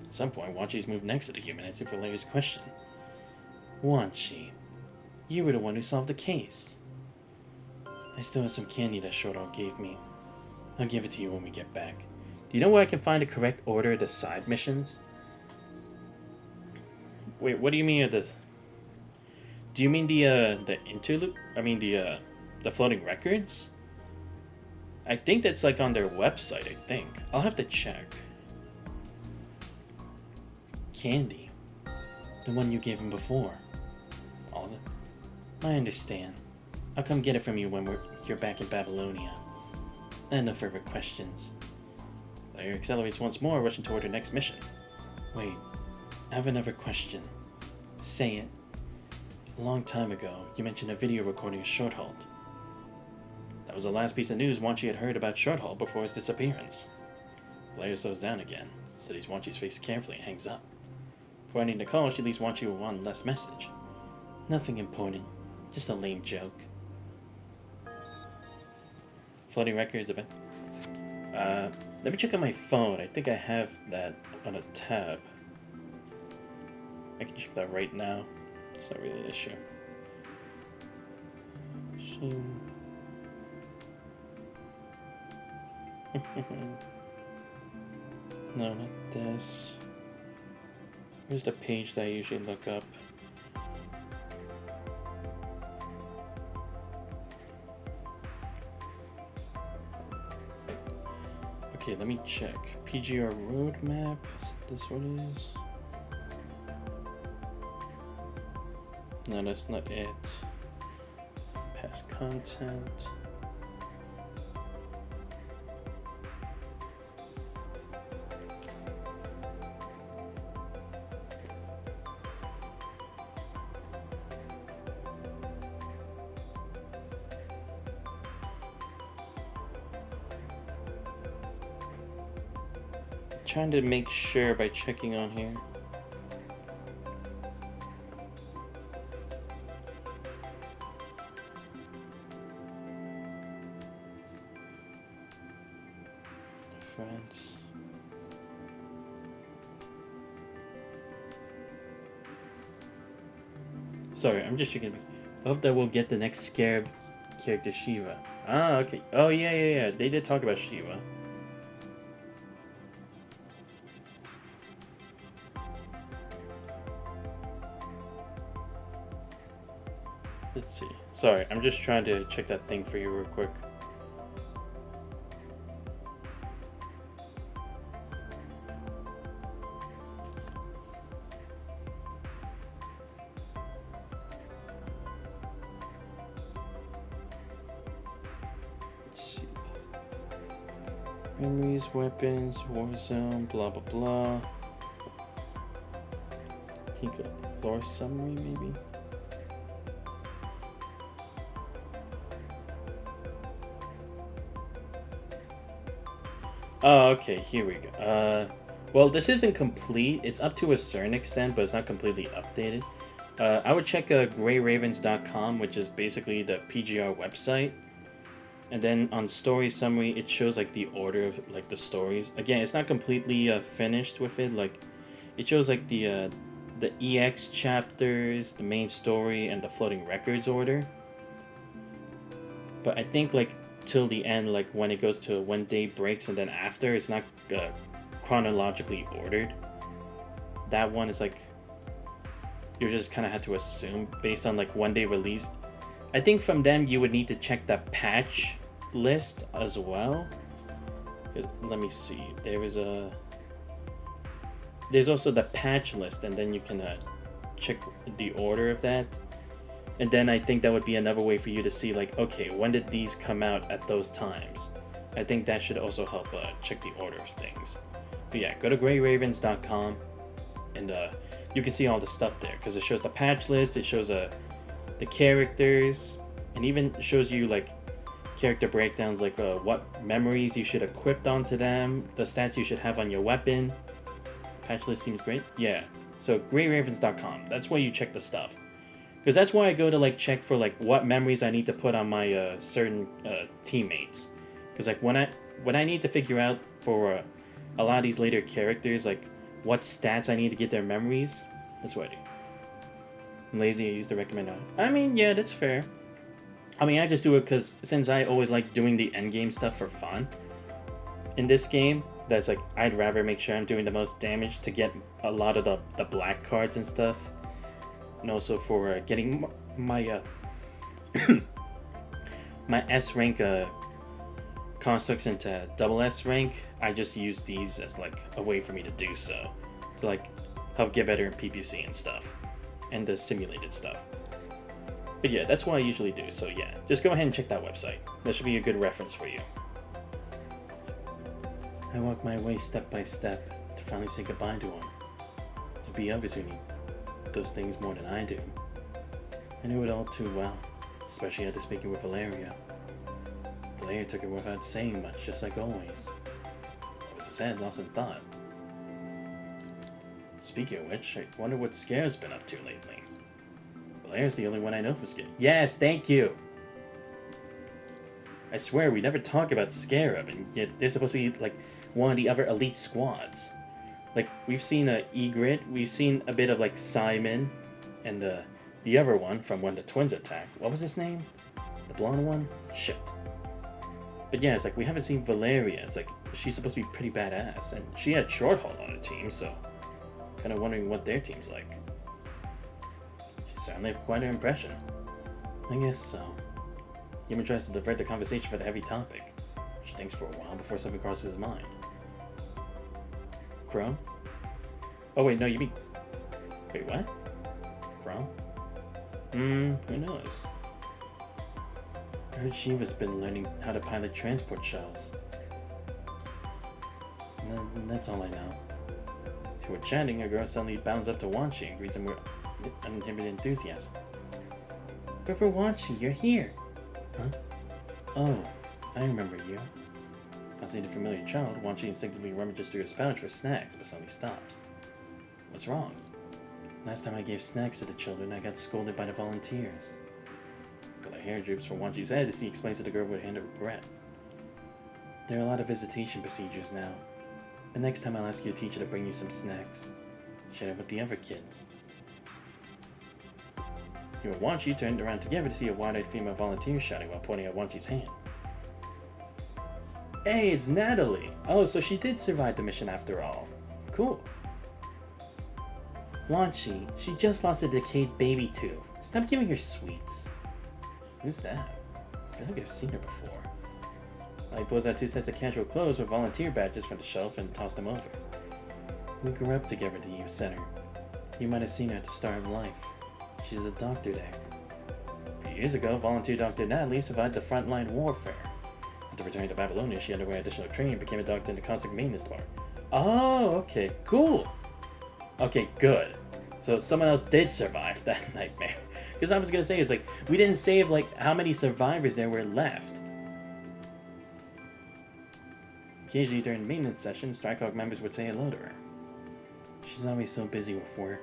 At some point, Wanchi's moved next to the human answer for Larry's question. Wanchi, you were the one who solved the case. I still have some candy that Short Halt gave me. I'll give it to you when we get back. Do you know where I can find the correct order of the side missions? Wait, what do you mean of this? Do you mean the interlude? I mean the floating records? I think that's like on their website, I think. I'll have to check. Candy. The one you gave him before. All of it? I understand. I'll come get it from you when you're back in Babylonia. And no further questions. Player accelerates once more, rushing toward her next mission. Wait, I have another question. Say it. A long time ago, you mentioned a video recording of Short Halt. That was the last piece of news Wanchi had heard about Short Halt before his disappearance. Player slows down again, studies Wanchi's face carefully, and hangs up. Before ending the call, she leaves Wanchi with one last message. Nothing important, just a lame joke. Floating records event. Let me check on my phone. I think I have that on a tab. I can check that right now. It's not really an issue. No, not this. Here's the page that I usually look up. Okay, let me check. PGR roadmap. Is this what it is? No, that's not it. Past content. Trying to make sure by checking on here. France. Sorry, I'm just checking. I hope that we'll get the next Scarab character, Shiva. Ah, okay. Oh, yeah. They did talk about Shiva. Let's see. Sorry, I'm just trying to check that thing for you real quick. Let's see. Memories, weapons, Warzone, blah blah blah. I think a lore summary maybe. Oh, okay, here we go. Well, this isn't complete. It's up to a certain extent, but it's not completely updated. I would check grayravens.com, which is basically the PGR website. And then on story summary, it shows like the order of like the stories. Again, it's not completely finished with it. Like, it shows like the EX chapters, the main story, and the floating records order. But I think like till the end, like when it goes to when day breaks and then after, it's not chronologically ordered. That one is like you just kind of had to assume based on like when they release. I think from them you would need to check the patch list as well. Let me see. There's also the patch list, and then you can check the order of that. And then I think that would be another way for you to see like, okay, when did these come out at those times? I think that should also help check the order of things. But yeah, go to greyravens.com and you can see all the stuff there because it shows the patch list, it shows the characters, and even shows you like character breakdowns, like what memories you should equip onto them, the stats you should have on your weapon. Patch list seems great. Yeah, so greyravens.com, that's where you check the stuff, because that's why I go to like check for like what memories I need to put on my certain teammates, because like when I need to figure out for a lot of these later characters like what stats I need to get their memories, that's what I do. I'm lazy, I used to recommend it. I mean, yeah, that's fair. I mean, I just do it because since I always like doing the endgame stuff for fun, in this game, that's like, I'd rather make sure I'm doing the most damage to get a lot of the black cards and stuff. And also for getting my my S rank constructs into double S rank, I just use these as like a way for me to do so. To like help get better in PPC and stuff. And the simulated stuff. But yeah, that's what I usually do, so yeah. Just go ahead and check that website. That should be a good reference for you. I walk my way step by step to finally say goodbye to him. There'll be others who need those things more than I do. I knew it all too well, especially after speaking with Valeria. Valeria took it without saying much, just like always. I was sad, lost in thought. Speaking of which, I wonder what Scare's been up to lately. Valeria's the only one I know for Scare. Yes, thank you! I swear, we never talk about Scarab, and yet they're supposed to be, like, one of the other elite squads. Like, we've seen Egrid, we've seen a bit of, like, Simon, and the other one from when the twins attacked. What was his name? The blonde one? Shit. But yeah, it's like, we haven't seen Valeria. It's like, she's supposed to be pretty badass, and she had Shorthaul on her team, so... kind of wondering what their team's like. She certainly have quite an impression. I guess so. Human tries to divert the conversation for the heavy topic. She thinks for a while before something crosses his mind. Chrome? Oh wait, no, you mean... Wait, what? Chrome? Who knows? I heard Shiva's been learning how to pilot transport shuttles. And that's all I know. We're chatting, a girl suddenly bounds up to Wanshi and greets him with uninhibited enthusiasm. Brother Wanshi, you're here! Huh? Oh, I remember you. Not seeing a familiar child, Wanshi instinctively rummages through his pouch for snacks, but suddenly stops. What's wrong? Last time I gave snacks to the children, I got scolded by the volunteers. The hair droops from Wanshi's head as he explains to the girl with a hand of regret. There are a lot of visitation procedures now. But next time I'll ask your teacher to bring you some snacks. Share it with the other kids. You and Wanshi turned around together to see a wide-eyed female volunteer shouting while pointing at Wanshi's hand. Hey, it's Natalie! Oh, so she did survive the mission after all. Cool. Wanshi, she just lost a decayed baby tooth. Stop giving her sweets. Who's that? I feel like I've seen her before. I pulls out 2 sets of casual clothes with volunteer badges from the shelf and tossed them over. We grew up together at the youth center. You might have seen her at the Start of Life. She's a doctor there. A few years ago, volunteer Dr. Natalie survived the frontline warfare. After returning to Babylonia, she underwent additional training and became a doctor in the Cosmic Maintenance Department. Oh, okay, cool. Okay, good. So someone else did survive that nightmare. Because I was going to say, it's like, we didn't save, like, how many survivors there were left. Occasionally during maintenance sessions, Strikehawk members would say hello to her. She's always so busy with work.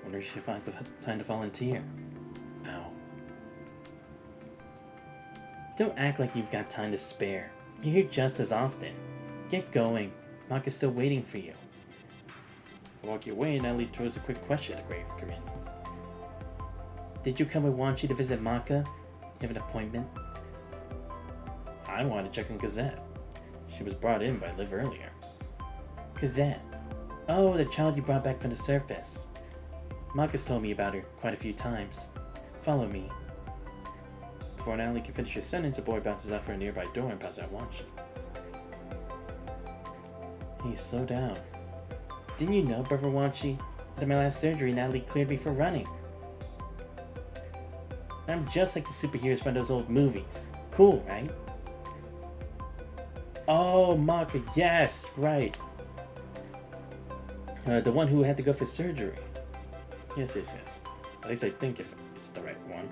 Wonder if she finds the time to volunteer. Ow. Don't act like you've got time to spare. You're here just as often. Get going. Maka's still waiting for you. Walk your way, and Natalie throws a quick question at the grave command. Did you come with Wanchi to visit Maka? You have an appointment? I wanted to check on Gazette. She was brought in by Liv earlier. Gazette? Oh, the child you brought back from the surface. Maka's told me about her quite a few times. Follow me. Before Natalie can finish her sentence, a boy bounces out for a nearby door and passes out Wanchi. Hey, slow down. Didn't you know, Brother Wanchi? After my last surgery, Natalie cleared me for running. I'm just like the superheroes from those old movies. Cool, right? Oh, Maka, yes, right. The one who had to go for surgery. Yes. At least I think if it's the right one.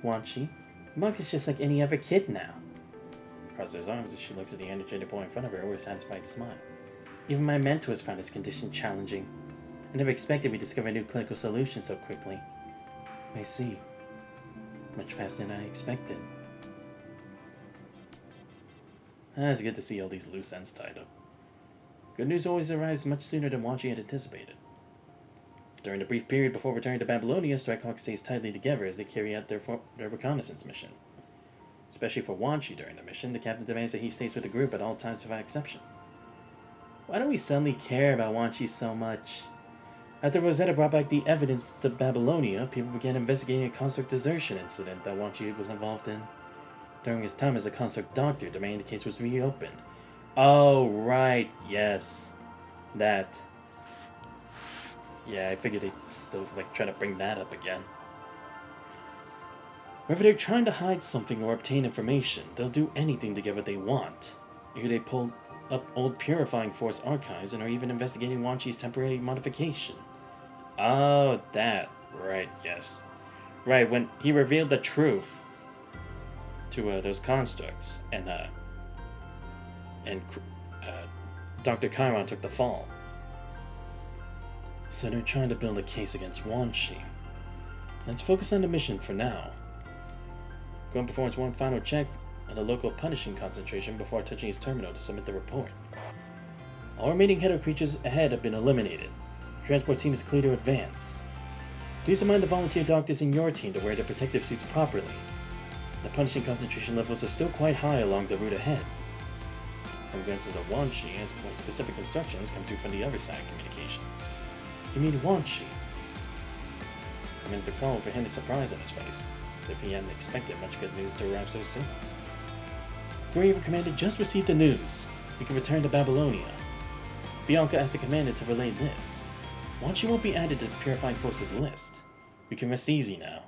Wanchi, Maka's just like any other kid now. Crosses her arms as she looks at the energetic boy in front of her with a satisfied smile. Even my mentors found this condition challenging. I never expected we'd discover a new clinical solution so quickly. I see. Much faster than I expected. It's good to see all these loose ends tied up. Good news always arrives much sooner than Wanchi had anticipated. During the brief period before returning to Babylonia, Strikehawk stays tightly together as they carry out their reconnaissance mission. Especially for Wanchi during the mission, the captain demands that he stays with the group at all times without exception. Why do we suddenly care about Wanchi so much? After Rosetta brought back the evidence to Babylonia, people began investigating a construct desertion incident that Wanchi was involved in. During his time as a construct doctor, the main case was reopened. Oh, right, yes. That. Yeah, I figured they'd still, try to bring that up again. Whether they're trying to hide something or obtain information, they'll do anything to get what they want. Either they pulled up old Purifying Force archives and are even investigating Wanchi's temporary modification. Oh, that. Right, yes. Right, when he revealed the truth to those constructs, and Dr. Chiron took the fall. So they're trying to build a case against Wanchi. Let's focus on the mission for now. Gon performs one final check at a local punishing concentration before touching his terminal to submit the report. All remaining Header creatures ahead have been eliminated. Transport team is clear to advance. Please remind the volunteer doctors in your team to wear their protective suits properly. The punishing concentration levels are still quite high along the route ahead. From glances at Wanchi, as more specific instructions come through from the other side of communication. You mean Wanchi? Commends the call for him a surprise on his face, as if he hadn't expected much good news to arrive so soon. Graver Commander just received the news. We can return to Babylonia. Bianca asked the commander to relay this. Wanchi won't be added to the Purifying Forces list. We can rest easy now.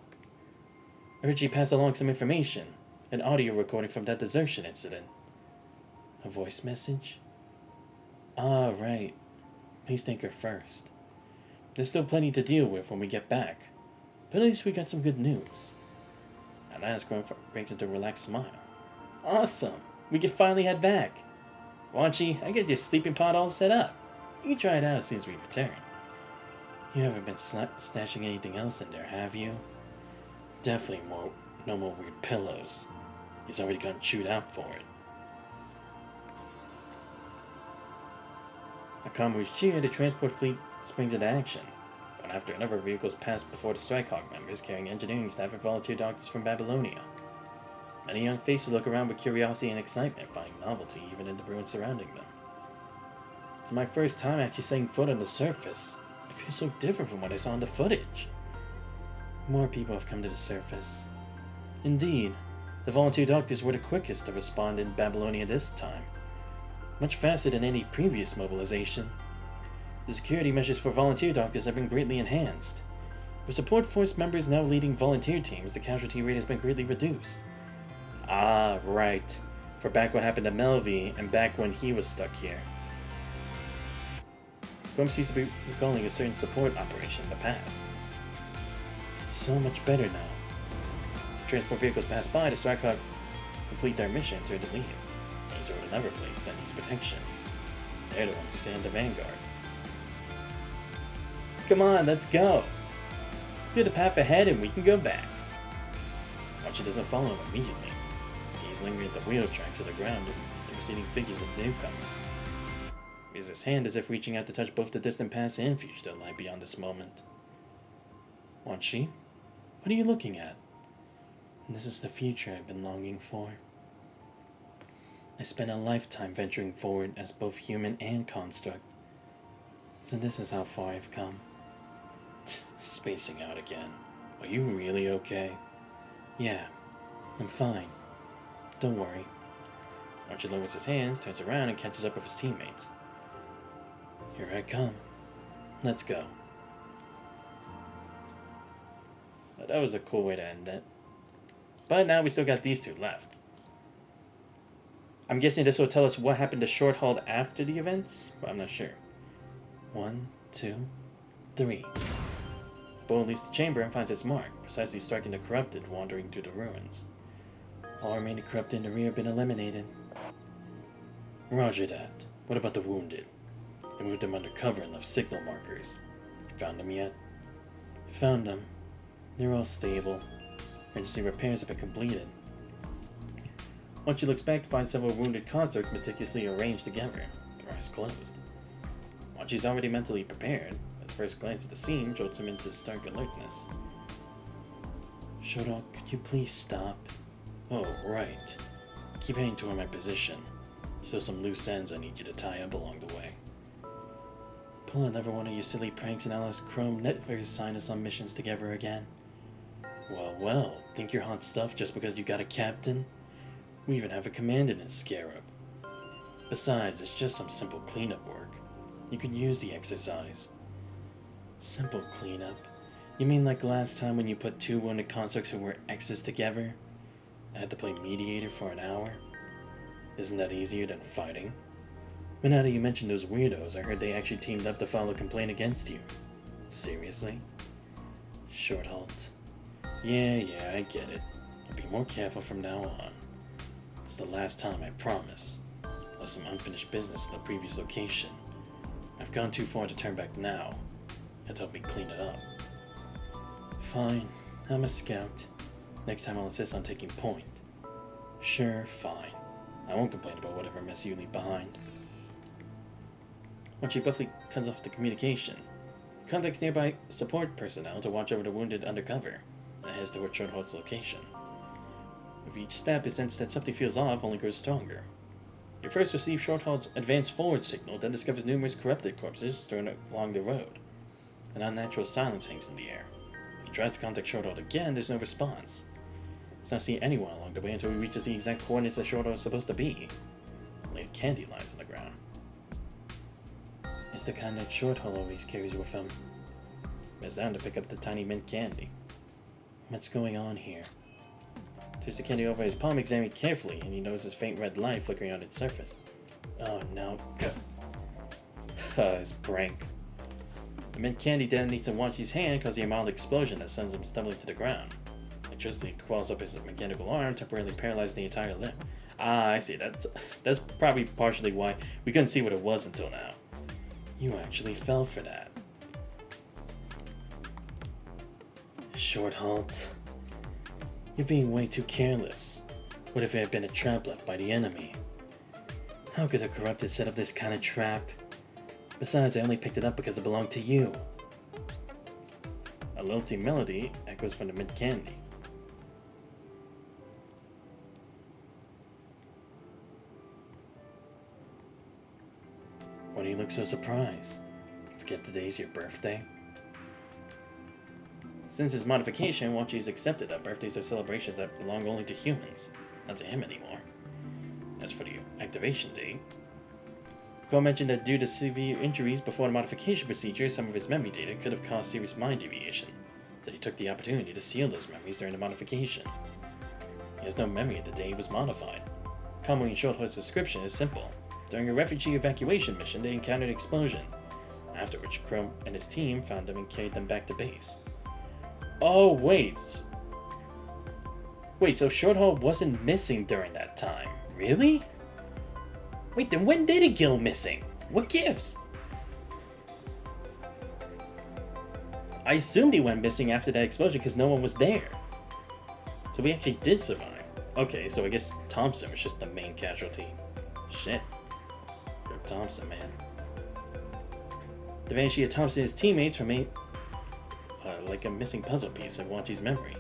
I heard she passed along some information, an audio recording from that desertion incident. A voice message? Ah, right. Please thank her first. There's still plenty to deal with when we get back, but at least we got some good news. At last, Gron breaks into a relaxed smile. Awesome! We can finally head back. Wanchi, I got your sleeping pod all set up. You can try it out as soon as we return. You haven't been stashing anything else in there, have you? Definitely no more weird pillows. He's already gotten chewed out for it. A commoner's cheer, the transport fleet springs into action. One after another, vehicles pass before the Strikehawk members carrying engineering staff and volunteer doctors from Babylonia. Many young faces look around with curiosity and excitement, finding novelty even in the ruins surrounding them. It's my first time actually setting foot on the surface. It feels so different from what I saw in the footage. More people have come to the surface. Indeed, the volunteer doctors were the quickest to respond in Babylonia this time. Much faster than any previous mobilization. The security measures for volunteer doctors have been greatly enhanced. With support force members now leading volunteer teams, the casualty rate has been greatly reduced. Ah, right. For back what happened to Melvi, and back when he was stuck here. Grom seems to be recalling a certain support operation in the past. It's so much better now. As the transport vehicles pass by, the Strikehawk complete their mission and turn to leave. They toward another place that needs protection. They're the ones who stay on the vanguard. Come on, let's go! Clear the path ahead and we can go back. Wanchi doesn't follow him immediately. His gaze lingering at the wheel tracks of the ground and the receding figures of the newcomers. Raises his hand as if reaching out to touch both the distant past and future that lie beyond this moment. Wan Shi, what are you looking at? This is the future I've been longing for. I spent a lifetime venturing forward as both human and construct. So this is how far I've come. Spacing out again. Are you really okay? Yeah, I'm fine. Don't worry. Archie lowers his hands, turns around, and catches up with his teammates. Here I come. Let's go. That was a cool way to end it. But now we still got these two left. I'm guessing this will tell us what happened to Short Hauled after the events, but I'm not sure. 1, 2, 3. Bull leaves the chamber and finds its mark, precisely striking the corrupted wandering through the ruins. All remaining corrupted in the rear have been eliminated. Roger that. What about the wounded? I moved them undercover and left signal markers. You found them yet? Found them. They're all stable. Emergency repairs have been completed. Once she looks back to find several wounded constructs meticulously arranged together, her eyes closed. Once she's already mentally prepared, his first glance at the scene jolts him into stark alertness. Shoto, could you please stop? Oh, right. Keep heading toward my position. Still some loose ends I need you to tie up along the way. Pull another one of your silly pranks and Alice Chrome never sign us on missions together again. Well, think you're hot stuff just because you got a captain? We even have a commandant in Scarab. Besides, it's just some simple cleanup work. You could use the exercise. Simple cleanup? You mean like last time when you put two wounded constructs who were exes together? I had to play mediator for an hour? Isn't that easier than fighting? But now that you mentioned those weirdos, I heard they actually teamed up to file a complaint against you. Seriously? Short halt. Yeah, I get it. I'll be more careful from now on. It's the last time, I promise. Left some unfinished business in the previous location. I've gone too far to turn back now. You have to help me clean it up. Fine, I'm a scout. Next time I'll insist on taking point. Sure, fine. I won't complain about whatever mess you leave behind. Once she roughly cuts off the communication, contacts nearby support personnel to watch over the wounded undercover, and heads toward Shorthalt's location. With each step, his sense that something feels off only grows stronger. You first receive Shorthalt's advance forward signal, then discovers numerous corrupted corpses strewn along the road. An unnatural silence hangs in the air. When he tries to contact Shorthalt again, there's no response. He's not seeing anyone along the way until he reaches the exact coordinates that Shorthalt is supposed to be. Only a candy lies on the ground. It's the kind that Shorthalt always carries with him. Bends down to pick up the tiny mint candy. What's going on here? Turns the candy over his palm, examining it carefully, and he notices faint red light flickering on its surface. Oh no. His prank. The mint candy detonates in Wanchi's hand, causing a mild explosion that sends him stumbling to the ground. Electricity crawls up his mechanical arm, temporarily paralyzing the entire limb. Ah, I see. That's probably partially why we couldn't see what it was until now. You actually fell for that. Short halt. You're being way too careless. What if it had been a trap left by the enemy? How could the corrupted set up this kind of trap? Besides, I only picked it up because it belonged to you. A lilting melody echoes from the mint candy. Why do you look so surprised? Forget today's your birthday? Since his modification, Wanchi's accepted that birthdays are celebrations that belong only to humans, not to him anymore. As for the activation date, Ko mentioned that due to severe injuries before the modification procedure, some of his memory data could have caused serious mind deviation, that he took the opportunity to seal those memories during the modification. He has no memory of the day he was modified. Commonly, Shorthood's description is simple. During a refugee evacuation mission, they encountered an explosion, after which Chrome and his team found them and carried them back to base. Oh, wait, so Shorthaul wasn't missing during that time. Really? Wait, then when did he go missing? What gives? I assumed he went missing after that explosion because no one was there. So we actually did survive. Okay, so I guess Thompson was just the main casualty. Shit. Rip Thompson, man. The vanishing of Thompson and his teammates remain like a missing puzzle piece of Wanchi's memory,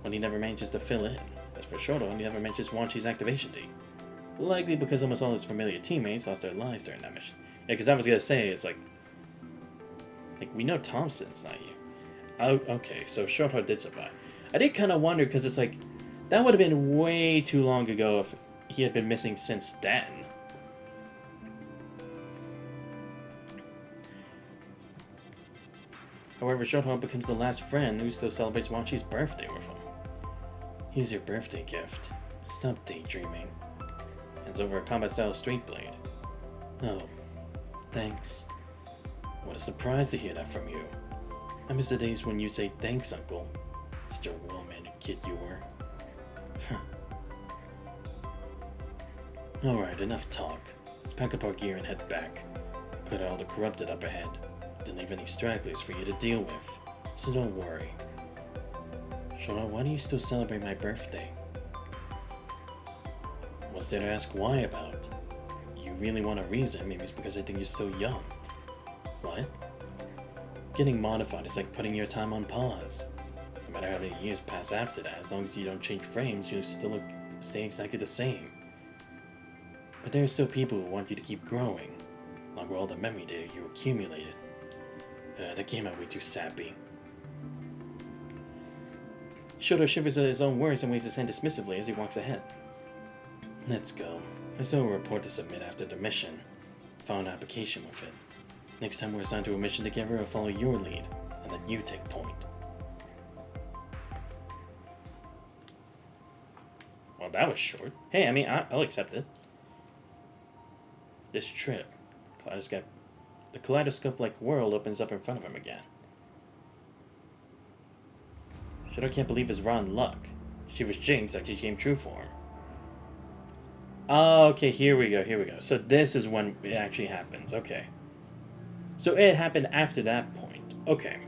when he never manages to fill in. As for Shoto, he never mentions Wanchi's activation date. Likely because almost all his familiar teammates lost their lives during that mission. Yeah, because I was gonna say, it's like we know Thompson's not here. Oh, okay, so Shoto did survive. I did kind of wonder, because it's like, that would have been way too long ago if he had been missing since then. However, Shoto becomes the last friend who still celebrates Wanchi's birthday with him. Here's your birthday gift. Stop daydreaming. Hands over a combat-style straight blade. Oh, thanks. What a surprise to hear that from you. I miss the days when you'd say thanks, Uncle. Such a well-mannered kid you were. Huh. Alright, enough talk. Let's pack up our gear and head back. Clear out all the corrupted up ahead. Didn't leave any stragglers for you to deal with. So don't worry. Shoto, why do you still celebrate my birthday? What's there to ask why about? You really want a reason? Maybe it's because I think you're still young. What? Getting modified is like putting your time on pause. No matter how many years pass after that, as long as you don't change frames, you still stay exactly the same. But there are still people who want you to keep growing, along with all the memory data you accumulated. That came out way too sappy. Shoto shivers at his own words and waves his hand dismissively as he walks ahead. Let's go. I still have a report to submit after the mission. File an application with it. Next time we're assigned to a mission together, I'll follow your lead, and then you take point. Well, that was short. Hey, I mean, I'll accept it. This trip, the kaleidoscope-like world opens up in front of him again. Shoto can't believe his rotten luck. She was jinxed like she came true for him. Oh, okay, here we go. So this is when it actually happens. Okay. So it happened after that point. Okay.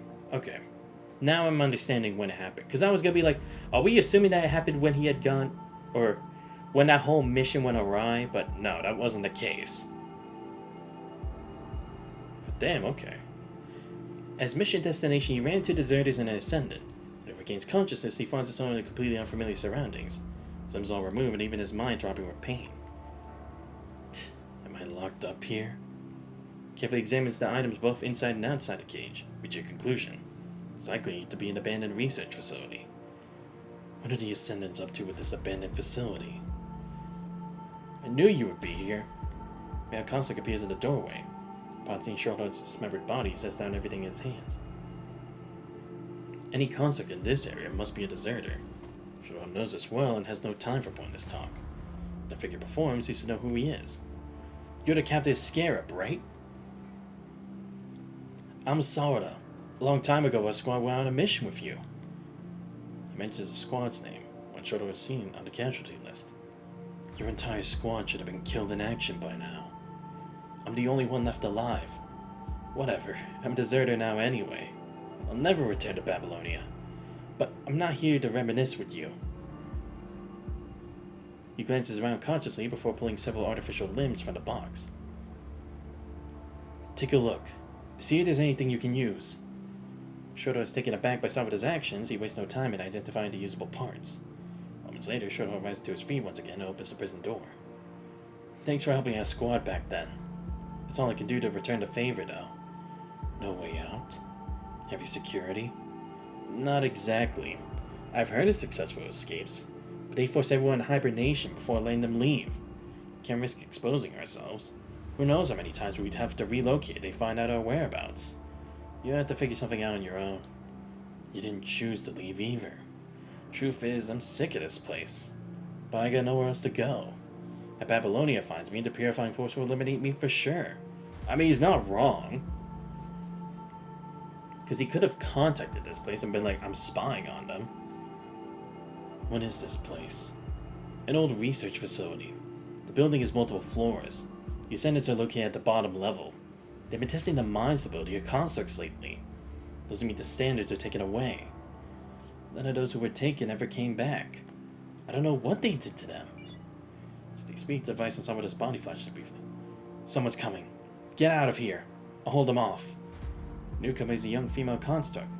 Now I'm understanding when it happened. Because I was going to be like, are we assuming that it happened when he had gone, or when that whole mission went awry? But no, that wasn't the case. But damn, okay. As mission destination, he ran into deserters and an ascendant. When he regains consciousness, he finds himself in completely unfamiliar surroundings. Limbs all removed, and even his mind dropping with pain. Am I locked up here? Carefully examines the items both inside and outside the cage. Reach a conclusion. It's likely to be an abandoned research facility. What are the Ascendants up to with this abandoned facility? I knew you would be here. Male Consort appears in the doorway. Upon seeing Shoto's dismembered body, he sets down everything in his hands. Any Consort in this area must be a deserter. Shoto knows this well and has no time for pointless talk. The figure before him seems to know who he is. You're the captain Scarab, right? I'm Sawada. A long time ago, our squad went on a mission with you. He mentions the squad's name when Shoto was seen on the casualty list. Your entire squad should have been killed in action by now. I'm the only one left alive. Whatever, I'm a deserter now anyway. I'll never return to Babylonia. But I'm not here to reminisce with you. He glances around consciously before pulling several artificial limbs from the box. Take a look. See if there's anything you can use. Shoto is taken aback by Sawada's actions. He wastes no time in identifying the usable parts. Moments later, Shoto rises to his feet once again and opens the prison door. Thanks for helping our squad back then. That's all I can do to return the favor, though. No way out? Heavy security? Not exactly. I've heard of successful escapes, but they force everyone in hibernation before letting them leave. Can't risk exposing ourselves. Who knows how many times we'd have to relocate if they find out our whereabouts. You have to figure something out on your own. You didn't choose to leave either. Truth is, I'm sick of this place. But I got nowhere else to go. If Babylonia finds me, the Purifying Force will eliminate me for sure. I mean, he's not wrong. Because he could have contacted this place and been like, I'm spying on them. What is this place? An old research facility. The building has multiple floors. The Ascendants are located at the bottom level. They've been testing the mines to build your constructs lately. Those who meet the standards are taken away. None of those who were taken ever came back. I don't know what they did to them. As they speak, the device on Sawada's body flashes briefly. Someone's coming. Get out of here. I'll hold them off. Newcomer is a young female construct.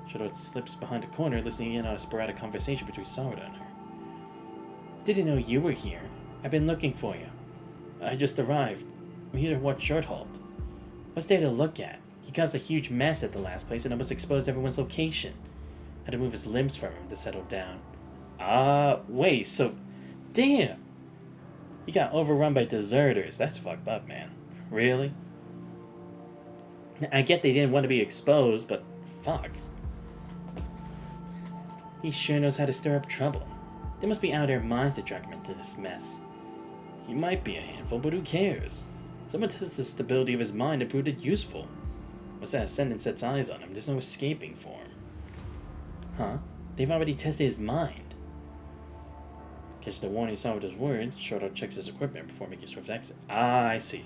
Shoto slips behind a corner, listening in on a sporadic conversation between Sarada and her. Didn't know you were here. I've been looking for you. I just arrived. I'm here to watch Short Halt. What's there to look at? He caused a huge mess at the last place and almost exposed everyone's location. Had to move his limbs from him to settle down. Wait, so... Damn! He got overrun by deserters. That's fucked up, man. Really? I get they didn't want to be exposed, but fuck. He sure knows how to stir up trouble. They must be out of their minds to drag him into this mess. He might be a handful, but who cares? Someone tests the stability of his mind and proved it useful. Once that ascendant sets eyes on him, there's no escaping for him. Huh? They've already tested his mind. Catching the warning sign with his words, Shoto checks his equipment before making a swift exit. I see.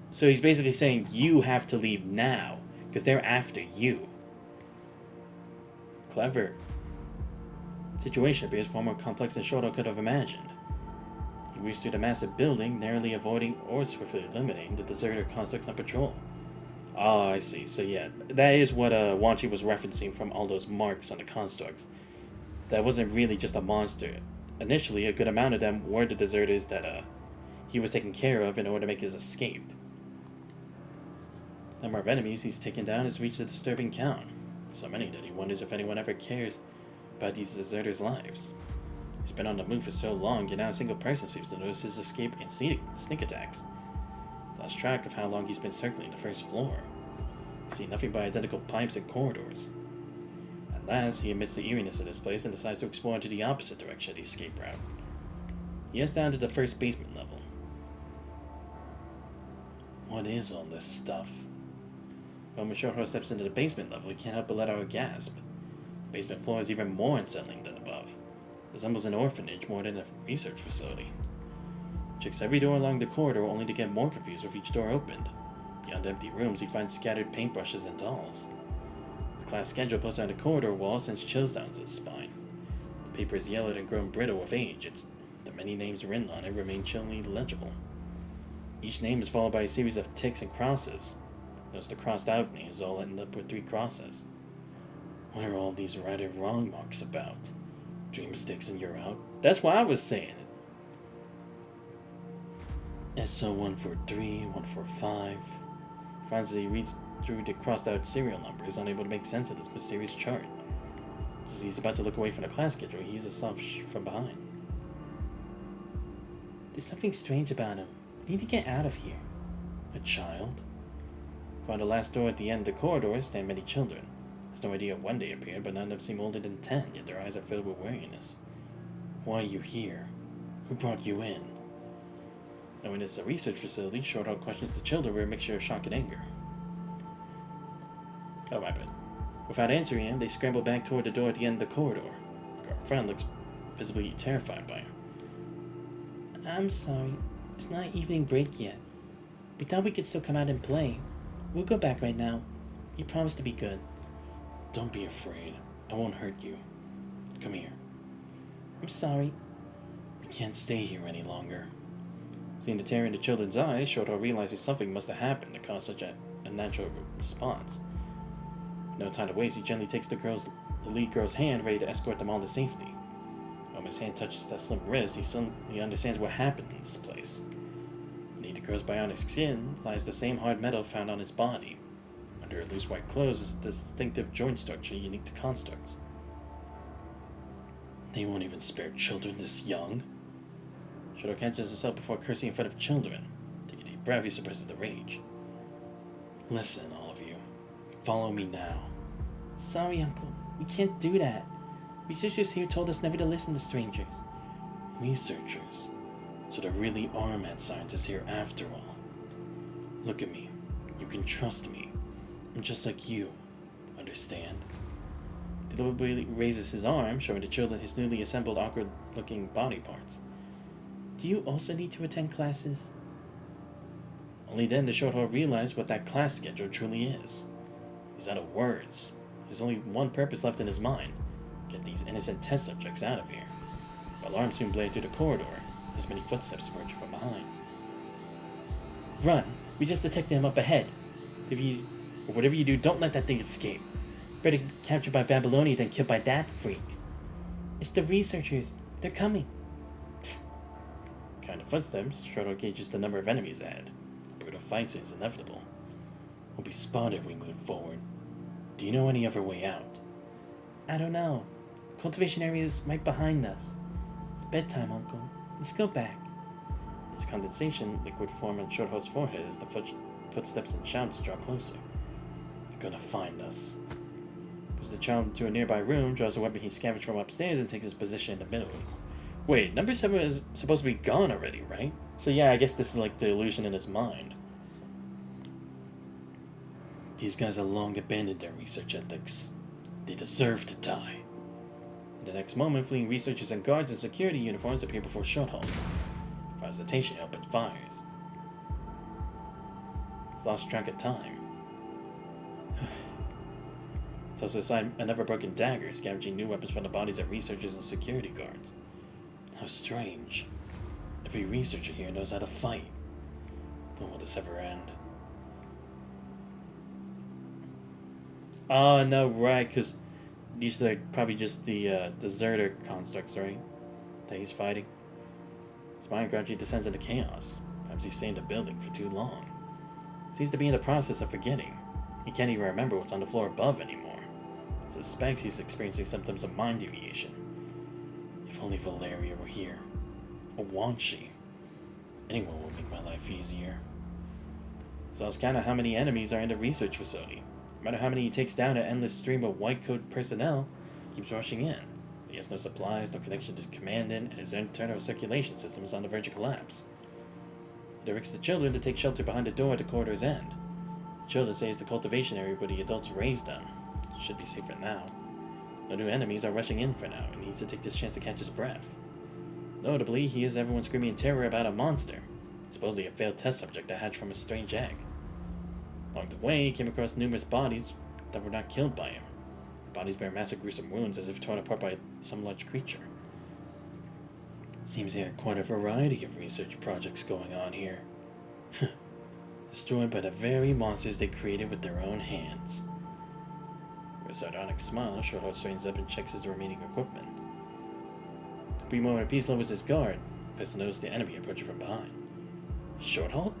So he's basically saying you have to leave now, because they're after you. Clever. The situation appears far more complex than Shoto could have imagined. He weaves through the massive building, narrowly avoiding or swiftly eliminating the deserter constructs on patrol. Ah, I see. So yeah, that is what Wanchi was referencing from all those marks on the constructs. That wasn't really just a monster. Initially, a good amount of them were the deserters that he was taking care of in order to make his escape. The number of enemies he's taken down has reached a disturbing count. So many that he wonders if anyone ever cares about these deserters' lives. He's been on the move for so long, yet not a single person seems to notice his escape and sneak attacks. He's lost track of how long he's been circling the first floor. He's seen nothing but identical pipes and corridors. At last, he admits the eeriness of this place and decides to explore into the opposite direction of the escape route. He heads down to the first basement level. What is all this stuff? When Shoto steps into the basement level, he can't help but let out a gasp. The basement floor is even more unsettling than above. It resembles an orphanage more than a research facility. He checks every door along the corridor only to get more confused with each door opened. Beyond empty rooms, he finds scattered paintbrushes and dolls. The class schedule posted on the corridor wall sends chills down his spine. The paper is yellowed and grown brittle with age. The many names written on it remain chillingly legible. Each name is followed by a series of ticks and crosses. Notice the crossed out names all end up with 3 crosses. What are all these right and wrong marks about? Dream mistakes and you're out? That's why I was saying it. SO143, 145. Finds as he reads through the crossed out serial numbers, unable to make sense of this mysterious chart. As he's about to look away from the class schedule, he hears a soft shh from behind. There's something strange about him. We need to get out of here. A child? Find the last door at the end of the corridor stand many children. Has no idea when they appeared, but none of them seem older than 10, yet their eyes are filled with weariness. Why are you here? Who brought you in? Knowing it's a research facility, Shoto questions the children with a mixture of shock and anger. Oh, my bad. Without answering him, they scramble back toward the door at the end of the corridor. Our friend looks visibly terrified by him. I'm sorry. It's not evening break yet. We thought we could still come out and play. We'll go back right now. You promised to be good. Don't be afraid. I won't hurt you. Come here. I'm sorry. We can't stay here any longer. Seeing the terror in the children's eyes, Shoto realizes something must have happened to cause such a unnatural response. No time to waste, he gently takes the lead girl's hand, ready to escort them all to safety. When his hand touches that slim wrist, he understands what happened in this place. Beneath the girl's bionic skin lies the same hard metal found on his body. Under her loose white clothes is a distinctive joint structure unique to constructs. They won't even spare children this young. Shoto catches himself before cursing in front of children. Take a deep breath, he suppresses the rage. Listen, all of you. Follow me now. Sorry, Uncle. We can't do that. Researchers here told us never to listen to strangers. Researchers? So there really are mad scientists here after all. Look at me. You can trust me. I'm just like you. Understand? He deliberately raises his arm, showing the children his newly assembled awkward-looking body parts. Do you also need to attend classes? Only then does Shoto realize what that class schedule truly is. He's out of words. There's only one purpose left in his mind. Get these innocent test subjects out of here. Alarms soon blare through the corridor, as many footsteps emerge from behind. Run! We just detected him up ahead. Or whatever you do, don't let that thing escape. Better get captured by Babylonia than killed by that freak. It's the researchers. They're coming. Kind of footsteps, Shuttle gauges the number of enemies ahead. Brutal fights is inevitable. We'll be spotted if we move forward. Do you know any other way out? I don't know. Cultivation area is right behind us. It's bedtime, Uncle. Let's go back. There's condensation liquid form on Shorthold's forehead as the footsteps and shouts draw closer. They're gonna find us. Puts the child into a nearby room, draws a weapon he scavenged from upstairs, and takes his position in the middle. Wait, number 7 is supposed to be gone already, right? So yeah, I guess this is like the illusion in his mind. These guys have long abandoned their research ethics. They deserve to die. In the next moment, fleeing researchers and guards in security uniforms appear before Shorthold. For hesitation, he opens fires. He's lost track of time. Tosses aside a never-broken dagger, scavenging new weapons from the bodies of researchers and security guards. How strange. Every researcher here knows how to fight. When will this ever end? Oh, no, right, because these are probably just the deserter constructs, right? That he's fighting. His mind gradually descends into chaos. Perhaps he's stayed in the building for too long. Seems to be in the process of forgetting. He can't even remember what's on the floor above anymore. Suspects he's experiencing symptoms of mind deviation. If only Valeria were here. Or won't she? Anyone will make my life easier. So let's count out how many enemies are in the research facility. No matter how many he takes down, an endless stream of white-coat personnel keeps rushing in. He has no supplies, no connection to the commandant, and his internal circulation system is on the verge of collapse. He directs the children to take shelter behind the door at the corridor's end. The children say it's the cultivation area where the adults raised them. Should be safe for now. No new enemies are rushing in for now, and he needs to take this chance to catch his breath. Notably, he hears everyone screaming in terror about a monster, supposedly a failed test subject that hatched from a strange egg. Along the way, he came across numerous bodies that were not killed by him. The bodies bear massive gruesome wounds as if torn apart by some large creature. Seems there are quite a variety of research projects going on here. Destroyed by the very monsters they created with their own hands. With a sardonic smile, Shorthold straightens up and checks his remaining equipment. A brief moment of peace lowers his guard, first to notice the enemy approaching from behind. Shorthold?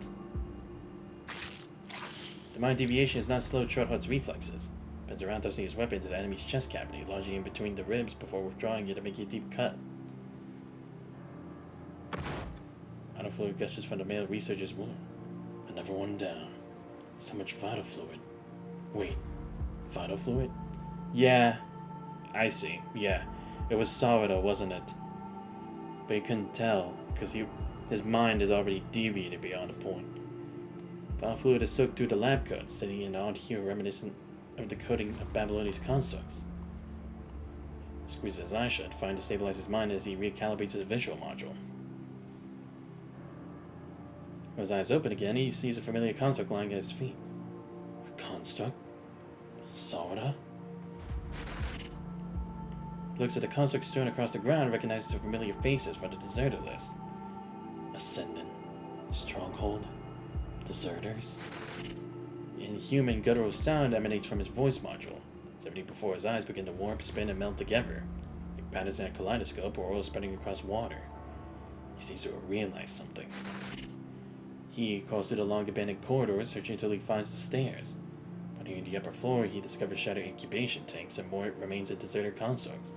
The mind deviation has not slowed Shorthold's reflexes. Bends around tossing his weapon to the enemy's chest cavity, lodging in between the ribs before withdrawing it to make a deep cut. Vital fluid gushes from the male researcher's wound. Another one down. So much vital fluid. Wait. Vital fluid? Yeah, I see. Yeah, it was Salvador, wasn't it? But he couldn't tell, because his mind is already deviated beyond a point. Vital fluid is soaked through the lab coat, sending an odd hue reminiscent of the coating of Babylonia's constructs. Squeezes his eyes shut, trying to stabilize his mind as he recalibrates his visual module. When his eyes open again, he sees a familiar construct lying at his feet. A construct? Soda? He looks at the construct strewn across the ground and recognizes the familiar faces from the deserter list. Ascendant. Stronghold. Deserters. Inhuman guttural sound emanates from his voice module. As everything before his eyes begin to warp, spin, and melt together, like patterns in a kaleidoscope or oil spreading across water. He seems to have realized something. He crawls through the long abandoned corridors, searching until he finds the stairs. Near the upper floor, he discovers shattered incubation tanks and more remains of deserter constructs.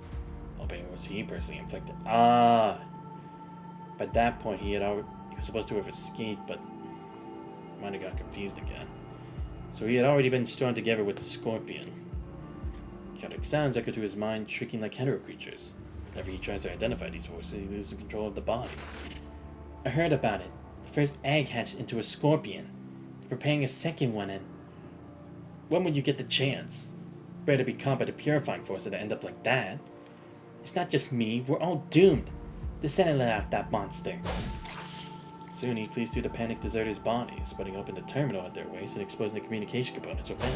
All being was he personally inflicted. By that point, he was supposed to have escaped, but might have got confused again. So he had already been strung together with the scorpion. Chaotic sounds echo to his mind, shrieking like hetero creatures. Whenever he tries to identify these voices, he loses control of the body. I heard about it. The first egg hatched into a scorpion. They're preparing a second one, and when would you get the chance? Better be caught by the purifying force to end up like that. It's not just me, we're all doomed. The Senate let out that monster. Soon he flees through the panicked deserters' bodies, splitting open the terminal at their waist and exposing the communication components within.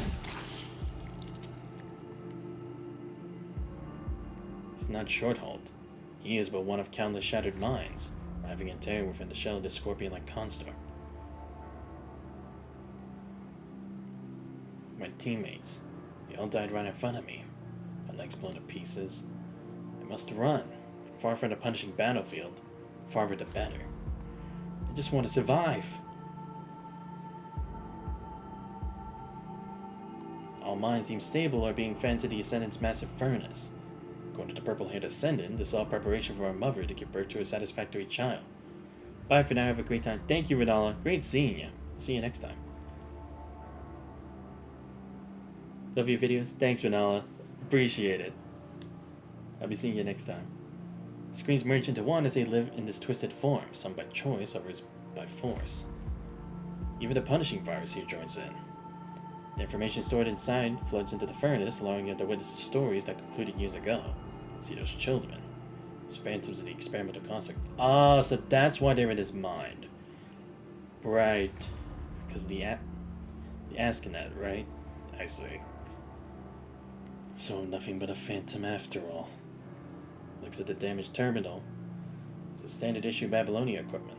It's not Shorthold. He is but one of countless shattered minds, writhing in terror within the shell of this scorpion-like construct. my teammates. They all died right in front of me. My legs blown to pieces. I must run, far from the punishing battlefield. Farther the better. I just want to survive. All minds deemed stable are being fed to the Ascendant's massive furnace. According to the purple-haired Ascendant, this is all preparation for our mother to give birth to a satisfactory child. Bye for now, have a great time. Thank you, Renala. Great seeing you. I'll see you next time. Love your videos. Thanks, Renala. Appreciate it. I'll be seeing you next time. Screens merge into one as they live in this twisted form, some by choice, others by force. Even the punishing virus here joins in. The information stored inside floods into the furnace, allowing it to witness the stories that concluded years ago. See those children. Those phantoms of the experimental construct. Ah, so that's why they're in his mind. Right. Because the asking that, right? I see. So nothing but a phantom after all. Looks at the damaged terminal. It's a standard issue Babylonia equipment.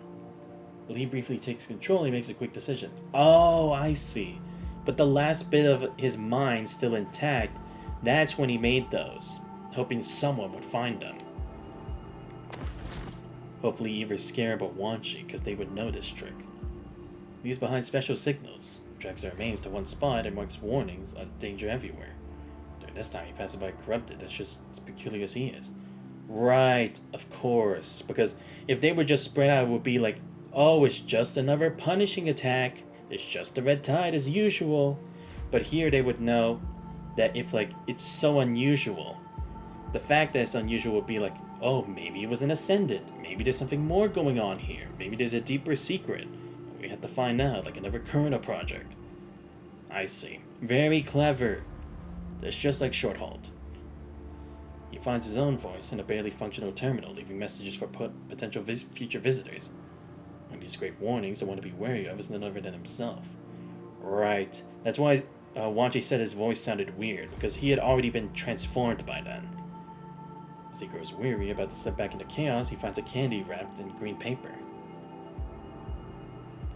While he briefly takes control, he makes a quick decision. Oh, I see. But the last bit of his mind still intact, that's when he made those, hoping someone would find them. Hopefully either Scarab or Wanshi, because they would know this trick. Leaves behind special signals, tracks their remains to one spot and marks warnings on danger everywhere. During this time he passes by corrupted, that's just as peculiar as he is. Right, of course, because if they were just spread out, it would be like, oh, it's just another punishing attack. It's just the red tide as usual. But here they would know that if like it's so unusual, the fact that it's unusual would be like, oh, maybe it was an ascendant. Maybe there's something more going on here. Maybe there's a deeper secret. We have to find out, like another Kurna project. I see. Very clever. That's just like Shorthold. He finds his own voice in a barely functional terminal, leaving messages for potential future visitors. And these grave warnings the one to be wary of is none other than himself. Right. That's why Wanshi said his voice sounded weird, because he had already been transformed by then. As he grows weary, about to slip back into chaos, he finds a candy wrapped in green paper.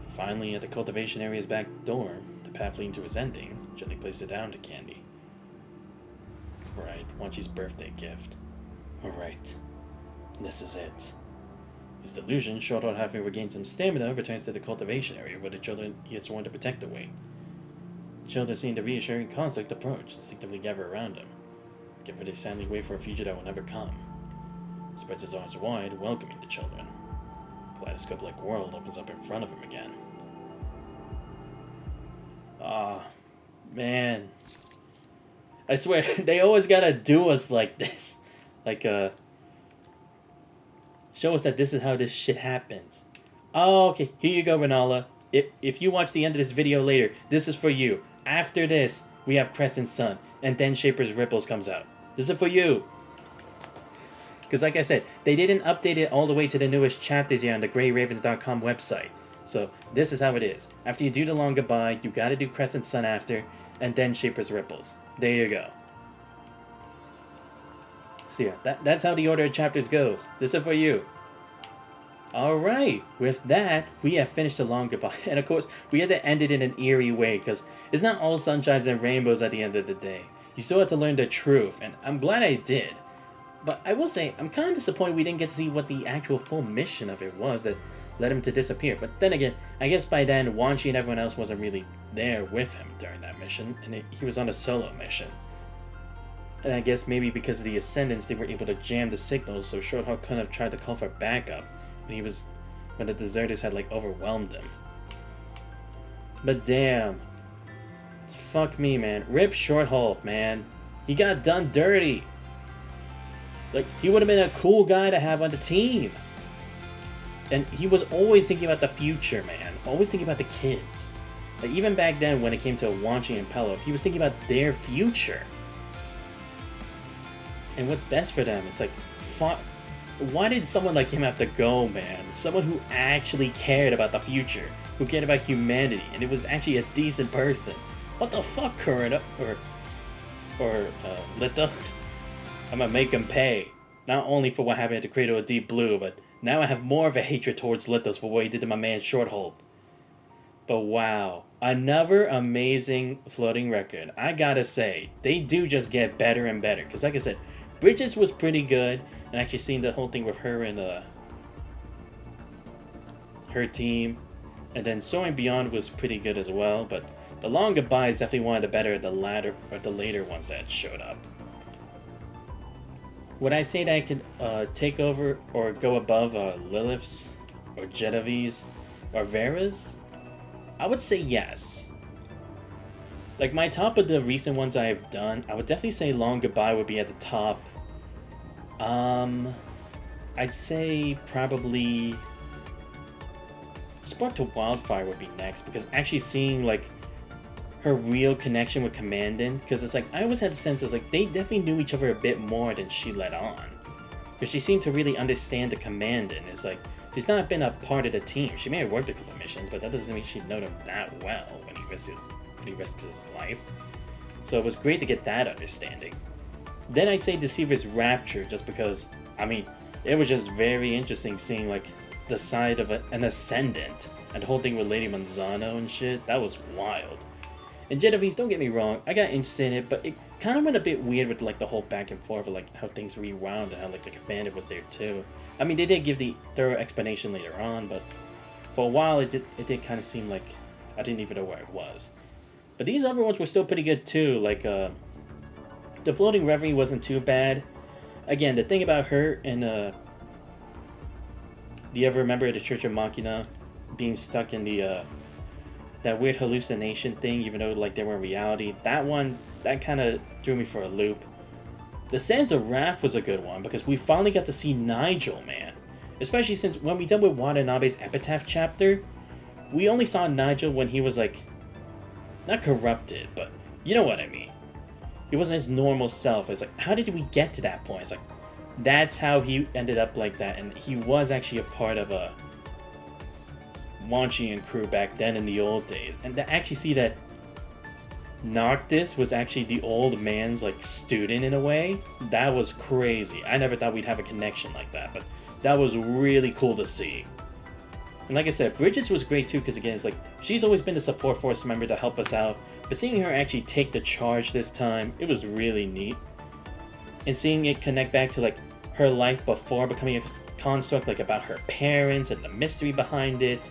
Finally, at the cultivation area's back door, the path leading to his ending, gently places it down to candy. Right, Wanshi's birthday gift. Alright. This is it. His delusion, short on having regained some stamina, returns to the cultivation area where the children he had sworn to protect await. The children, seeing the reassuring conflict approach, instinctively gather around him. Give where they silently wait for a future that will never come. He spreads his arms wide, welcoming the children. The kaleidoscope-like world opens up in front of him again. Ah, man. I swear, they always gotta do us like this. Like, show us that this is how this shit happens. Oh, okay. Here you go, Renala. If you watch the end of this video later, this is for you. After this, we have Crescent Sun, and then Shaper's Ripples comes out. This is for you. Because like I said, they didn't update it all the way to the newest chapters here on the GrayRavens.com website. So this is how it is. After you do the long goodbye, you gotta do Crescent Sun after, and then Shaper's Ripples. There you go. So yeah, that's how the order of chapters goes. This is for you. Alright, with that, we have finished the long goodbye. And of course, we had to end it in an eerie way, because it's not all sunshines and rainbows at the end of the day. You still have to learn the truth, and I'm glad I did. But I will say, I'm kind of disappointed we didn't get to see what the actual full mission of it was that led him to disappear. But then again, I guess by then, Wanshi and everyone else wasn't really there with him during that mission, and he was on a solo mission. And I guess maybe because of the Ascendants, they were able to jam the signals, so Shorthawk couldn't have tried to call for backup when the deserters had like overwhelmed him. But damn. Fuck me, man. Rip Shorthawk, man. He got done dirty. Like, he would have been a cool guy to have on the team. And he was always thinking about the future, man. Always thinking about the kids. Like, even back then, when it came to Wanshi and Pello, he was thinking about their future. And what's best for them. It's like, why did someone like him have to go, man? Someone who actually cared about the future. Who cared about humanity. And it was actually a decent person. What the fuck, Kurna? Or Lithos? I'm gonna make him pay. Not only for what happened at the Cradle of Deep Blue, but now I have more of a hatred towards Lithos for what he did to my man Shorthold. But wow, another amazing floating record. I gotta say, they do just get better and better. Because like I said, Bridges was pretty good. And actually seeing the whole thing with her and her team. And then Soaring Beyond was pretty good as well. But The Long Goodbye is definitely one of the better, the later ones that showed up. Would I say that I could take over or go above Lilith's or Gediveh's or Vera's? I would say yes. Like my top of the recent ones I have done, I would definitely say Long Goodbye would be at the top. I'd say probably Spark to Wildfire would be next, because actually seeing like her real connection with Commandant, because it's like I always had the sense it's like they definitely knew each other a bit more than she let on, because she seemed to really understand the Commandant. It's like she's not been a part of the team. She may have worked a couple missions, but that doesn't mean she'd know them that well when he risked his life. So it was great to get that understanding. Then I'd say Deceiver's Rapture, just because I mean it was just very interesting seeing like the side of an Ascendant and the whole thing with Lady Manzano and shit. That was wild. And Gediveh's, don't get me wrong, I got interested in it, but it kind of went a bit weird with like the whole back and forth of like how things rewound and how like the Commandant was there too. I mean, they did give the thorough explanation later on, but for a while it did kind of seem like I didn't even know where it was. But these other ones were still pretty good too. Like the Floating Reverie wasn't too bad. Again, the thing about her and do you ever remember the Church of Machina being stuck in the that weird hallucination thing, even though like they were in reality? That one, that kind of threw me for a loop. The Sands of Wrath was a good one, because we finally got to see Nigel, man. Especially since when we done with Watanabe's Epitaph chapter, we only saw Nigel when he was like, not corrupted, but you know what I mean. He wasn't his normal self. It's like, how did we get to that point? It's like, that's how he ended up like that, and he was actually a part of a Wanchian crew back then in the old days. And to actually see that Noctis was actually the old man's like student in a way, that was crazy. I never thought we'd have a connection like that, but that was really cool to see. And like I said, Bridges was great too, because again, it's like she's always been a support force member to help us out, but seeing her actually take the charge this time, it was really neat. And seeing it connect back to like her life before becoming a construct, like about her parents and the mystery behind it,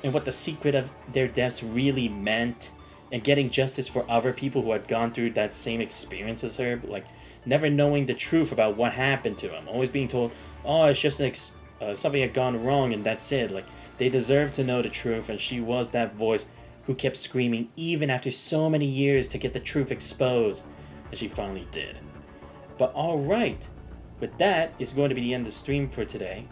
and what the secret of their deaths really meant, and getting justice for other people who had gone through that same experience as her, but like never knowing the truth about what happened to them, always being told, oh, it's just something had gone wrong and that's it. Like they deserve to know the truth, and she was that voice who kept screaming even after so many years to get the truth exposed, and she finally did. But alright, with that, it's going to be the end of the stream for today.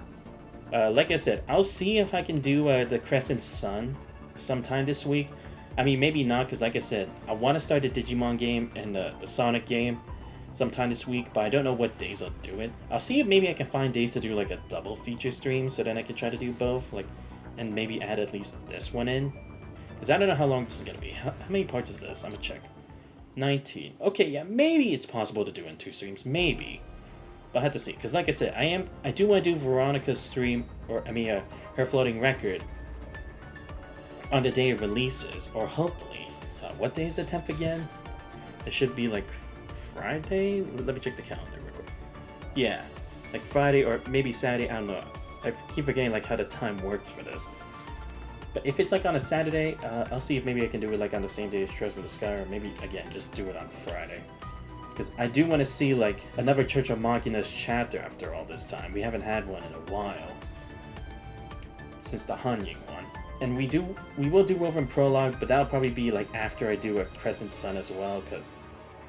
Like I said, I'll see if I can do the Crescent Sun sometime this week. I mean, maybe not, because like I said, I want to start the Digimon game and the Sonic game sometime this week, but I don't know what days I'll do it. I'll see if maybe I can find days to do like a double feature stream, so then I can try to do both, like, and maybe add at least this one in. Because I don't know how long this is going to be. How many parts is this? I'm going to check. 19. Okay, yeah, maybe it's possible to do in 2 streams. Maybe. But I have to see. Because like I said, I do want to do Veronica's stream, or her floating record on the day it releases. Or hopefully. What day is the 10th again? It should be like Friday? Let me check the calendar real quick. Yeah. Like Friday or maybe Saturday. I don't know. I keep forgetting like how the time works for this. But if it's like on a Saturday, I'll see if maybe I can do it like on the same day as Trails in the Sky, or maybe again just do it on Friday. Because I do want to see like another Church of Machina's chapter after all this time. We haven't had one in a while since the Hanying one, and we will do Woven Prologue, but that'll probably be like after I do a Crescent Sun as well. Because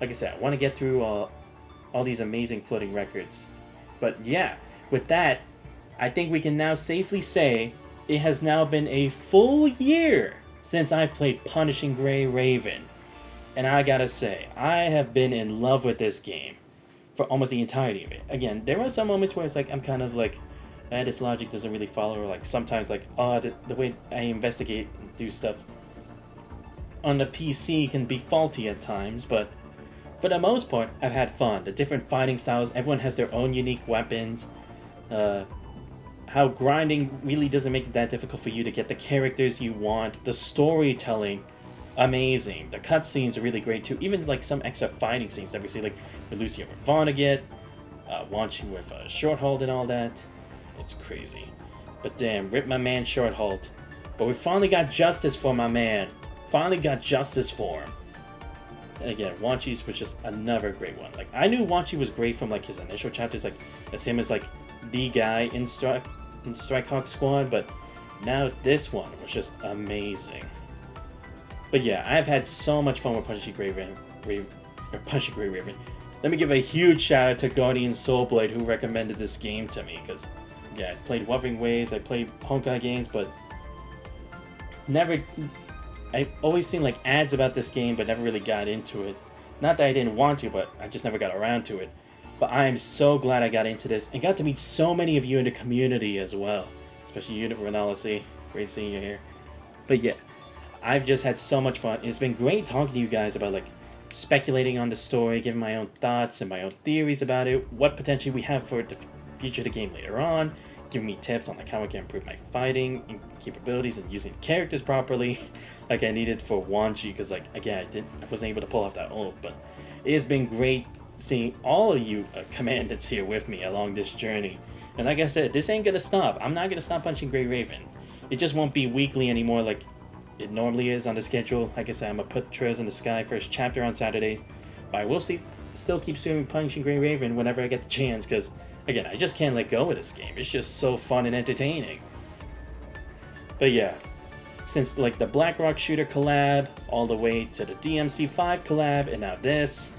like I said, I want to get through all these amazing floating records. But yeah, with that, I think we can now safely say it has now been a full year since I've played Punishing Gray Raven. And I gotta say, I have been in love with this game for almost the entirety of it. Again, there are some moments where it's like, I'm kind of like, this logic doesn't really follow, or like sometimes like, the way I investigate and do stuff on the PC can be faulty at times, but for the most part, I've had fun. The different fighting styles, everyone has their own unique weapons. how grinding really doesn't make it that difficult for you to get the characters you want. The storytelling, amazing. The cutscenes are really great too. Even like some extra fighting scenes that we see, like with Lucia with Vonnegut, Wanchi with Shorthold and all that. It's crazy. But damn, rip my man Shorthold. But we finally got justice for my man. Finally got justice for him. And again, Wanchi's was just another great one. Like, I knew Wanchi was great from like his initial chapters, like as him as like the guy in Strike Hawk Squad, but now this one was just amazing. But yeah, I've had so much fun with Punching Grey Raven. Let me give a huge shout out to Guardian Soulblade who recommended this game to me, because yeah, I played Wuthering Waves, I played Honkai games, but I've always seen like ads about this game, but never really got into it. Not that I didn't want to, but I just never got around to it. But I am so glad I got into this and got to meet so many of you in the community as well. Especially you, Analysis. Great seeing you here. But yeah, I've just had so much fun. It's been great talking to you guys about like speculating on the story, giving my own thoughts and my own theories about it, what potentially we have for the future of the game later on, giving me tips on like how I can improve my fighting and capabilities and using characters properly, like I needed for Wanchi, because like again I wasn't able to pull off that ult. But it has been great seeing all of you commandants here with me along this journey. And like I said, this ain't gonna stop. I'm not gonna stop punching Grey Raven. It just won't be weekly anymore like it normally is on the schedule. Like I said, I'm gonna put Trails in the Sky first chapter on Saturdays, but I will still keep streaming Punching Grey Raven whenever I get the chance, because again, I just can't let go of this game. It's just so fun and entertaining. But yeah, since like the Blackrock Shooter collab, all the way to the DMC5 collab, and now this,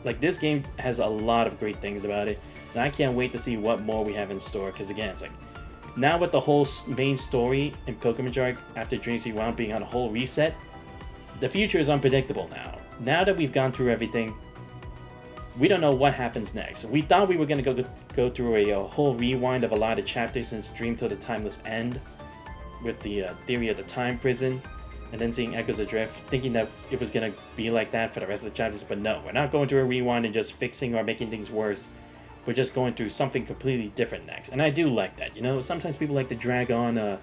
like this game has a lot of great things about it, and I can't wait to see what more we have in store. Because again, it's like now with the whole main story in Pilgrimage Arc after Dreams Rewound being on a whole reset, the future is unpredictable now. Now that we've gone through everything, we don't know what happens next. We thought we were going to go through a whole rewind of a lot of chapters since Dream Till the Timeless End with the theory of the time prison, and then seeing Echoes Adrift, thinking that it was going to be like that for the rest of the chapters. But no, we're not going through a rewind and just fixing or making things worse. We're just going through something completely different next. And I do like that. You know, sometimes people like to drag on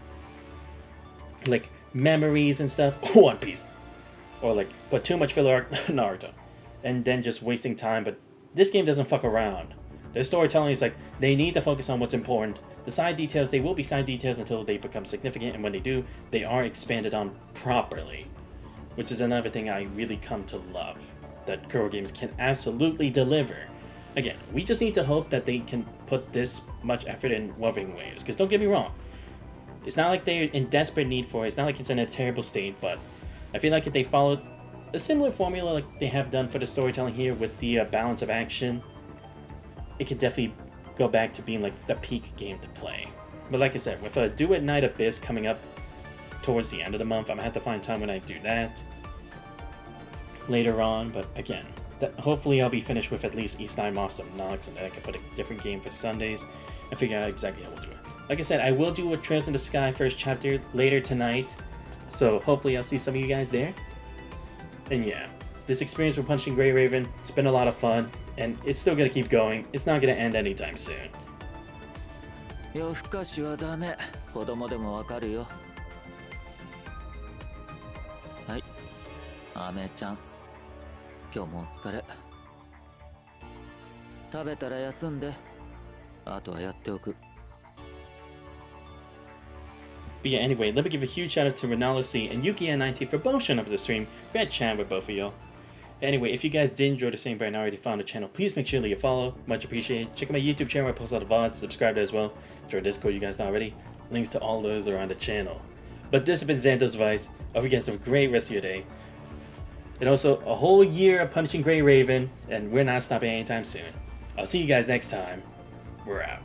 like memories and stuff, One Piece, or like put too much filler arc Naruto, and then just wasting time. But this game doesn't fuck around. Their storytelling is like, they need to focus on what's important. The side details, they will be side details until they become significant, and when they do, they are expanded on properly. Which is another thing I really come to love, that Kuro Games can absolutely deliver. Again, we just need to hope that they can put this much effort in Wuthering Waves, because don't get me wrong, it's not like they're in desperate need for it, it's not like it's in a terrible state, but I feel like if they followed a similar formula like they have done for the storytelling here with the balance of action, it could definitely go back to being like the peak game to play. But like I said, with a Do It Night Abyss coming up towards the end of the month, I'm gonna have to find time when I do that later on. But again, hopefully I'll be finished with at least East Nine Master of Nox, and then I can put a different game for Sundays and figure out exactly how we'll do it. Like I said, I will do a Trails in the Sky first chapter later tonight, so hopefully I'll see some of you guys there. And yeah, this experience with Punching Grey Raven, it's been a lot of fun, and it's still gonna keep going. It's not gonna end anytime soon. 夜更かしはダメ。子供でもわかるよ。はい。アメちゃん。今日もお疲れ。食べたら休んで。あとはやっておく。 But yeah, anyway, let me give a huge shout out to Renala C and Yuki-N19 for both showing up at the stream. Great chat with both of y'all. Anyway, if you guys did enjoy the stream but already found the channel, please make sure to leave a follow. Much appreciated. Check out my YouTube channel where I post a lot of VODs. Subscribe there as well. Join Discord, you guys know already. Links to all those are on the channel. But this has been Xantos Vice. I hope you guys have a great rest of your day. And also, a whole year of Punching Grey Raven, and we're not stopping anytime soon. I'll see you guys next time. We're out.